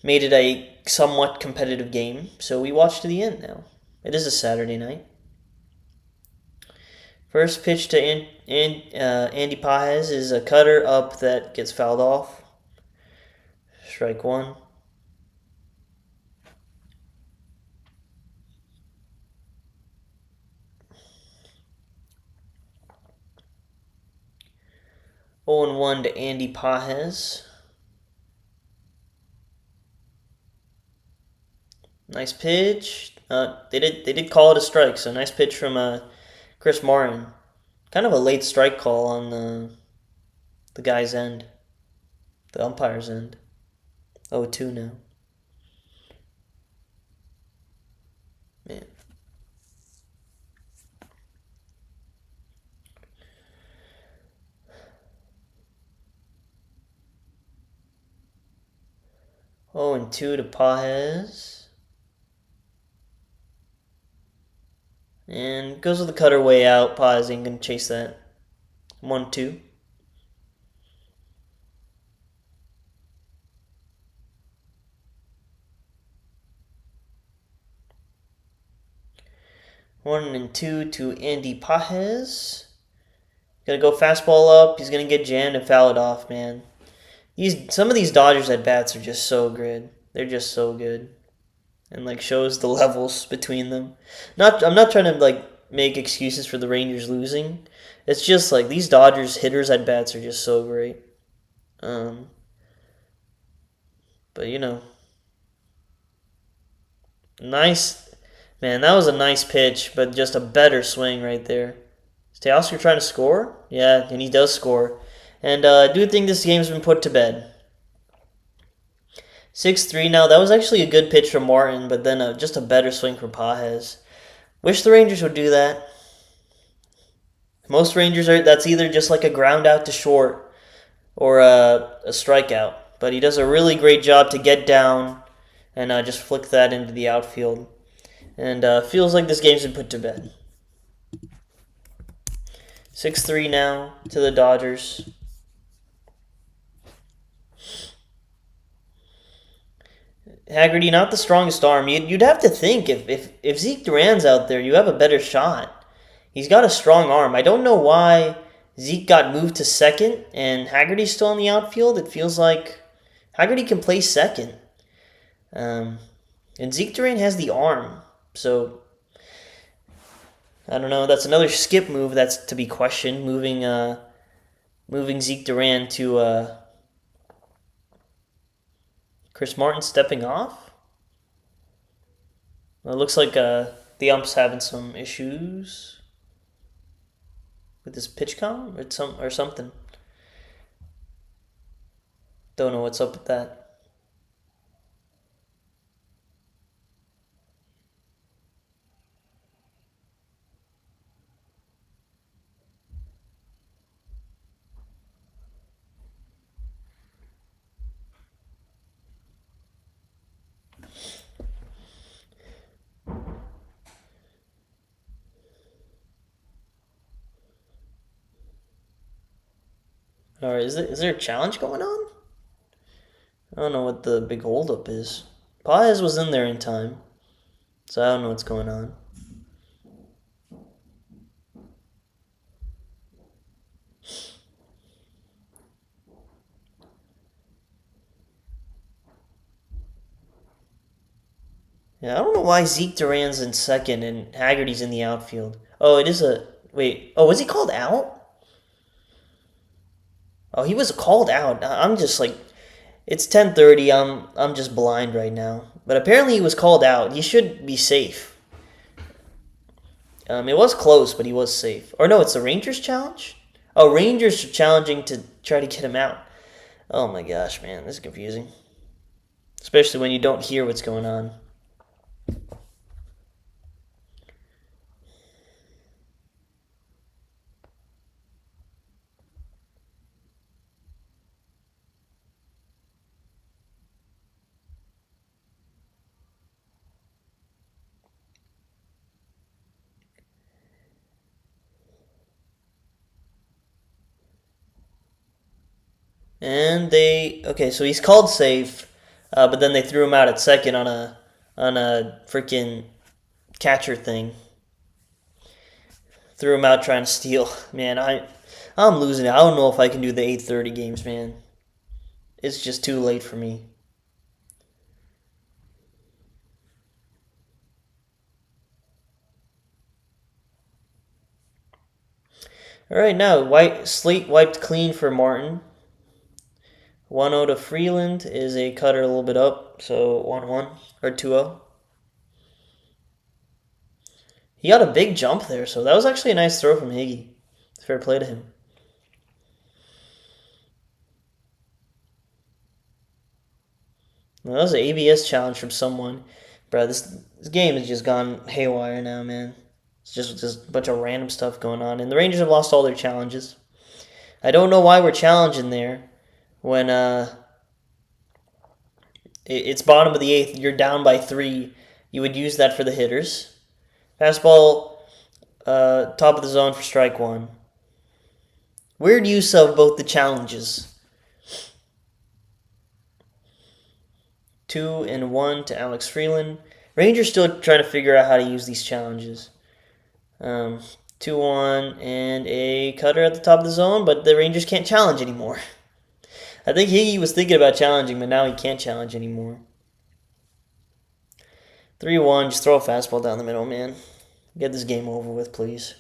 made it a somewhat competitive game, so we watch to the end now. It is a Saturday night. First pitch to Andy Pages is a cutter up that gets fouled off. Strike one. Oh and 1 to Andy Pages. Nice pitch. They did call it a strike, so nice pitch from Chris Martin. Kind of a late strike call on the guy's end, the umpire's end. 0-2 now. Man. Oh, and 2 to Pages. And goes with the cutter way out. Pages ain't going to chase that. 1-2. One and 2 to Andy Pages. Gonna go fastball up. He's gonna get jammed and foul it off, man. Some of these Dodgers at bats are just so good. They're just so good. And like shows the levels between them. I'm not trying to like make excuses for the Rangers losing. It's just like these Dodgers hitters at bats are just so great. But nice, man. That was a nice pitch, but just a better swing right there. Is Teoscar trying to score? Yeah, and he does score. And I do think this game's been put to bed. 6-3 now. That was actually a good pitch from Martin, but then just a better swing from Pages. Wish the Rangers would do that. Most Rangers that's either just like a ground out to short or a strikeout. But he does a really great job to get down and just flick that into the outfield. And feels like this game's been put to bed. 6-3 now to the Dodgers. Haggerty, not the strongest arm. You'd have to think if Zeke Duran's out there, you have a better shot. He's got a strong arm. I don't know why Zeke got moved to second and Haggerty's still in the outfield. It feels like Haggerty can play second. And Zeke Duran has the arm. So, I don't know. That's another skip move that's to be questioned. Moving Zeke Duran to Chris Martin stepping off. Well, it looks like the ump's having some issues with his pitch count or something. Don't know what's up with that. All right, is there a challenge going on? I don't know what the big holdup is. Paez was in there in time, so I don't know what's going on. Yeah, I don't know why Zeke Duran's in second and Haggerty's in the outfield. Oh, it is a wait. Oh, was he called out? Oh, he was called out. I'm just like it's 10:30. I'm just blind right now. But apparently he was called out. He should be safe. It was close, but he was safe. Or no, it's the Rangers challenge. Oh, Rangers are challenging to try to get him out. Oh my gosh, man, this is confusing. Especially when you don't hear what's going on. And they okay, so he's called safe, but then they threw him out at second on a freaking catcher thing. Threw him out trying to steal. Man, I'm losing it. I don't know if I can do the 8:30 games, man. It's just too late for me. All right, now slate wiped clean for Martin. 1-0 to Freeland is a cutter a little bit up, so 1-1 or 2-0. He got a big jump there, so that was actually a nice throw from Higgy. Fair play to him. Well, that was an ABS challenge from someone. Bro, this game has just gone haywire now, man. It's just a bunch of random stuff going on. And the Rangers have lost all their challenges. I don't know why we're challenging there when it's bottom of the eighth. You're down by 3. You would use that for the hitters. Fastball, top of the zone for strike 1. Weird use of both the challenges. 2-1 to Alex Freeland. Rangers still trying to figure out how to use these challenges. 2-1 and a cutter at the top of the zone, but the Rangers can't challenge anymore. I think Higgy was thinking about challenging, but now he can't challenge anymore. 3-1, just throw a fastball down the middle, man. Get this game over with, please.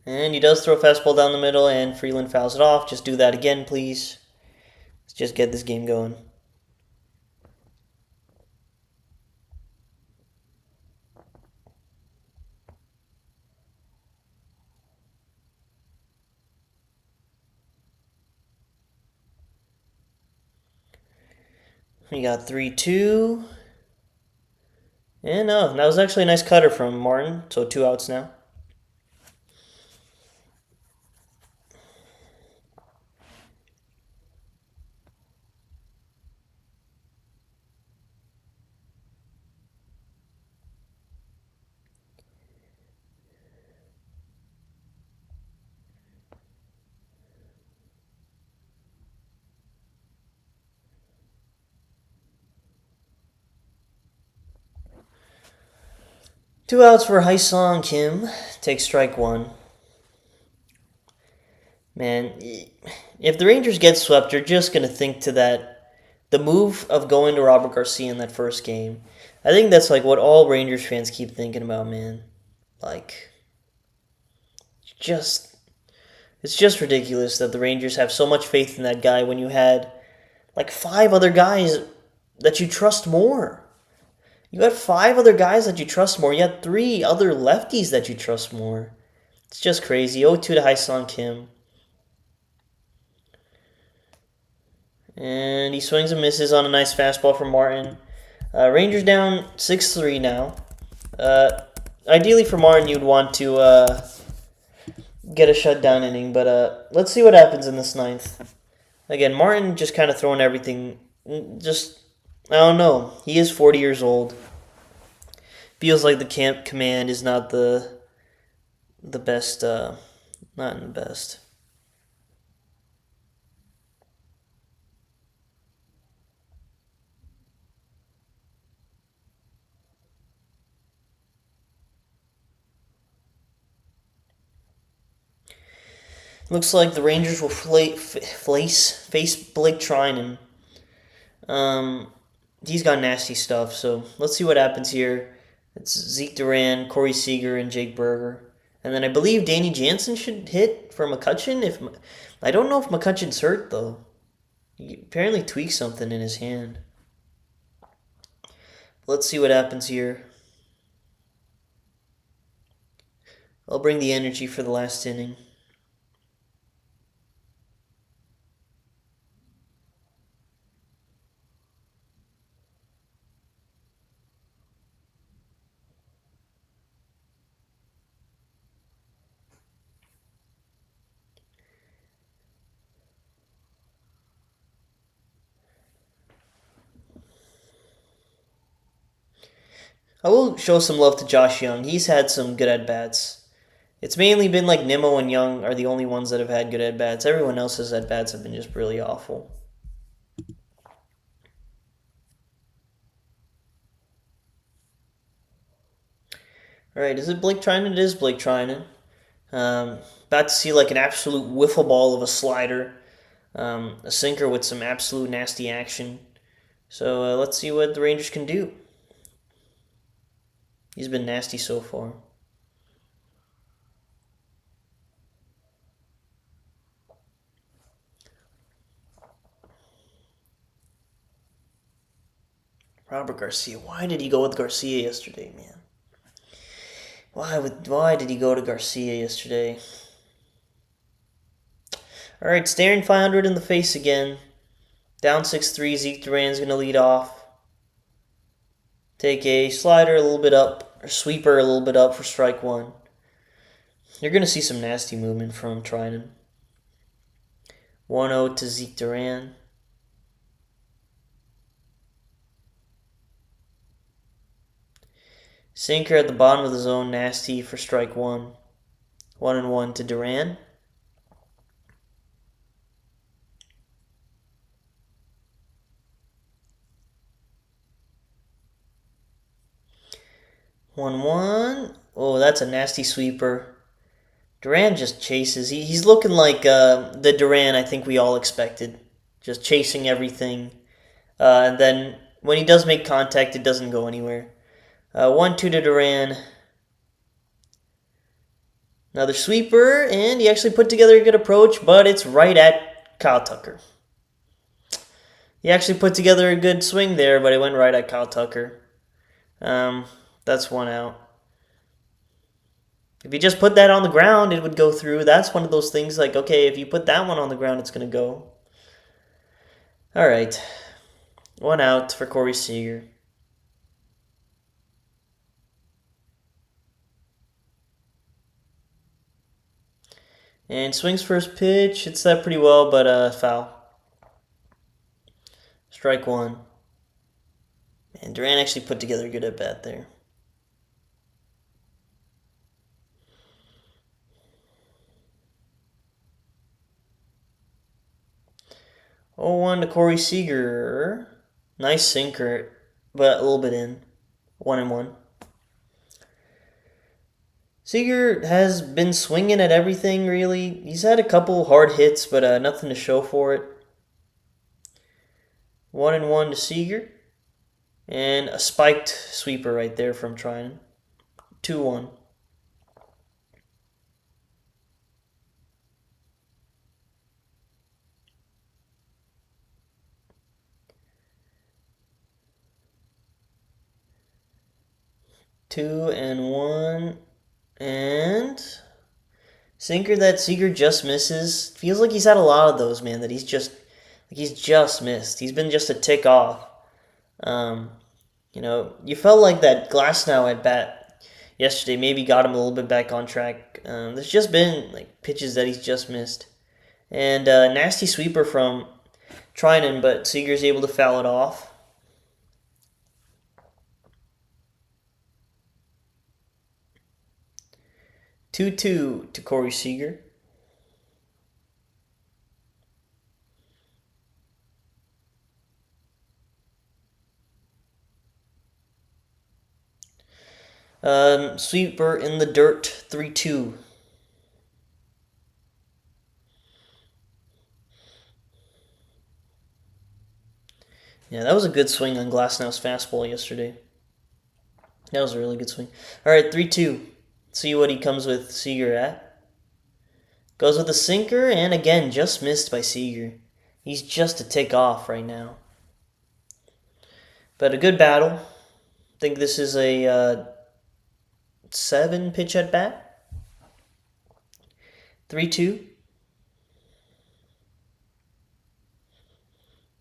And he does throw a fastball down the middle, and Freeland fouls it off. Just do that again, please. Let's just get this game going. We got 3-2. And no, that was actually a nice cutter from Martin. So 2 outs now. Two outs for Haisong Kim. Takes strike 1. Man, if the Rangers get swept, you're just going to think to that, the move of going to Robert Garcia in that first game. I think that's like what all Rangers fans keep thinking about, man. Like, just, it's just ridiculous that the Rangers have so much faith in that guy when you had like 5 other guys that you trust more. You had 5 other guys that you trust more. You had 3 other lefties that you trust more. It's just crazy. 0-2 to Haisong Kim. And he swings and misses on a nice fastball from Martin. Rangers down 6-3 now. Ideally for Martin, you'd want to get a shutdown inning, but let's see what happens in this ninth. Again, Martin just kind of throwing everything. Just, I don't know. He is 40 years old. Feels like the camp command is not the best. Not in the best. Looks like the Rangers will face Blake Trinan. Um, he's got nasty stuff. So let's see what happens here. It's Zeke Duran, Corey Seager, and Jake Berger. And then I believe Danny Jansen should hit for McCutcheon. If I don't know if McCutcheon's hurt though. He apparently tweaked something in his hand. Let's see what happens here. I'll bring the energy for the last inning. I will show some love to Josh Young. He's had some good at bats. It's mainly been like Nimmo and Young are the only ones that have had good at bats. Everyone else's at bats have been just really awful. All right, is it Blake Trinan? It is Blake Trinan. About to see like an absolute wiffle ball of a slider, a sinker with some absolute nasty action. So let's see what the Rangers can do. He's been nasty so far. Robert Garcia. Why did he go with Garcia yesterday, man? Why did he go to Garcia yesterday? All right, staring 500 in the face again. Down 6-3, Zeke Duran's going to lead off. Take a slider a little bit up, or sweeper a little bit up for strike one. You're going to see some nasty movement from Trinan. 1-0 to Zeke Duran. Sinker at the bottom of the zone, nasty for strike one. 1-1 to Duran. One. Oh, that's a nasty sweeper. Duran just chases. He's looking like the Duran I think we all expected. Just chasing everything. And then when he does make contact, it doesn't go anywhere. 1-2 to Duran. Another sweeper, and he actually put together a good approach, but it's right at Kyle Tucker. He actually put together a good swing there, but it went right at Kyle Tucker. That's one out. If you just put that on the ground, it would go through. That's one of those things like, okay, if you put that one on the ground, it's going to go. All right. One out for Corey Seager. And swings first pitch. Hits that pretty well, but foul. Strike one. And Duran actually put together a good at bat there. Oh, 1 to Corey Seager. Nice sinker, but a little bit in. 1-1. Seager has been swinging at everything, really. He's had a couple hard hits, but nothing to show for it. 1-1 to Seager. And a spiked sweeper right there from Trinan. 2-1. Two and one. And sinker that Seager just misses. Feels like he's had a lot of those, man, that he's just missed. He's been just a tick off. You felt like that Glasnow at bat yesterday maybe got him a little bit back on track. There's just been like pitches that he's just missed. And nasty sweeper from Trinan, but Seager's able to foul it off. 2-2 to Corey Seager. Sweeper in the dirt, 3-2. Yeah, that was a good swing on Glasnow's fastball yesterday. That was a really good swing. All right, 3-2. See what he comes with Seager at. Goes with a sinker, and again, just missed by Seager. He's just a tick off right now. But a good battle. I think this is a 7 pitch at bat. 3-2.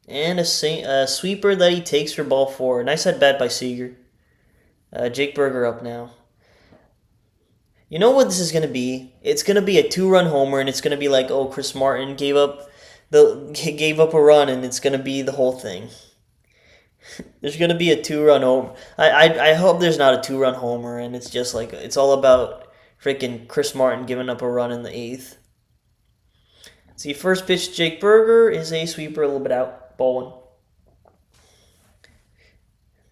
And a sweeper that he takes for ball 4. Nice at bat by Seager. Jake Berger up now. You know what this is going to be? It's going to be a 2-run homer, and it's going to be like, oh, Chris Martin gave up a run, and it's going to be the whole thing. There's going to be a 2-run homer. I hope there's not a 2-run homer, and it's just like it's all about freaking Chris Martin giving up a run in the 8th. See, first pitch, Jake Berger is a sweeper, a little bit out, ball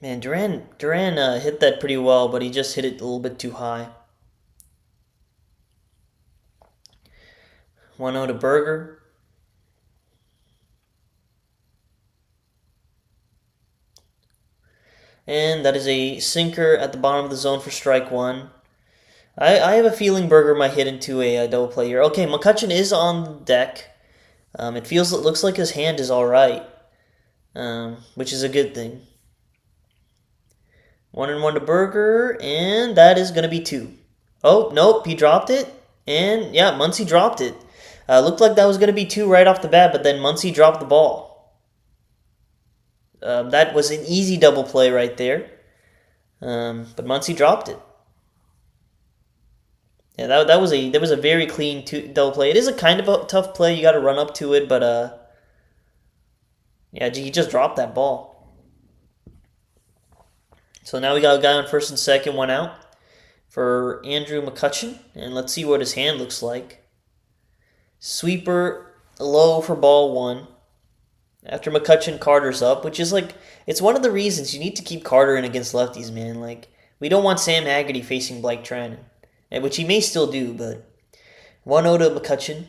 1. Man, Duran hit that pretty well, but he just hit it a little bit too high. 1-0 to Berger. And that is a sinker at the bottom of the zone for strike 1. I have a feeling Berger might hit into a double play here. Okay, McCutchen is on the deck. It looks like his hand is all right, which is a good thing. 1-1 to Berger, and that is going to be 2. Oh, nope, he dropped it. And, yeah, Muncy dropped it. Looked like that was going to be 2 right off the bat, but then Muncy dropped the ball. That was an easy double play right there. But Muncy dropped it. Yeah, that was a very clean double play. It is a kind of a tough play. You got to run up to it, but yeah, he just dropped that ball. So now we got a guy on first and second, 1 out for Andrew McCutchen, and let's see what his hand looks like. Sweeper low for ball 1. After McCutchen, Carter's up, which is like, it's one of the reasons you need to keep Carter in against lefties, man. Like, we don't want Sam Haggerty facing Blake Treinen, which he may still do, but 1-0 to McCutchen.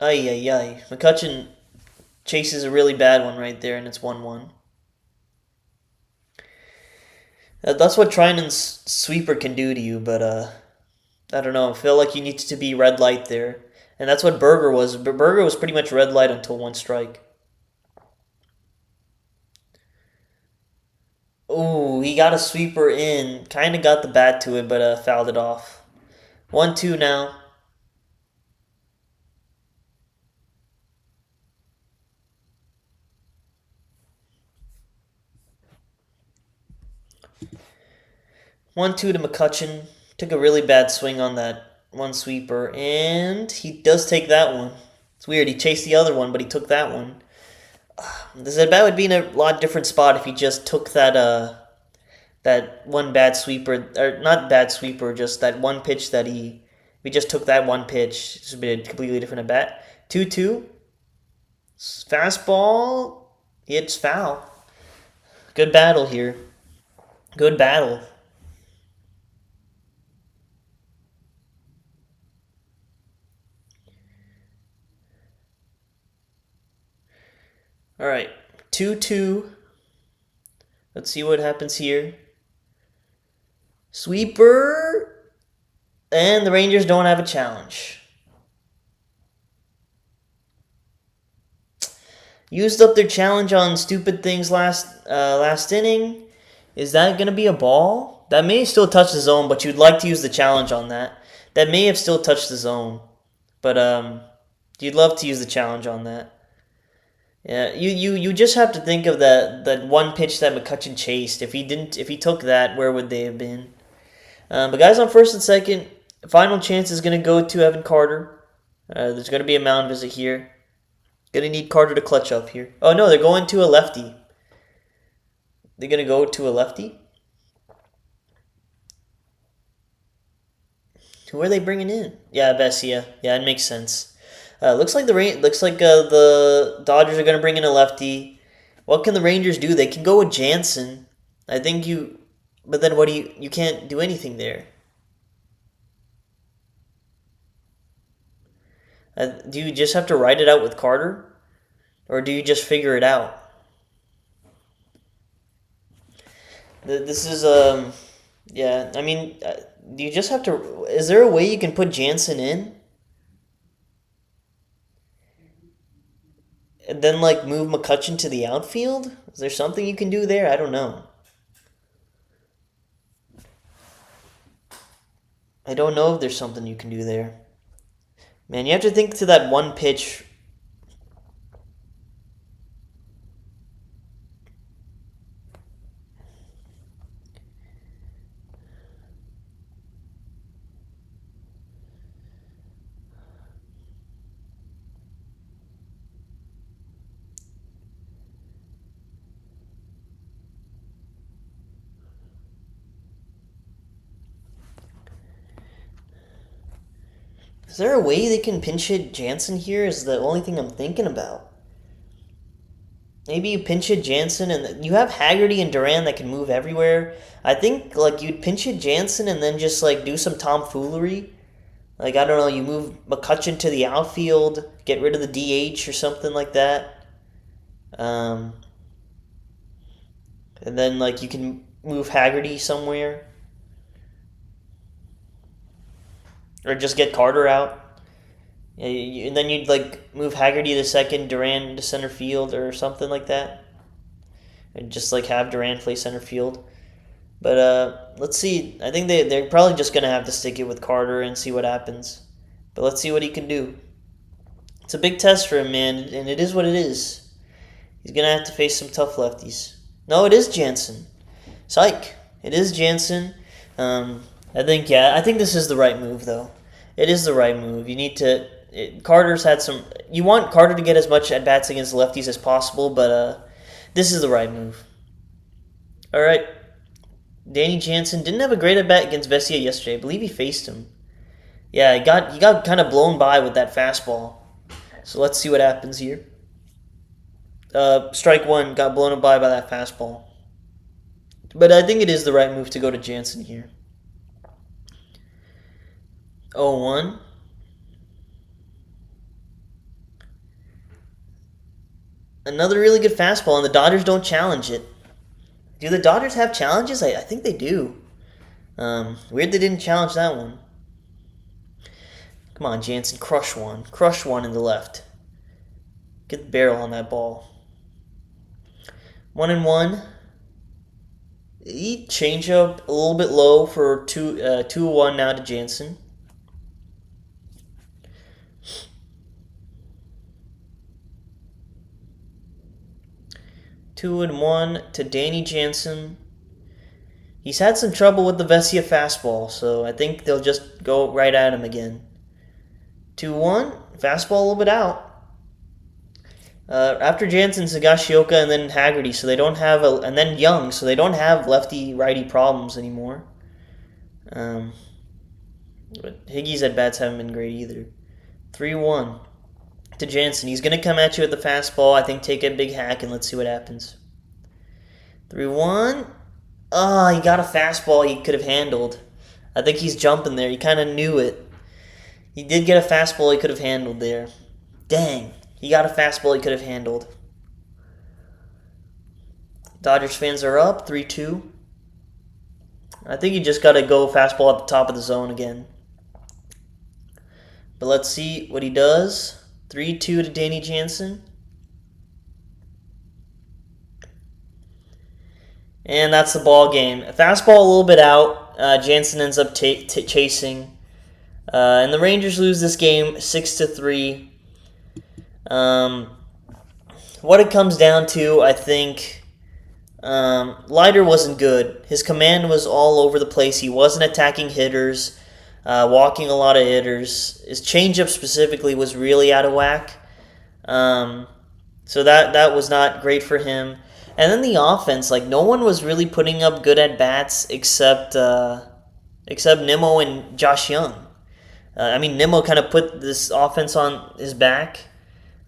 Ay. McCutchen chases a really bad one right there, and it's 1-1. That's what Treinen's sweeper can do to you, but I don't know. I feel like you need to be red light there. And that's what Berger was. Berger was pretty much red light until 1 strike. Ooh, he got a sweeper in. Kind of got the bat to it, but fouled it off. 1-2 now. One, 2 to McCutchen. Took a really bad swing on that one sweeper, and he does take that one. It's weird. He chased the other one, but he took that one. This bat would be in a lot different spot if he just took that that one bad sweeper, or not bad sweeper, just that one pitch that if he just took that one pitch, it would be a completely different at bat. 2-2. Fastball. It's foul. Good battle here. Good battle. All right, 2-2. Let's see what happens here. Sweeper, and the Rangers don't have a challenge. Used up their challenge on stupid things last inning. Is that going to be a ball? That may still touch the zone, but you'd like to use the challenge on that. That may have still touched the zone, but you'd love to use the challenge on that. Yeah, you just have to think of that one pitch that McCutchen chased. If he took that, where would they have been? But guys on first and second, final chance is going to go to Evan Carter. There's going to be a mound visit here. Going to need Carter to clutch up here. Oh no, they're going to a lefty. They're going to go to a lefty. Who are they bringing in? Yeah, Bessia. Yeah, it makes sense. Looks like the Dodgers are going to bring in a lefty. What can the Rangers do? They can go with Jansen. But then you can't do anything there. Do you just have to ride it out with Carter? Or do you just figure it out? This is yeah. I mean, do you just have to? Is there a way you can put Jansen in and then like move McCutcheon to the outfield? Is there something you can do there? I don't know. I don't know if there's something you can do there. Man, you have to think to that one pitch. Is there a way they can pinch hit Jansen here? Is the only thing I'm thinking about. Maybe you pinch hit Jansen and you have Haggerty and Duran that can move everywhere. I think like you'd pinch hit Jansen and then just like do some tomfoolery. Like I don't know, you move McCutcheon to the outfield, get rid of the DH or something like that. Um, and then like you can move Haggerty somewhere. Or just get Carter out. Yeah, and then you'd like move Haggerty to second, Duran to center field or something like that. And just like have Duran play center field. But let's see. I think they're probably just going to have to stick it with Carter and see what happens. But let's see what he can do. It's a big test for him, man, and it is what it is. He's going to have to face some tough lefties. No, it is Jansen. Psych. It is Jansen. I think this is the right move, though. It is the right move. You need to... Carter's had some... You want Carter to get as much at-bats against lefties as possible, but this is the right move. All right. Danny Jansen didn't have a great at-bat against Vesia yesterday. I believe he faced him. Yeah, he got kind of blown by with that fastball. So let's see what happens here. Strike one, got blown by that fastball. But I think it is the right move to go to Jansen here. 0-1. Another really good fastball, and the Dodgers don't challenge it. Do the Dodgers have challenges? I think they do. Weird they didn't challenge that one. Come on, Jansen, crush one. Crush one in the left. Get the barrel on that ball. 1-1. He change up a little bit low for 2-1 now to Jansen. Two and one to Danny Jansen. He's had some trouble with the Vesia fastball, so I think they'll just go right at him again. 2-1, fastball a little bit out. After Jansen's Higashioka and then Haggerty, so they don't have and then Young, so they don't have lefty-righty problems anymore. But Higgy's at bats haven't been great either. 3-1 to Jansen. He's going to come at you with the fastball. I think take a big hack and let's see what happens. 3-1. Oh, he got a fastball he could have handled. I think he's jumping there. He kind of knew it. He did get a fastball he could have handled there. Dang. He got a fastball he could have handled. Dodgers fans are up 3-2. I think you just got to go fastball at the top of the zone again. But let's see what he does. 3-2 to Danny Jansen. And that's the ball game. A fastball a little bit out. Jansen ends up chasing. And the Rangers lose this game 6-3. What it comes down to, I think, Leiter wasn't good. His command was all over the place. He wasn't attacking hitters, walking a lot of hitters. His changeup specifically was really out of whack. So that was not great for him. And then the offense, like no one was really putting up good at bats except Nimmo and Josh Young. Nimmo kind of put this offense on his back.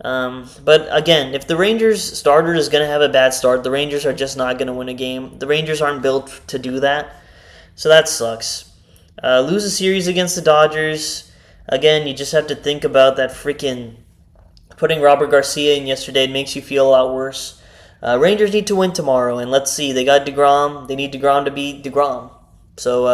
But again, if the Rangers starter is going to have a bad start, the Rangers are just not going to win a game. The Rangers aren't built to do that. So that sucks. Lose a series against the Dodgers. Again, you just have to think about that freaking Putting Robert Garcia in yesterday makes you feel a lot worse. Rangers need to win tomorrow, and let's see. They got DeGrom. They need DeGrom to beat DeGrom. So